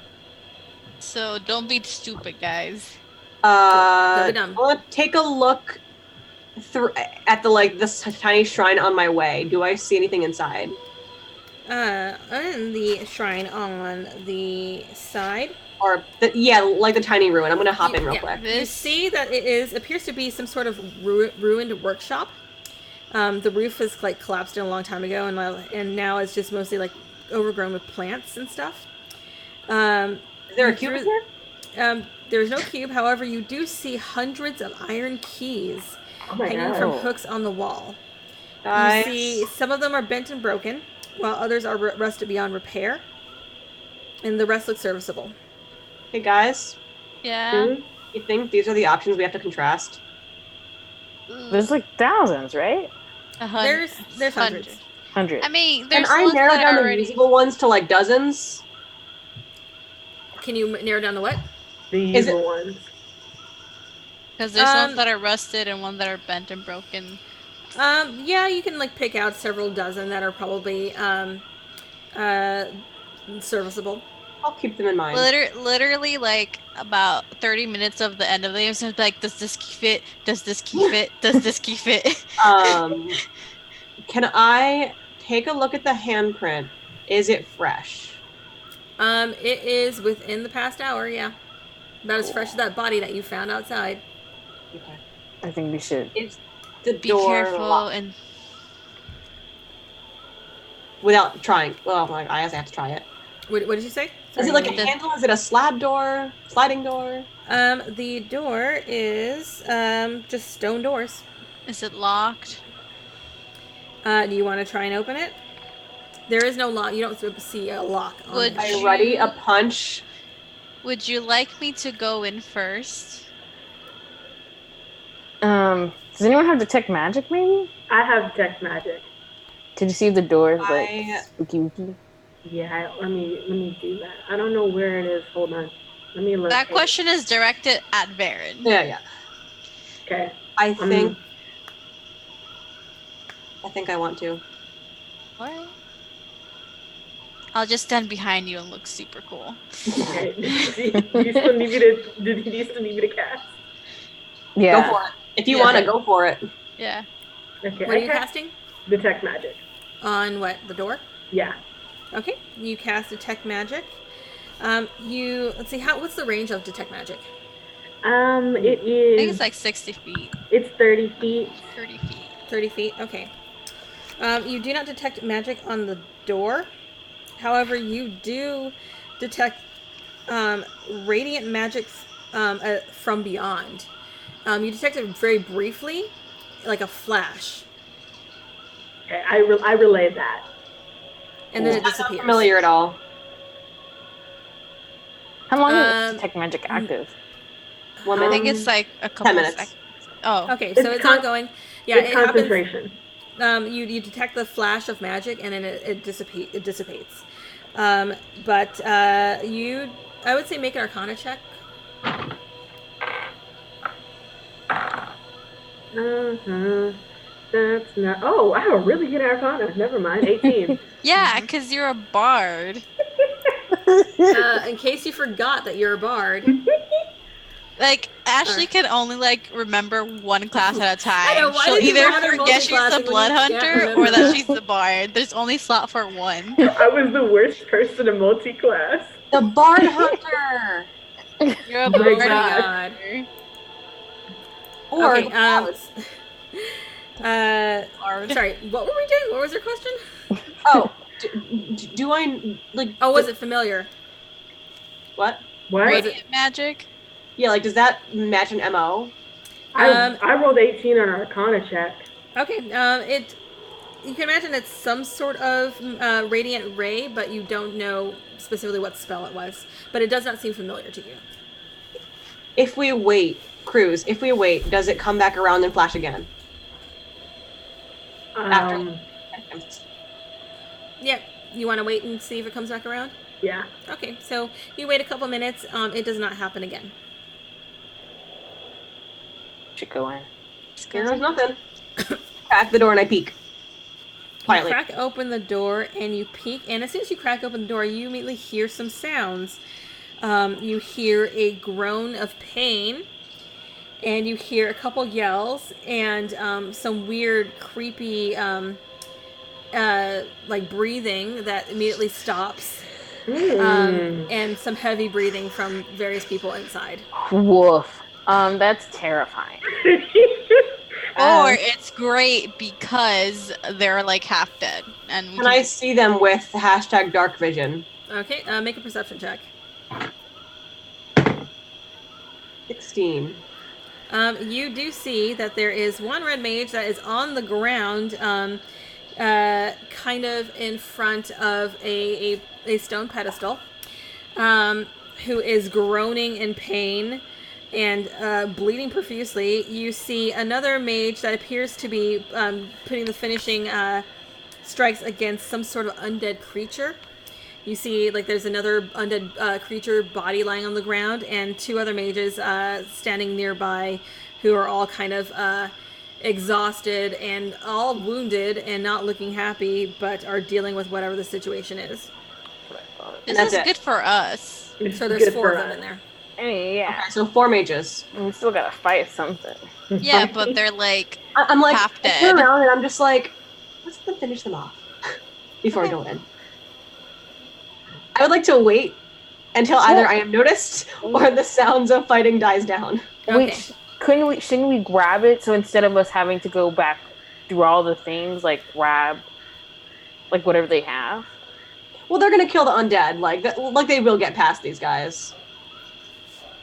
So don't be stupid, guys. Don't be dumb. I'll take a look at this tiny shrine on my way. Do I see anything inside? In the shrine on the side. Or like the tiny ruin. I'm gonna hop in real quick. You see that it appears to be some sort of ruined workshop. The roof is like collapsed in a long time ago, and now it's just mostly like overgrown with plants and stuff. Is there a cube in here? There's no cube. However, you do see hundreds of iron keys hanging God. from hooks on the wall. Guys. You see some of them are bent and broken, while others are rusted beyond repair, and the rest look serviceable. Hey guys, Yeah. you think these are the options we have to contrast? There's like thousands, right? There's hundreds. 100. I mean, Can there's I ones narrow that down are the already. usable ones to like dozens? Can you narrow down the what? The Is it- usual ones. Because there's ones that are rusted and ones that are bent and broken. Yeah, you can like pick out several dozen that are probably serviceable. I'll keep them in mind. Literally, like about 30 minutes of the end of the game, so it's like, does this key fit? Does this key fit? Does this key fit? Can I take a look at the handprint? Is it fresh? It is within the past hour, yeah. About as fresh as that body that you found outside. Okay. I think we should. Is the Be door careful locked? and Without trying? Well, I guess I have to try it. What did you say? Is it like a handle? Is it a slab door? Sliding door? The door is just stone doors. is it locked? Do you want to try and open it? There is no lock. You don't see a lock on Would it. Are you ready? A punch? Would you like me to go in first? Does anyone have detect magic? Maybe. I have detect magic. Did you see the doors like I- spooky wooky? Yeah, let me do that. I don't know where it is. Hold on. Let me look. That question is directed at Baron. Yeah. Okay. I think I want to. Alright. I'll just stand behind you and look super cool. Okay. do you still need me to cast? Yeah. Go for it. If you want to, go for it. Yeah. Okay. What are you casting? Detect magic. On what? The door? Yeah. Okay. You cast detect magic. Let's see. What's the range of detect magic? It I is. think it's like 60 feet, It's 30 feet. 30 feet. 30 feet. Okay. You do not detect magic on the door. However, you do detect radiant magic from beyond. You detect it very briefly, like a flash, Okay, I relay that. and then it I'm not disappears. familiar at all. How long is detect magic active? Woman. I think it's like a couple 10 minutes. seconds. Oh, Okay, so it's ongoing. Yeah, it's it happens. concentration. You detect the flash of magic, and then it dissipates. But I would say make an Arcana check. That's not. Oh, I have a really good Arcana. Never mind. 18. Yeah, because you're a bard. In case you forgot that you're a bard. Like, Ashley can only, like, remember one class at a time. I know, why She'll did you either bother forget she's the multi-classing when blood you can't hunter remember? or that she's the bard. There's only slot for one. I was the worst person in multi-class. The Bard Hunter. You're a Oh my bard God. hunter. Or Okay, Bard. sorry, what were we doing? What was your question? oh, do I like? Oh, was it familiar? What? What? Radiant magic? Yeah, like does that match an MO? I rolled 18 on our Arcana check. Okay, you can imagine it's some sort of radiant ray, but you don't know specifically what spell it was. But it does not seem familiar to you. If we wait, Cruz, does it come back around and flash again? Yeah, you want to wait and see if it comes back around? Yeah. Okay, so you wait a couple minutes. It does not happen again. Should go in. There's nothing. Crack the door and I peek. You Quietly. crack open the door and you peek, and as soon as you crack open the door, you immediately hear some sounds. You hear a groan of pain, and you hear a couple yells, and some weird, creepy, like breathing that immediately stops, and some heavy breathing from various people inside. Woof. That's terrifying. Or it's great because they're like half dead. And Can I see them with hashtag dark vision? Okay, make a perception check. 16. You do see that there is one red mage that is on the ground, kind of in front of a stone pedestal, who is groaning in pain and bleeding profusely. You see another mage that appears to be putting the finishing strikes against some sort of undead creature. You see, like, there's another undead creature body lying on the ground, and two other mages standing nearby who are all kind of exhausted and all wounded and not looking happy, but are dealing with whatever the situation is. This is good for us. So there's four of them in there. I mean, yeah. Okay, so 4 mages. We still gotta fight something. Yeah, but they're like I'm like, half I dead. turn around and I'm just like, let's finish them off before I go in. I would like to wait until either I am noticed or the sounds of fighting dies down. Okay. Shouldn't we grab it? So instead of us having to go back through all the things, like grab, like whatever they have. Well, they're gonna kill the undead. Like they will get past these guys.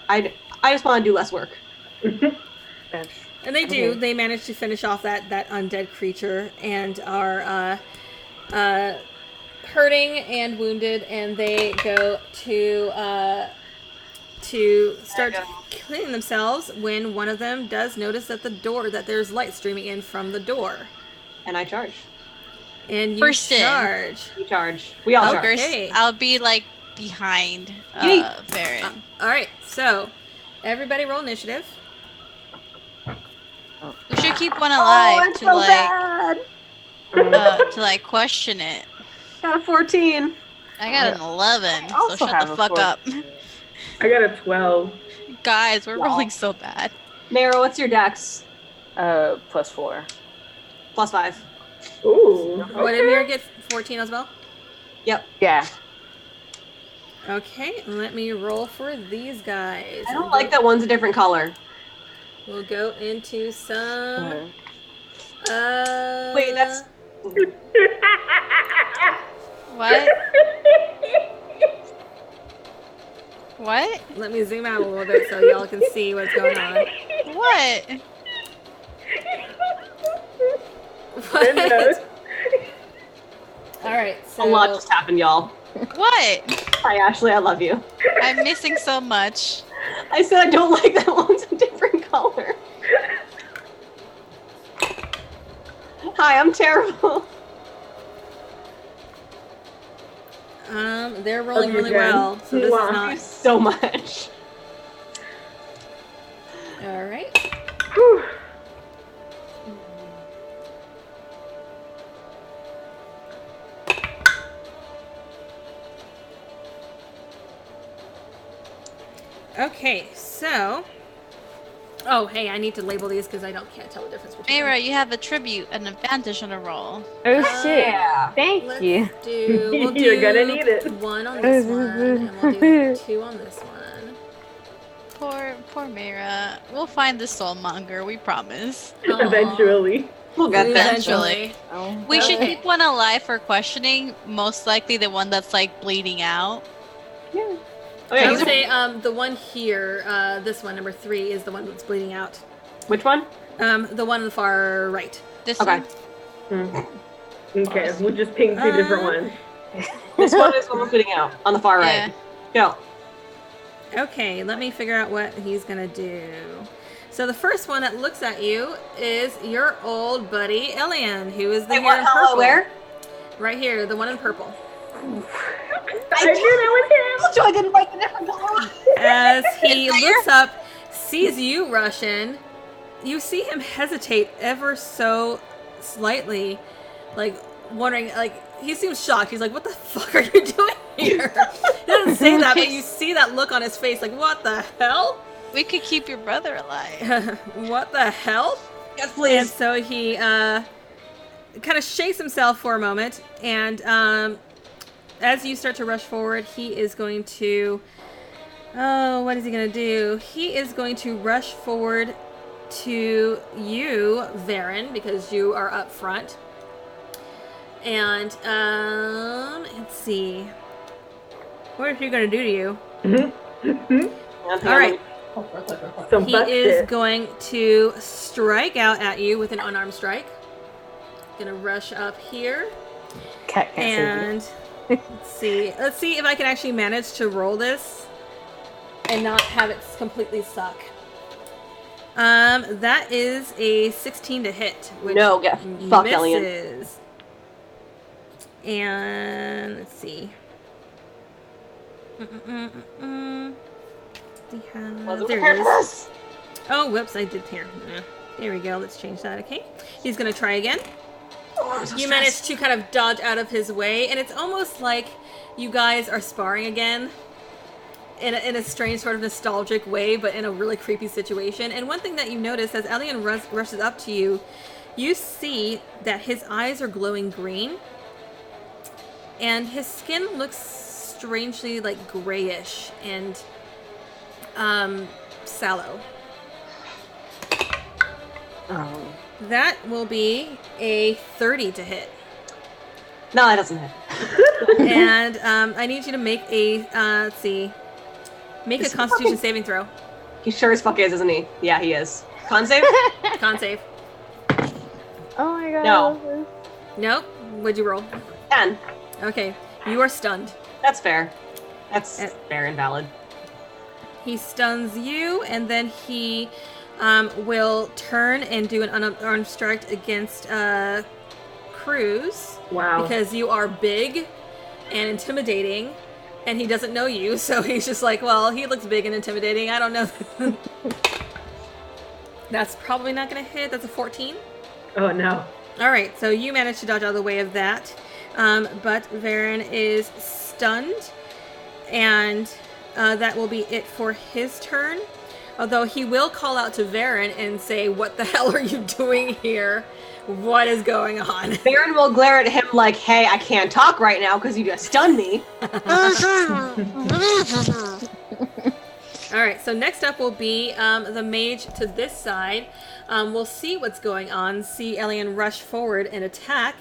I just want to do less work. And they do. They manage to finish off that undead creature and are hurting and wounded, and they go to start cleaning themselves when one of them does notice at the door that there's light streaming in from the door. And I charge. And you First in. charge. You charge. We all charge. Okay. I'll be like behind Yeet. Varen. All right, so everybody roll initiative. We should keep one alive I'm so bad. to like question it. Got a 14. I got an 11, I so also shut have the a fuck up. I got a 12. Guys, we're Wow. rolling so bad. Nero, what's your dex? +4. Plus 5. Ooh. What did Mira get? 14 as well? Yep. Yeah. Okay, let me roll for these guys. I don't like that one's a different color. We'll go into some. Wait, that's. What? What? Let me zoom out a little bit so y'all can see what's going on. What? What? All right, so A lot just happened, y'all. What? Hi, Ashley. I love you. I'm missing so much. I said I don't like that one's a different color. Hi, I'm terrible. they're rolling Okay, really Jen. well, so this is Mwah. not. So much. All right. Whew. Okay, so. Oh, hey, I need to label these because can't tell the difference between Mayra, them. you have a tribute, an advantage on a roll. Oh shit! Yeah. Thank you. We'll do You're gonna need it. 1 on this one, and we'll do 2 on this one. Poor Mayra. We'll find the soulmonger, we promise. Aw. Eventually. We'll get there. Eventually. Oh, We should Okay. keep one alive for questioning, most likely the one that's like bleeding out. Oh, I yeah, would say the one here, this one, number 3, is the one that's bleeding out. which one? The one on the far right. This Okay. one? Okay, we'll just ping 2 different ones. This one is what we're putting out on the far Yeah. right. Go. Okay, let me figure out what he's gonna do. So the first one that looks at you is your old buddy Elian, who is the Hey, here what? in Hello, purple. where? Right here, the one in purple. I knew that was him! So I didn't like the different color. As he looks up, sees you rush in, you see him hesitate ever so slightly, like wondering, like he seems shocked. He's like, "What the fuck are you doing here?" He doesn't say that, but you see that look on his face, like, "What the hell? We could keep your brother alive. What the hell?" Yes, And please. so he kind of shakes himself for a moment, and as you start to rush forward, he is going to. Oh, what is he going to do? He is going to rush forward to you, Varen, because you are up front. And let's see. What is he going to do to you? All right. Some He butt is shit. going to strike out at you with an unarmed strike. Gonna rush up here. Cat can't see And let's see if I can actually manage to roll this and not have it completely suck. That is a 16 to hit, which No, get fuck, Elian. misses. And let's see. There it is. Oh, whoops, I did here. There we go. Let's change that. Okay, he's gonna try again. You managed to kind of dodge out of his way, and it's almost like you guys are sparring again in a strange sort of nostalgic way, but in a really creepy situation. And one thing that you notice as Elian rushes up to you, you see that his eyes are glowing green, and his skin looks strangely like grayish and sallow. Oh. That will be a 30 to hit. No, that doesn't hit. And I need you to make a, let's see, make a Constitution saving throw. He sure as fuck is, isn't he? Yeah, he is. Con save? Con save. Oh my god. No. Nope. What'd you roll? 10. Okay. You are stunned. That's fair. That's fair and valid. He stuns you, and then he will turn and do an unarmed strike against Cruz. Wow. Because you are big and intimidating, and he doesn't know you, so he's just like, well, he looks big and intimidating. I don't know. That's probably not going to hit. That's a 14. Oh no. All right, so you managed to dodge out of the way of that. But Varen is stunned, and that will be it for his turn. Although he will call out to Varen and say, "What the hell are you doing here? What is going on?" Baron will glare at him like, hey, I can't talk right now because you just stunned me. All right, so next up will be the mage to this side. We'll see what's going on, see Elian rush forward and attack,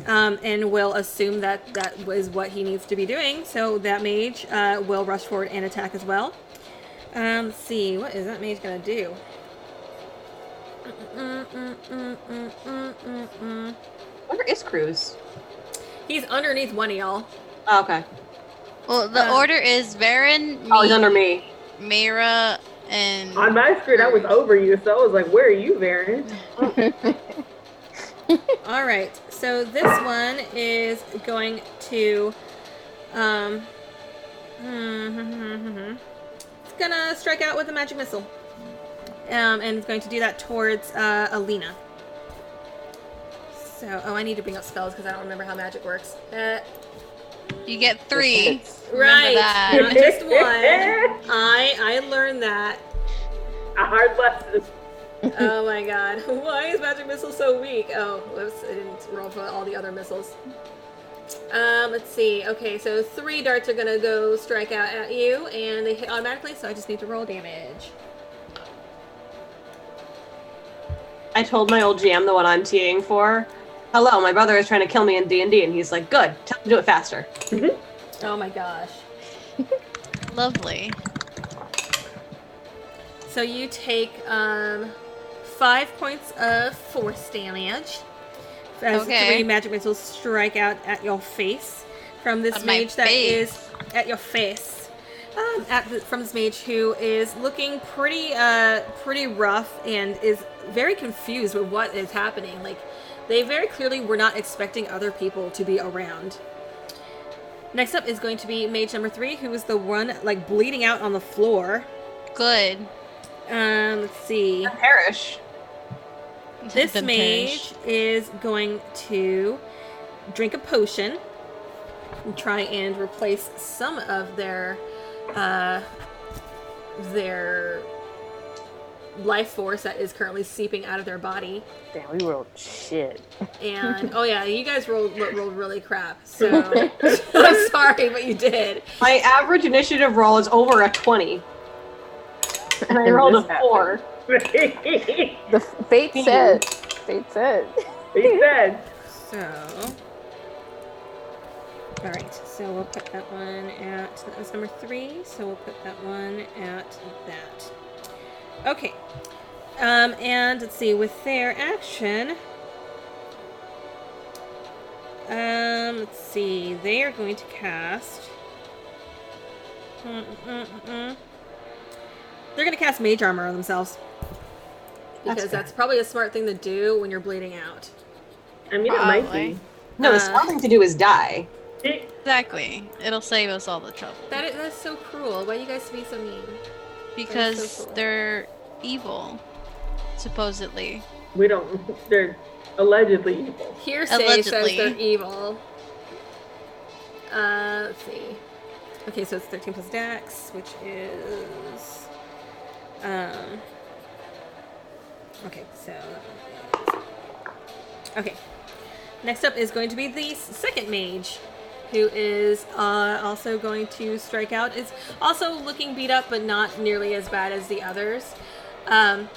and we'll assume that that was what he needs to be doing. So that mage will rush forward and attack as well. Let's see, what is that mage gonna do? Where is Cruz? He's underneath one of y'all. Oh, okay. Well, the order is Varen, Oh, he's under me. Mayra, and... On my screen, I was over you, so I was like, where are you, Varen? All right, so this one is going to, it's gonna strike out with a magic missile, and it's going to do that towards Alina. So, oh, I need to bring up spells because I don't remember how magic works. You get 3. Remember Right, that. not just one. I learned that. A hard lesson. Oh my god. Why is magic missile so weak? Oh, whoops, I didn't roll for all the other missiles. Let's see. Okay, so 3 darts are gonna go strike out at you, and they hit automatically, so I just need to roll damage. I told my old GM, the one I'm TAing for, hello, my brother is trying to kill me in D&D, and he's like, good, tell him to do it faster. Oh my gosh. Lovely. So you take 5 points of force damage as 3 magic missiles strike out at your face from this On my mage that face. is at your face. From this mage who is looking pretty rough and is very confused with what is happening. Like, they very clearly were not expecting other people to be around. Next up is going to be mage number 3, who is the one like bleeding out on the floor. Good. Let's see. Perish. This Then mage perish. is going to drink a potion and try and replace some of their life force that is currently seeping out of their body. Damn, we rolled shit. And oh yeah, you guys rolled really crap. So I'm sorry, but you did. My average initiative roll is over a 20. And I rolled a 4. The fate said. Fate said. He said. So, all right. So we'll put that one at that was number 3. So we'll put that one at that. Okay. And let's see. With their action, let's see. They are going to cast. They're going to cast Mage Armor on themselves. Because that's probably a smart thing to do when you're bleeding out. I mean, it might be. No, the smart thing to do is die. Exactly. It'll save us all the trouble. That's so cruel. Why you guys be so mean? Because so cool. they're evil, supposedly. We don't. They're allegedly evil. Hearsay says Allegedly. they're evil. Let's see. Okay, so it's 13 plus Dex, which is okay, so okay. Next up is going to be the second mage, who is also going to strike out. Is also looking beat up, but not nearly as bad as the others. And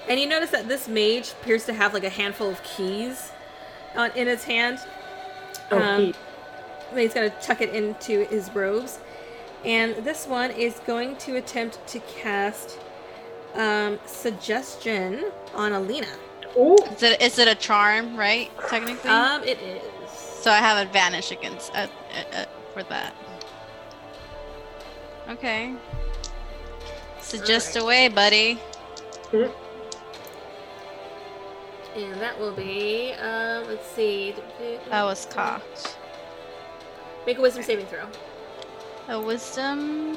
you notice that this mage appears to have like a handful of keys in his hand. Oh, He's going to tuck it into his robes. And this one is going to attempt to cast Suggestion on Alina. Ooh. Is it a charm, right? Technically? It is. So I have advantage against for that. Okay. Suggest away, buddy. Mhm. And that will be, let's see. That was cocked. Make a wisdom saving throw. A wisdom.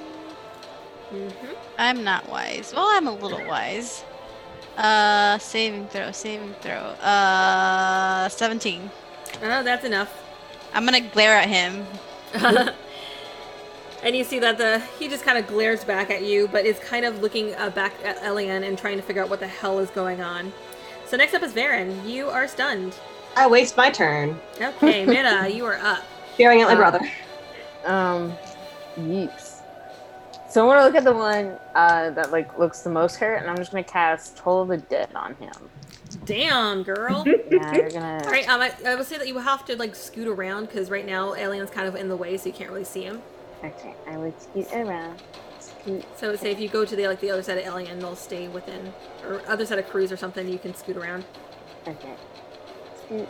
Mm-hmm. I'm not wise. Well, I'm a little wise. Saving throw. 17. Oh, that's enough. I'm gonna glare at him. And you see that he just kind of glares back at you, but is kind of looking back at Elian and trying to figure out what the hell is going on. So next up is Varen. You are stunned. I waste my turn. Okay, Mira, you are up. Staring at my brother. Yeeps. So I'm gonna look at the one that like looks the most hurt, and I'm just gonna cast Toll of the Dead on him. Damn, girl. Yeah, you're gonna. All right, I will say that you will have to like scoot around because right now Alien's kind of in the way, so you can't really see him. Okay, I would scoot around. Scoot. So say if you go to the other side of Alien, they'll stay within, or other side of Cruise or something. You can scoot around. Okay. Scoot.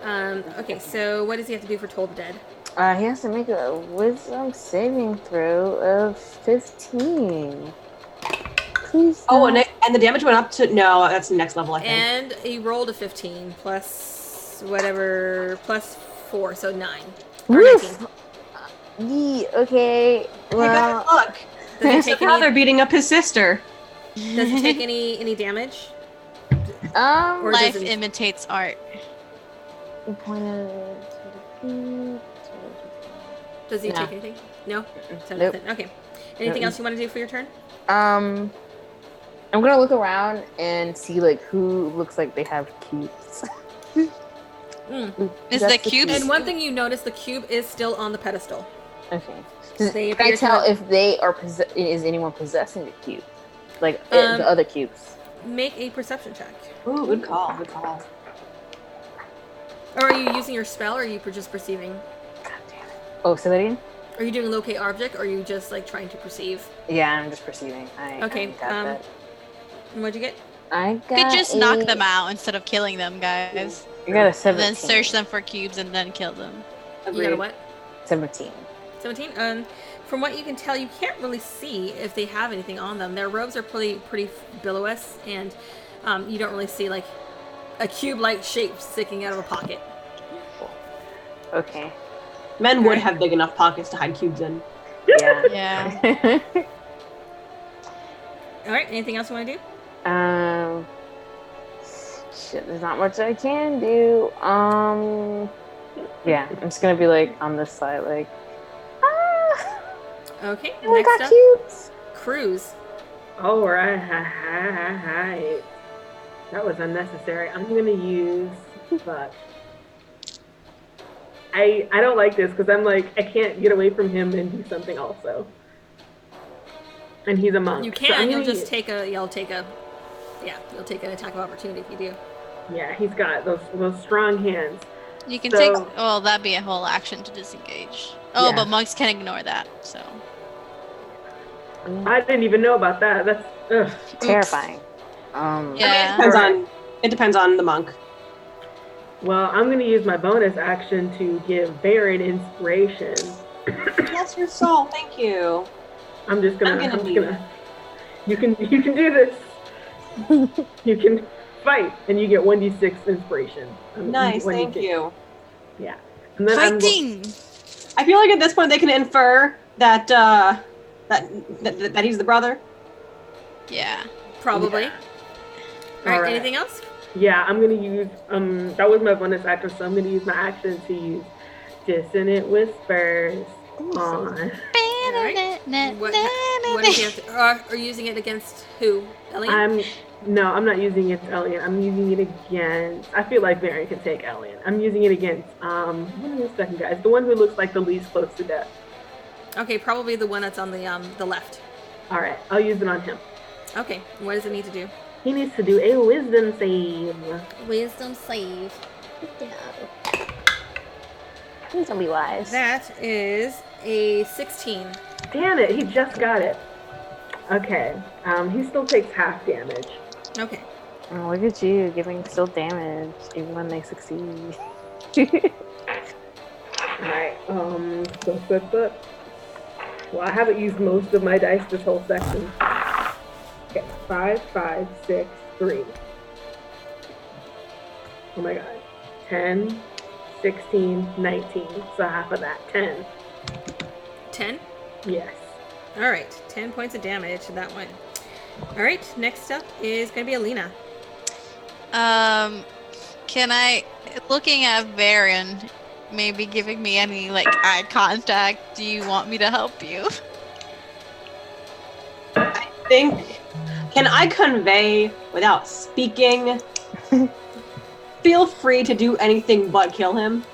Okay, so what does he have to do for Toll the Dead? He has to make a Wisdom saving throw of 15. Please. Oh, and the damage went up to no. That's the next level, I think. And he rolled a 15 plus whatever plus 4, so 9 or 19. Okay. Well, Look, Does his it take brother any? beating up his sister. Does it take any damage? Or Life does it- imitates art. Does he No. take anything? No? So Nope. nothing. Okay. Anything else you want to do for your turn? I'm gonna look around and see like who looks like they have cubes. Is That's the cubes- And one thing you notice, the cube is still on the pedestal. Okay. They Can I appear tell to if they are is anyone possessing the cube? Like Um, the other cubes. make a perception check. Ooh, good call. Good call. Or are you using your spell, or are you just perceiving? God damn it. Oh, say that again? Are you doing locate object, or are you just like trying to perceive? Yeah, I'm just perceiving. Okay, I got that. What'd you get? I got You could just knock them out instead of killing them, guys. I got a And 17. then search them for cubes and then kill them. You got a what? 17. 17. From what you can tell, you can't really see if they have anything on them. Their robes are pretty billowy, and you don't really see like a cube-like shape sticking out of a pocket. Okay. Men would have big enough pockets to hide cubes in. Yeah. Yeah. All right. Anything else you want to do? Shit, there's not much I can do. Yeah, I'm just gonna be like on this side, like, Okay. I Next got up, cubes. Cruz. All right. That was unnecessary. I'm gonna use. Fuck. I don't like this because I'm like I can't get away from him and do something also. And he's a monk. You so can. I'm You'll gonna just take a. You'll take an attack of opportunity if you do. Yeah, he's got those strong hands. You can So- take. Well, that'd be a whole action to disengage. Oh, Yeah. but monks can ignore that. So. I didn't even know about that. That's ugh. Terrifying. Yeah. It depends on the monk. Well, I'm gonna use my bonus action to give Baron inspiration. Bless your soul. Thank you. I'm just gonna. I'm gonna I'm leave just gonna. You can do this. You can fight, and you get 1d6 inspiration. Nice. Thank you. Yeah. And then Fighting. I feel like at this point they can infer that that he's the brother. Yeah. Probably. Yeah. All right. Alright. Anything else? Yeah, I'm gonna use that was my bonus action, so I'm gonna use my action to use Dissonant Whispers on. Alright. What is he have to, are you using it against who? Elliot? I'm not using it to Elliot. I'm using it against. I feel like Mary can take Elliot. I'm using it against what is the second guy? It's the one who looks like the least close to death. Okay, probably the one that's on the left. All right, I'll use it on him. Okay. What does it need to do? He needs to do a Wisdom save. Wisdom save. Please don't be wise. That is a 16. Damn it! He just got it. Okay. He still takes half damage. Okay. Oh, look at you giving still damage even when they succeed. Alright, well, I haven't used most of my dice this whole section. Okay, 5, 5, 6, 3. Oh my god. 10, 16, 19. So half of that. 10. 10? Yes. Alright. 10 points of damage to that one. Alright, next up is going to be Alina. Can I, looking at Varen, maybe giving me any like eye contact, do you want me to help you? I think. Can I convey without speaking? Feel free to do anything but kill him.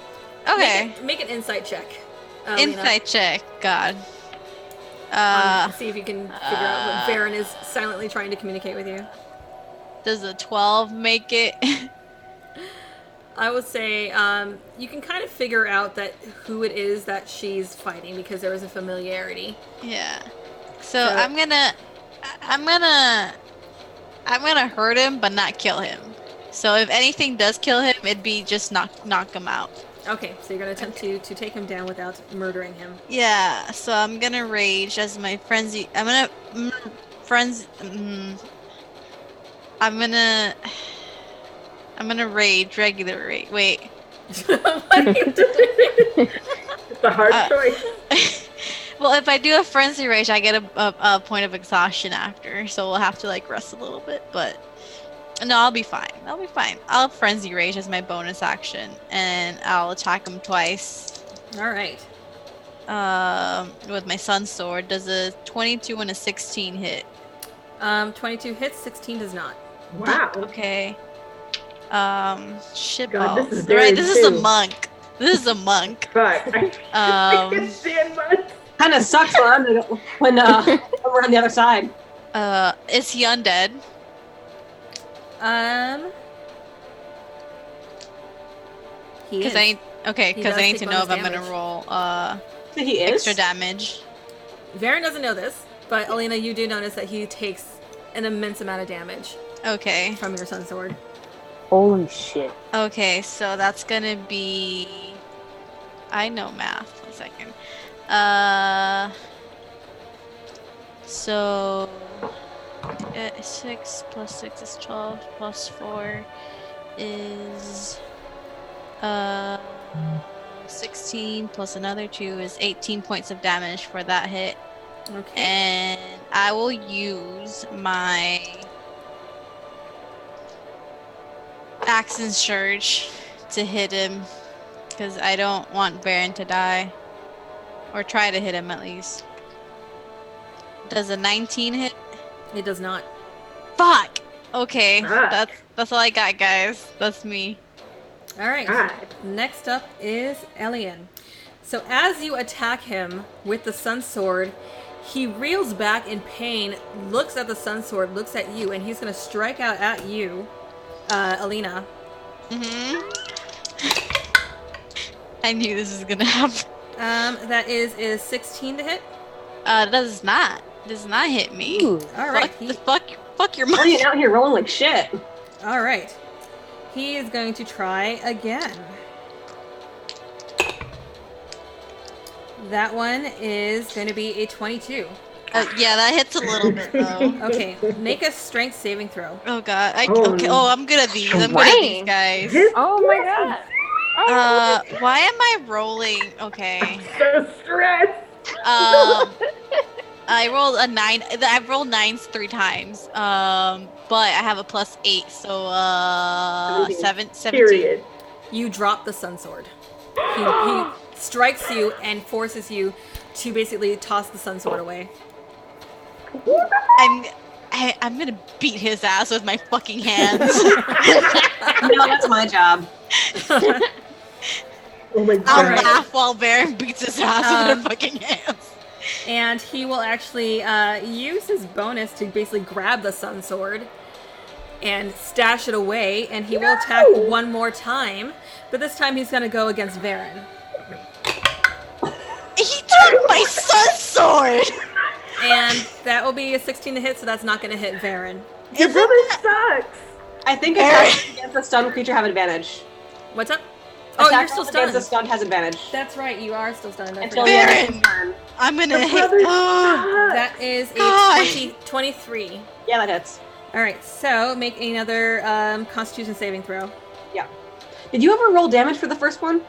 Okay. Make an insight check. Alina. Insight check. God. See if you can figure out what Varen is silently trying to communicate with you. Does a 12 make it? I would say you can kind of figure out that who it is that she's fighting because there is a familiarity. Yeah. So I'm gonna hurt him, but not kill him. So if anything does kill him, it'd be just knock him out. Okay, so you're gonna attempt to take him down without murdering him. Yeah. So I'm gonna rage as my frenzy. I'm gonna rage regular rage. Wait. It's a hard choice. Well, if I do a frenzy rage, I get a point of exhaustion after, so we'll have to like rest a little bit. But no, I'll be fine. I'll frenzy rage as my bonus action, and I'll attack him twice. All right. with my sun's sword. Does a 22 and a 16 hit? 22 hits, 16 does not. Wow. Okay. Shit God, balls. this is Right, very this is a too. monk. This is a monk. Fuck. I can't stand much. Kind of sucks when we're on the other side. Is he undead? He is. Because I need take to know if I'm bonus gonna roll So he is? extra damage. Varen doesn't know this, but Alina, you do notice that he takes an immense amount of damage Okay. from your sun sword. Holy shit. Okay, so that's gonna be. I know math. 1 second. So 6 plus 6 is 12 plus 4 is 16 plus another 2 is 18 points of damage for that hit. Okay. And I will use my Axe and Surge to hit him because I don't want Baron to die. Or try to hit him at least. Does a 19 hit? It does not. Fuck! Okay, Fuck. that's all I got, guys. That's me. All right. God. Next up is Elian. So as you attack him with the sun sword, he reels back in pain, looks at the sun sword, looks at you, and he's going to strike out at you, Alina. I knew this was gonna happen. That is 16 to hit. Does not hit me. Ooh. All right. Fuck your Why are money. you out here rolling like shit? All right. He is going to try again. That one is going to be a 22. Yeah, that hits a little bit though. Okay, make a strength saving throw. Oh god. Oh, Okay. no. Oh, I'm good at these. I'm good at these, guys. Oh my god. Why am I rolling? Okay. So stressed. I rolled a 9. I've rolled 9s 3 times. But I have a +8, so 17. Period. You drop the sun sword. He strikes you and forces you to basically toss the sun sword away. I'm gonna beat his ass with my fucking hands. No, that's my job. Oh my I'll god. laugh while Baron beats his ass with her fucking hands. And he will actually use his bonus to basically grab the sun sword and stash it away, and he will attack one more time, but this time he's going to go against Varen. He took my sun sword! And that will be a 16 to hit, so that's not going to hit Varen. Your brother sucks. I think attacks against a stunned creature have advantage. What's up? Oh, you're Attack still rolls against a stunned. stunned has advantage. That's right, you are still stunned. I Until forgot. the end of Baron! his turn. I'm gonna Your hit. brother Oh, That is a God. 23. Yeah, that hits. All right, so make another Constitution saving throw. Yeah. Did you ever roll damage for the first one?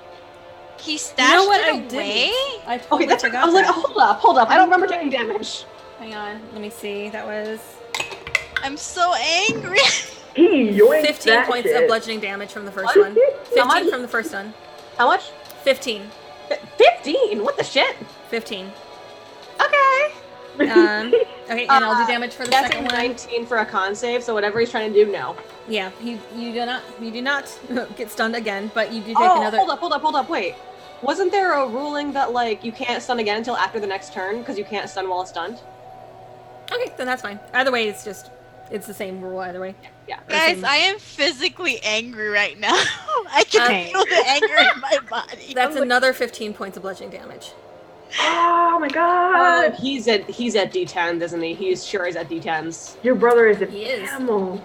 he You stashed know what? it I away? didn't. I totally Okay, that's forgot I was like, that. oh, hold up. I don't remember taking damage. Hang on, let me see. That was I'm so angry. He yoinked 15 that points shit. of bludgeoning damage from the first one. How much? 15 from the first one. How much? 15. 15? What the shit? 15. Okay. Okay, and I'll do damage for the That's second a one. 19 for a con save, so whatever he's trying to do, no. Yeah, you do not get stunned again, but you do take Oh, another. hold up, wait. Wasn't there a ruling that, like, you can't stun again until after the next turn, because you can't stun while stunned? Okay, then that's fine. Either way, it's the same rule either way. Yeah. Guys, I am physically angry right now. I can Okay. feel the anger in my body. That's another 15 points of bludgeoning damage. Oh my god. He's at D10s, isn't he? He's sure he's at D10s. Your brother is an He is. animal.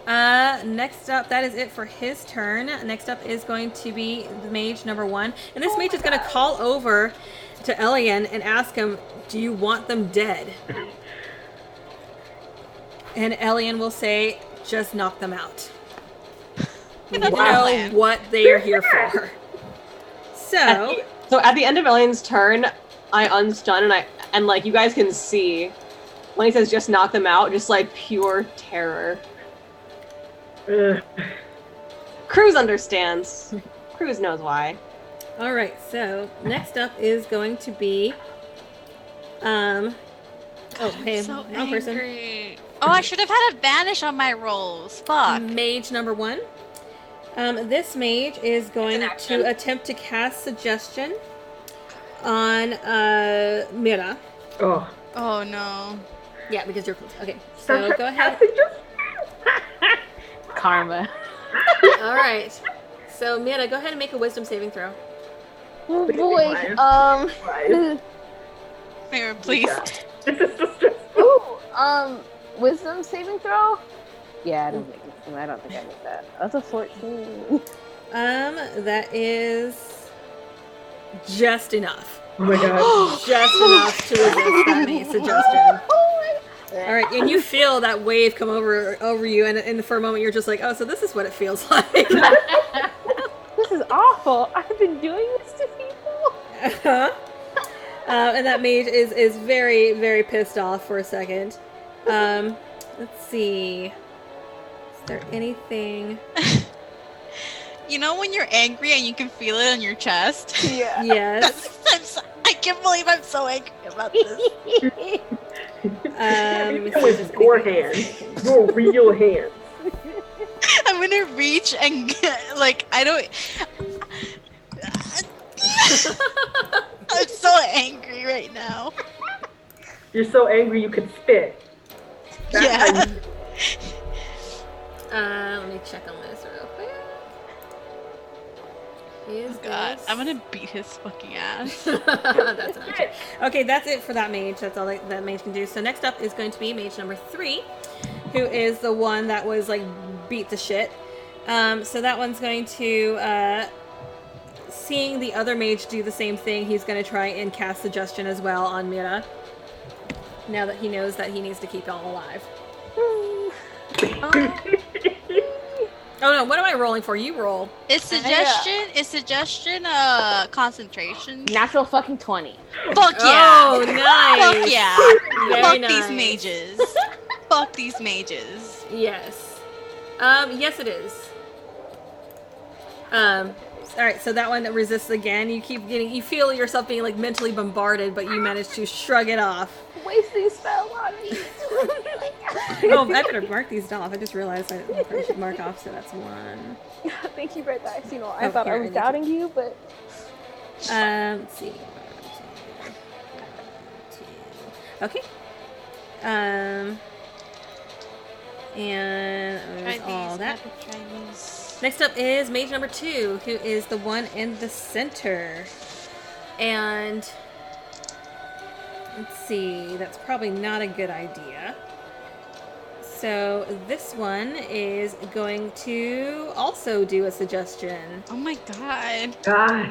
Next up, that is it for his turn. Next up is going to be the mage number 1. And this mage is going to call over to Elian and ask him, do you want them dead? And Elian will say, just knock them out. We need to know what they are here for. So, So at the end of Ellen's turn, I unstun and like you guys can see when he says just knock them out, just like pure terror. Ugh. Cruz understands. Cruz knows why. All right. So next up is going to be. Oh, hey, So wrong person. angry. Oh, I should have had advantage on my rolls. Fuck. Mage number 1. This mage is going action. to attempt to cast suggestion on Mira. Oh. Oh no. Yeah, because you're close. Okay, so go ahead. Karma. All right. So Mira, go ahead and make a wisdom saving throw. Oh boy. Mira, please. This is so stressful. Ooh, wisdom saving throw? Yeah, I don't think I get that. That's a 14. That is just enough. Oh my god. Just enough to resist that mage suggestion. All right, and you feel that wave come over you, and for a moment you're just like, oh, so this is what it feels like. This is awful. I've been doing this to people. And that mage is very, very pissed off for a second. Let's see. Is there anything? You know when you're angry and you can feel it on your chest? Yeah. Yes. I can't believe I'm so angry about this. Let me see if With there's your anything hands. Your real hands. I'm gonna reach and like I don't. I'm so angry right now. You're so angry you could spit. That's Yeah. how you- Let me check on this real quick. Is God, this- I'm gonna beat his fucking ass. That's an option. Okay, that's it for that mage. That's all that mage can do. So next up is going to be mage number 3, who is the one that was like beat to shit. So that one's going to, seeing the other mage do the same thing, he's going to try and cast suggestion as well on Mira. Now that he knows that he needs to keep y'all alive. Oh no, what am I rolling for? You roll. Is suggestion concentration? Natural fucking 20. Fuck yeah! Oh, nice. Fuck yeah! Very Fuck nice. these mages. Fuck these mages. Yes. Yes it is. Alright, so that one resists again. You feel yourself being like mentally bombarded, but you manage to shrug it off. Wasting spell on me. Oh, I better mark these off. I just realized I should mark off, so that's 1. Thank you, Red Dice. You know, I Oh, thought here, I I was need to- doubting you, but Let's see. Okay. And there's all that. Next up is mage number 2, who is the one in the center. And let's see, that's probably not a good idea. So this one is going to also do a suggestion. Oh my god. God.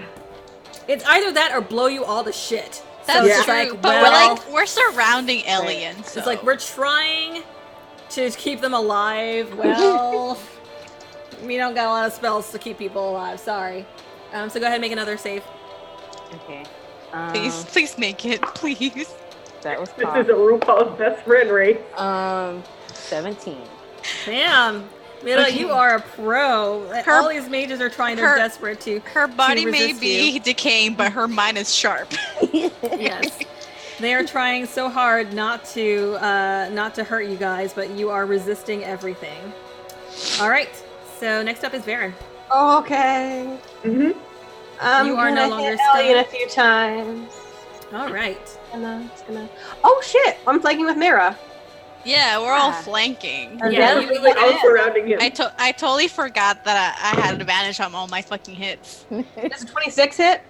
It's either that or blow you all to shit. That's so it's true, like, but well, we're surrounding aliens. So. it's like we're trying to keep them alive. Well, we don't got a lot of spells to keep people alive. Sorry. So go ahead and make another save. okay. Please make it, please. That was This pop. is a RuPaul's best friend race. 17. Damn. Mira, Okay. you are a pro. All these mages are trying. They're her- desperate to. Her body may resist be you. decaying, but her mind is sharp. Yes. They are trying so hard not to hurt you guys, but you are resisting everything. All right. So next up is Varen. Okay. Mm-hmm. I'm You are no gonna longer hit Elliot stunned. a few times. All right. It's gonna. Oh shit! I'm flanking with Mira. Yeah, we're all Ah. flanking. And Yeah, then you- we're all surrounding him. I totally forgot that I had advantage on all my fucking hits. Does a 26 hit?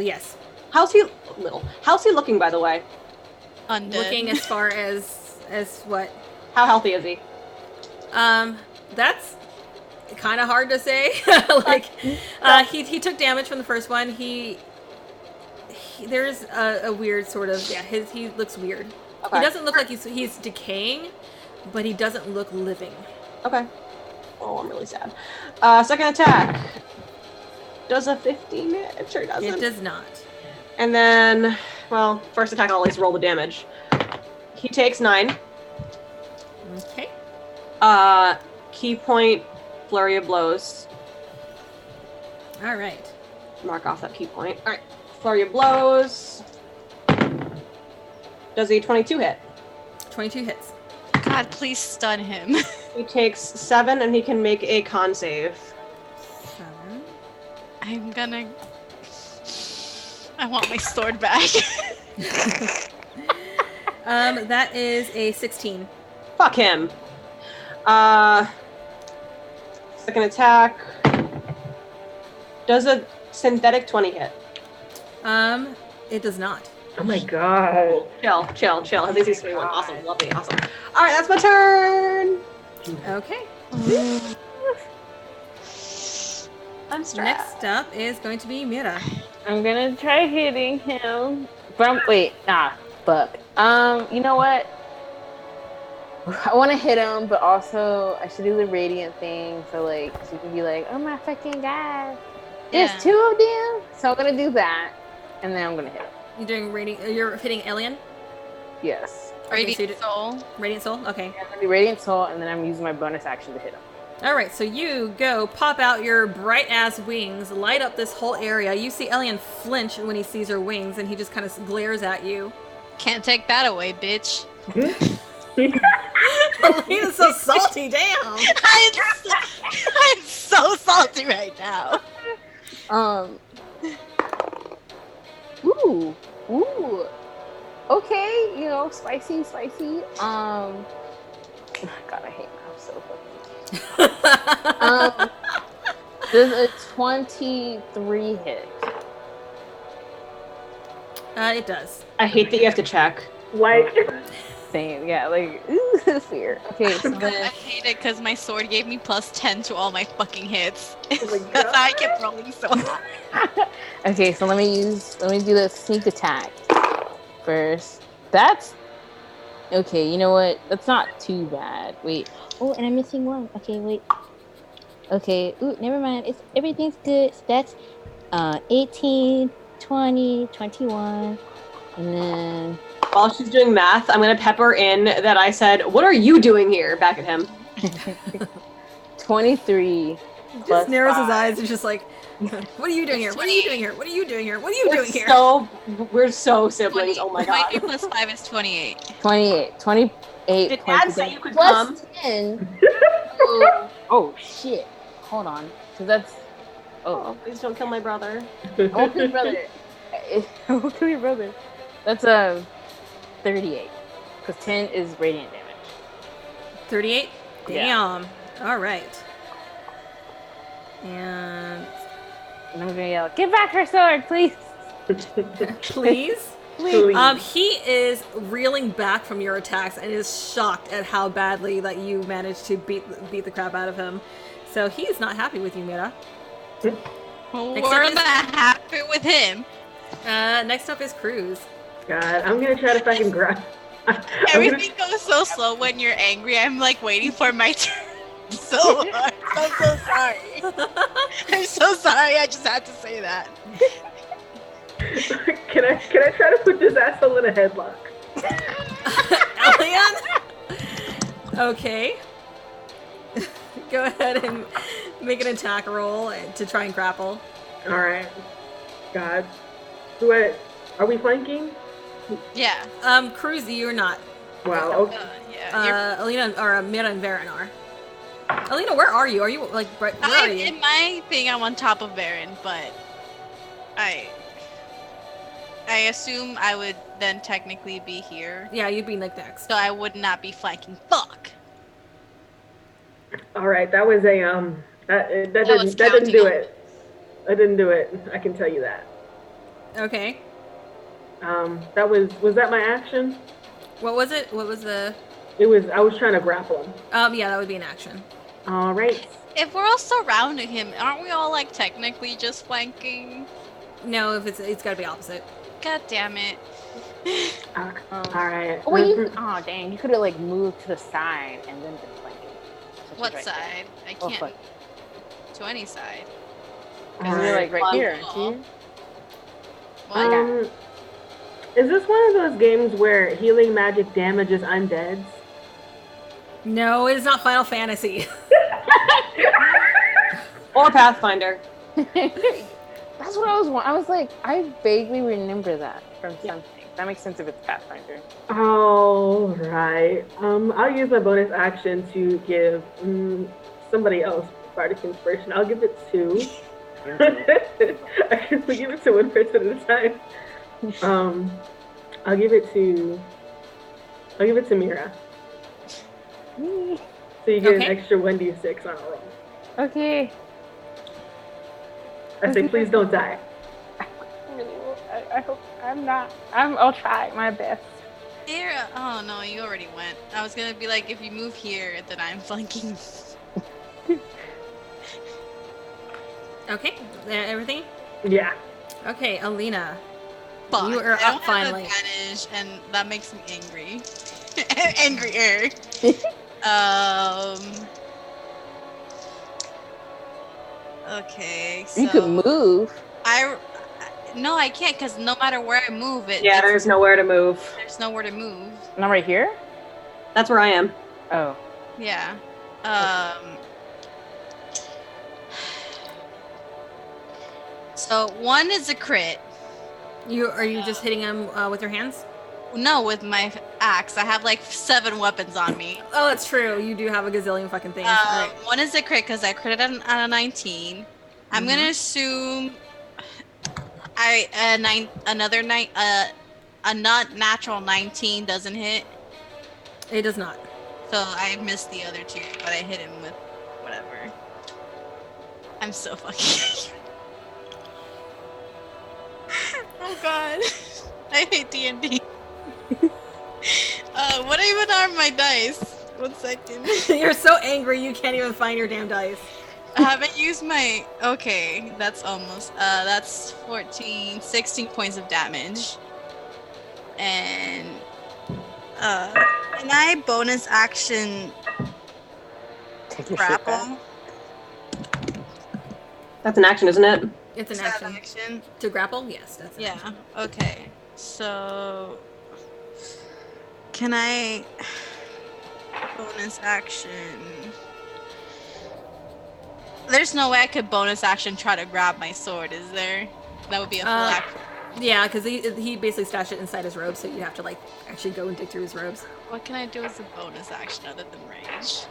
Yes. How's he looking, by the way? Undead. Looking as far as what? How healthy is he? That's kind of hard to say. Like, he took damage from the first one. There's a weird sort of he looks weird. Okay. He doesn't look like he's decaying, but he doesn't look living. Okay. Oh, I'm really sad. Second attack. Does a 15 hit? It sure doesn't. It does not. And then, well, first attack, I'll always roll the damage. He takes 9. Okay. Key point, flurry of blows. All right. Mark off that key point. All right. Flurry of blows. Does a 22 hit? 22 hits. God, please stun him. He takes 7 and he can make a con save. 7. I want my sword back. That is a 16. Fuck him. Second attack. Does a synthetic 20 hit? It does not. Oh my god. Chill. At least he's 21. Awesome, lovely, awesome. All right, that's my turn. Okay. I'm stressed. Next up is going to be Mira. I'm gonna try hitting him. Fuck. You know what? I want to hit him, but also I should do the radiant thing, so like she can be like, "Oh my fucking god, there's 2 of them." So I'm gonna do that, and then I'm gonna hit him. You're doing radiant. You're hitting alien. Yes. Radiant Soul. Radiant soul. Okay. I'm gonna do radiant soul, and then I'm using my bonus action to hit him. All right. So you go pop out your bright ass wings, light up this whole area. You see Alien flinch when he sees her wings, and he just kind of glares at you. Can't take that away, bitch. Alina's so salty. Damn. I'm so salty right now. Ooh. Okay, spicy. God, I hate mouth so fucking. Does a 23 hit? It does. I hate that you have to check. Like, Same, yeah, like, ooh, fear. Okay, so I then, hate it because my sword gave me +10 to all my fucking hits. oh my That's god. how I kept rolling so high. okay, so let me do the sneak attack first. That's, okay, you know what? That's not too bad. Wait. Oh, and I'm missing one. Okay, wait. Okay, ooh, never mind. Everything's good. So that's 18, 20, 21, and then... While she's doing math, I'm gonna pepper in that I said, "What are you doing here?" back at him. 23. He just narrows his eyes and just like, what are you doing here? What are you doing here? What are you doing here? What are you doing here? We're so siblings. Oh my god. 23 + 5 is 28. 28. Did Dad say you could plus come? 10. Oh shit. Hold on. So that's. Oh, please don't kill my brother. I won't kill your brother. I won't kill your brother. That's 38. Because 10 is radiant damage. 38? Yeah. Damn. All right. And And I'm gonna yell, "Give back her sword, please!" please. Please. He is reeling back from your attacks and is shocked at how badly that you managed to beat the crap out of him. So he is not happy with you, Mira. We're not happy with him. Next up is Cruz. God, I'm gonna try to fucking grab. Everything goes so slow when you're angry. I'm like waiting for my turn so hard. I'm so sorry. I'm so sorry. I just had to say that. Can I try to put this asshole in a headlock? Alien? Okay. Go ahead and make an attack roll to try and grapple. All right. God. Are we flanking? Yeah. Cruz, you're not. Wow. Okay. Yeah. Alina or Mira and Varen are. Alina, where are you? Are you like where are you? In my thing, I'm on top of Varen, but I assume I would then technically be here, Yeah, you'd be like next. so I would not be flanking. Fuck. All right. That was a that was didn't do counting. it. I didn't do it. I can tell you that. Okay. That was that my action? What was it? What was the? It was. I was trying to grapple him. Yeah, that would be an action. All right. If we're all surrounding him, aren't we all like technically just flanking? No, if it's got to be opposite. God damn it. All right. Oh, wait, oh dang, you could have like moved to the side and then been flanking. So she's What right side? I Oh, can't fuck. to any side. Because you're like right here, aren't you? What? Is this one of those games where healing magic damages undeads? No, it is not Final Fantasy. Or Pathfinder. That's what I was like, I vaguely remember that from something. That makes sense if it's Pathfinder. All right. I'll use my bonus action to give somebody else bardic inspiration. I'll give it to. I guess we give it to one person at a time. I'll give it to Mira. So you get an extra 1d6 on a roll. Okay. I say, please don't die. I hope I'm not. I'll try my best. Here, oh no, you already went. I was gonna be like, if you move here, then I'm flanking. Okay, everything? Yeah. Okay, Alina. Fuck, You are I don't up finally. have advantage, and that makes me angry. Angrier. Okay, so You could move. No, I can't, because no matter where I move, there's nowhere to move. There's nowhere to move. Not right here? That's where I am. Oh. Yeah. So 1 is a crit. Are you just hitting him with your hands? No, with my axe. I have like 7 weapons on me. Oh, that's true. You do have a gazillion fucking things. All right. 1 is a crit because I critted on a 19. I'm gonna assume a not natural 19 doesn't hit. It does not. So I missed the other 2, but I hit him with whatever. I'm so fucking. Oh god, I hate D&D. What even are my dice? 1 second. You're so angry you can't even find your damn dice. I haven't used my. Okay, that's almost. That's 16 points of damage. And can I bonus action Take your grapple? That's an action, isn't it? It's an Is that action. To grapple? Yes, that's an action. Yeah. Okay. So can I bonus action? There's no way I could bonus action try to grab my sword, is there? That would be a full action. Yeah, because he basically stashed it inside his robe, so you have to like actually go and dig through his robes. What can I do as a bonus action other than rage?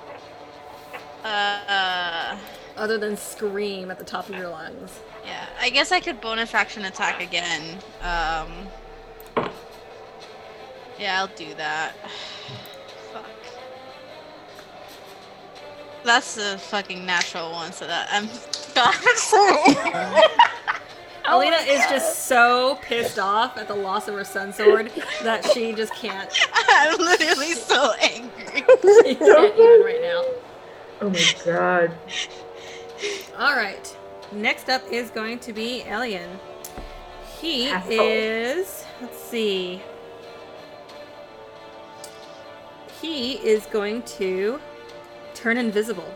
Other than scream at the top of your lungs. Yeah, I guess I could bonus action attack again. Yeah, I'll do that. Fuck. That's a fucking natural one, so that I'm. Alina is just so pissed off at the loss of her sun sword that she just can't. I'm literally so angry. She can't even right now. Oh my god. All right. Next up is going to be Elian. He Asshole. is. Let's see. He is going to turn invisible.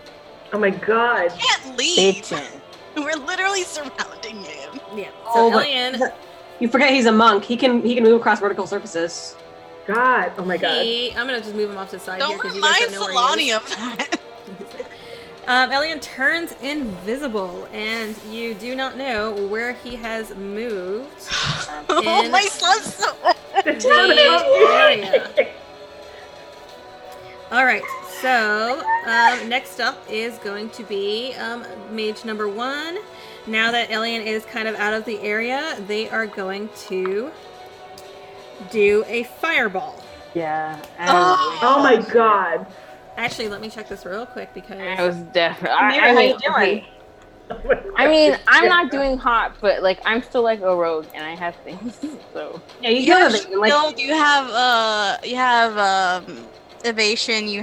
Oh my god. Can't leave. Bitchin'. We're literally surrounding him. Yeah. So but Elian, you forget he's a monk. He can move across vertical surfaces. God. Oh my god. I'm gonna just move him off to the side here Don't because you guys remind don't know where he Solani is. of that. Elian turns invisible, and you do not know where he has moved. Oh, my son's so. The area. All right. So next up is going to be mage number 1. Now that Elian is kind of out of the area, they are going to do a fireball. Yeah. Oh my god. Actually, let me check this real quick because I was definitely. Mira, how you doing? I mean, I'm not doing hot, but like I'm still like a rogue, and I have things. So Yeah, you have it. Like, You have evasion. You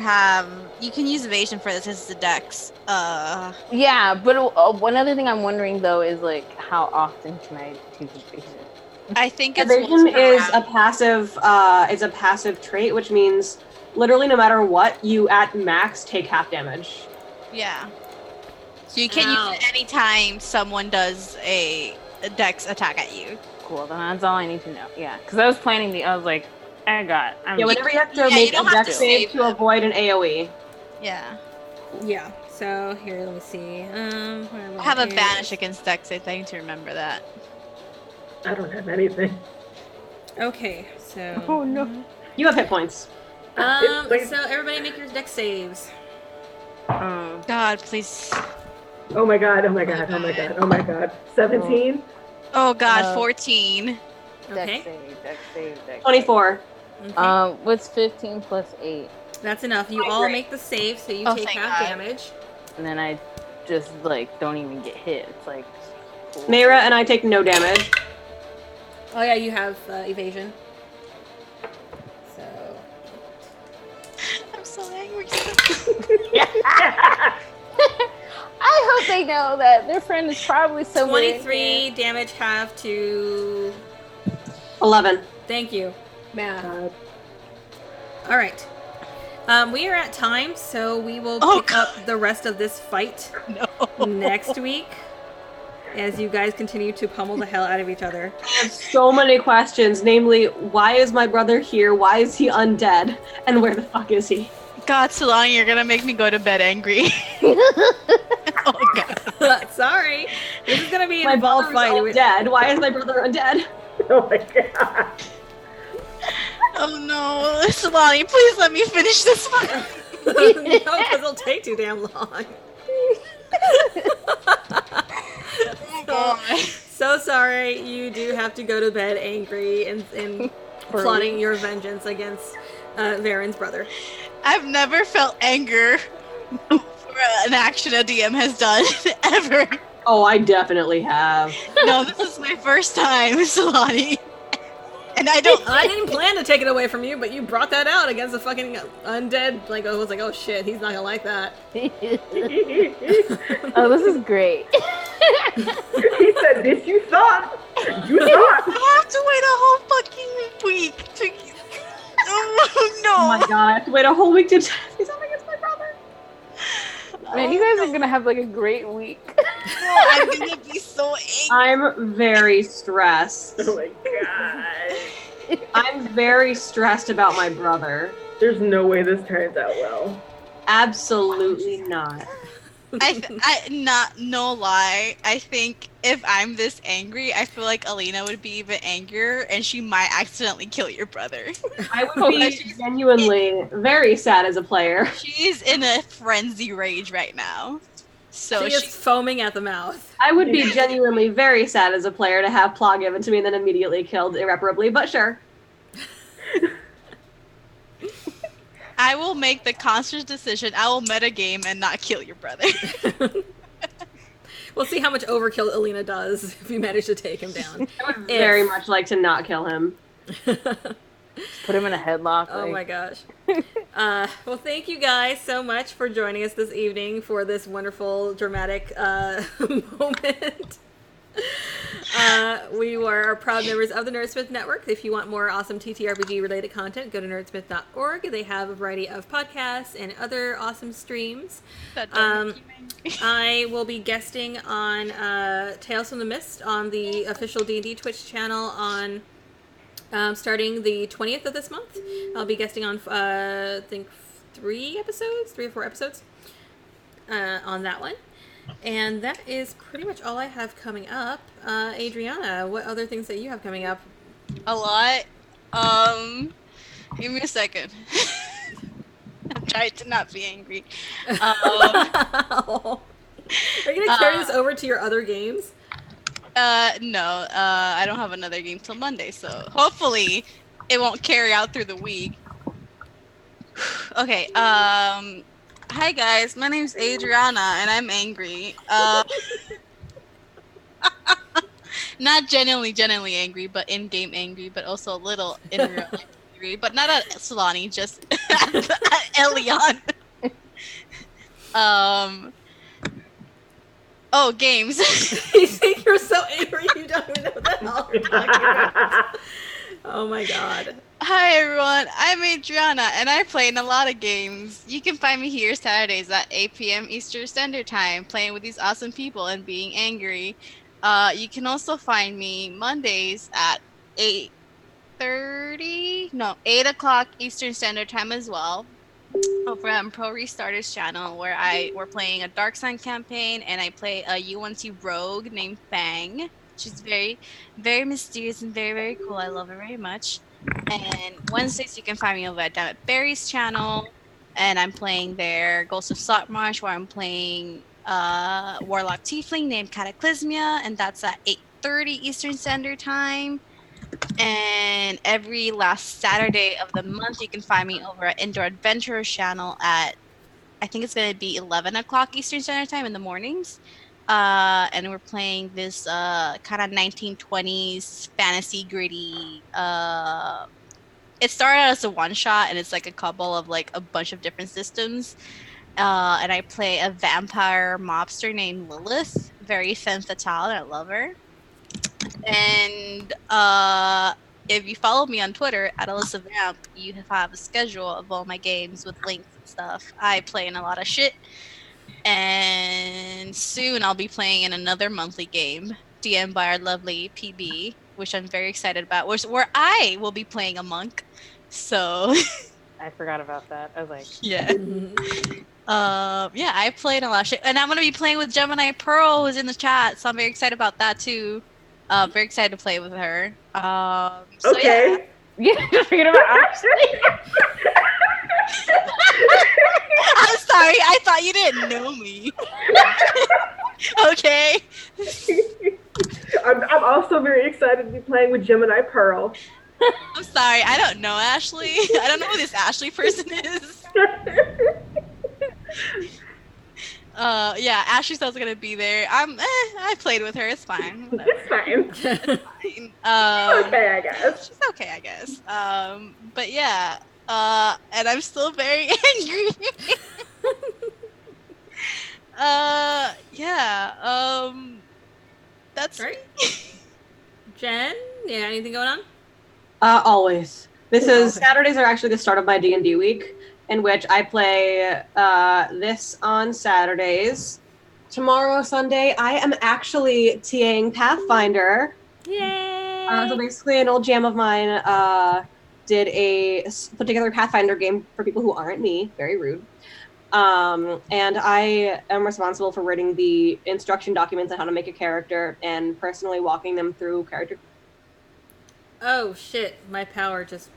can use evasion for this as the dex. yeah, but one other thing I'm wondering though is like how often can I do evasion? I think it's evasion once per is round. a passive trait, which means literally no matter what, you at max take half damage. Yeah. So you can use it anytime someone does a dex attack at you. Cool. Then that's all I need to know. Yeah, because I was planning I was like, I'm Yeah, whenever you have to Yeah, make you don't a have dex to save save to avoid an AoE. Yeah. yeah. So here, let me see. I have a banish against Dex. I need to remember that. I don't have anything. Okay, so. Oh no. You have hit points. So everybody make your dex saves. God, please. Oh my god, oh my god, oh my god, oh my god. 17? Oh God, 14. Okay. Dex save. 24. Okay. What's 15 plus 8? That's enough. You all make the save, so you take thank half God. damage. And then I just don't even get hit. It's like cool. Mayra and I take no damage. Oh yeah, you have evasion. So. I'm so angry. I hope they know that their friend is probably somewhere. 23 damage half to 11. Thank you. Math. God. All right. We are at time, so we will pick up the rest of this fight next week as you guys continue to pummel the hell out of each other. I have so many questions, namely, why is my brother here? Why is he undead? And where the fuck is he? God, Solani, you're gonna make me go to bed angry. Oh God. Sorry. This is going to be an My involved brother's fight. undead. Why is my brother undead? Oh my god. Oh no, Solani, please let me finish this one. No, because it'll take too damn long. So sorry, you do have to go to bed angry and plotting your vengeance against Varen's brother. I've never felt anger for an action a DM has done, ever. Oh, I definitely have. No, this is my first time, Solani. And I didn't plan to take it away from you, but you brought that out against a fucking undead. Like, I was like, oh shit, he's not gonna like that. Oh, this is great. He said, this you thought? You thought? I have to wait a whole fucking week to... Oh, no. Oh my god, I have to wait a whole week to face off against my brother. Man, you guys are gonna have like a great week. No, I'm gonna be so angry. I'm very stressed. Oh my god. I'm very stressed about my brother. There's no way this turns out well. Absolutely not. No lie. I think if I'm this angry, I feel like Alina would be even angrier, and she might accidentally kill your brother. I would be genuinely very sad as a player. She's in a frenzy rage right now. So She is foaming at the mouth. I would be genuinely very sad as a player to have Plaw given to me and then immediately killed irreparably, but sure. I will make the conscious decision. I will metagame and not kill your brother. We'll see how much overkill Alina does if you manage to take him down. I would very much like to not kill him. Put him in a headlock. Oh my gosh. Well, thank you guys so much for joining us this evening for this wonderful, dramatic moment. We are proud members of the Nerdsmith Network. If you want more awesome TTRPG related content, go to nerdsmith.org. They have a variety of podcasts and other awesome streams. I will be guesting on Tales from the Mist on the official D&D Twitch channel on starting the 20th of this month. I'll be guesting on I think 3 or 4 episodes on that one. And that is pretty much all I have coming up. Adriana, what other things that you have coming up? A lot. Give me a second. I'm trying to not be angry. Are you going to carry this over to your other games? No. I don't have another game till Monday, so hopefully it won't carry out through the week. Okay, hi guys, my name's Adriana, and I'm angry. Not genuinely angry, but in-game angry, but also a little in real life angry, but not at Solani, just at Elion. Oh, games. You think you're so angry you don't even know what the hell you're talking about. Oh my god. Hi everyone, I'm Adriana and I play in a lot of games. You can find me here Saturdays at 8 p.m. Eastern Standard Time playing with these awesome people and being angry. You can also find me Mondays at 8 o'clock Eastern Standard Time as well. over on Pro Restarter's channel, where we're playing a Dark Sign campaign, and I play a UNC rogue named Fang. She's very, very mysterious and very, very cool. I love her very much. And Wednesdays you can find me over at Dammit Barry's channel, and I'm playing their Ghost of Saltmarsh, where I'm playing Warlock Tiefling named Cataclysmia, and that's at 8:30 Eastern Standard Time. And every last Saturday of the month, you can find me over at Indoor Adventurers channel at, I think it's going to be 11 o'clock Eastern Standard Time in the mornings. And we're playing this kind of 1920s fantasy gritty. It started out as a one shot, and it's like a couple of like a bunch of different systems. And I play a vampire mobster named Lilith, very femme fatale, and I love her. And if you follow me on Twitter at Alyssa Vamp, you have a schedule of all my games with links and stuff. I play in a lot of shit. And soon I'll be playing in another monthly game, DM by our lovely PB, which I'm very excited about, where I will be playing a monk. So I forgot about that. I was like, yeah. Yeah, I played a lot of shit. And I'm gonna be playing with Gemini Pearl, who's in the chat, so I'm very excited about that too. Very excited to play with her. So Okay. yeah, just forget about Ashley. I'm sorry, I thought you didn't know me. Okay. I'm also very excited to be playing with Gemini Pearl. I'm sorry, I don't know Ashley. I don't know who this Ashley person is. Yeah, Ashley's also gonna be there. I played with her. It's fine. Whatever. It's fine. It's fine. Okay, I guess. She's okay, I guess. But yeah. And I'm still very angry. Yeah. That's right. Jen, yeah, anything going on? Always. This is Okay. Saturdays are actually the start of my D&D week, in which I play this on Saturdays. Tomorrow, Sunday, I am actually TAing Pathfinder. Yay! So basically, an old jam of mine put together a Pathfinder game for people who aren't me. Very rude. And I am responsible for writing the instruction documents on how to make a character and personally walking them through character. Oh shit, my power just...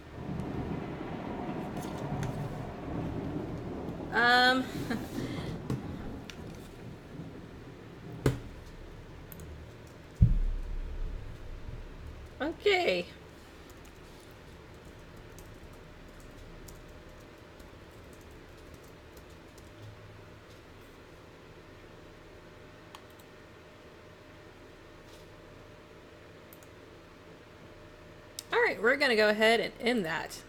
Okay. All right, we're gonna go ahead and end that.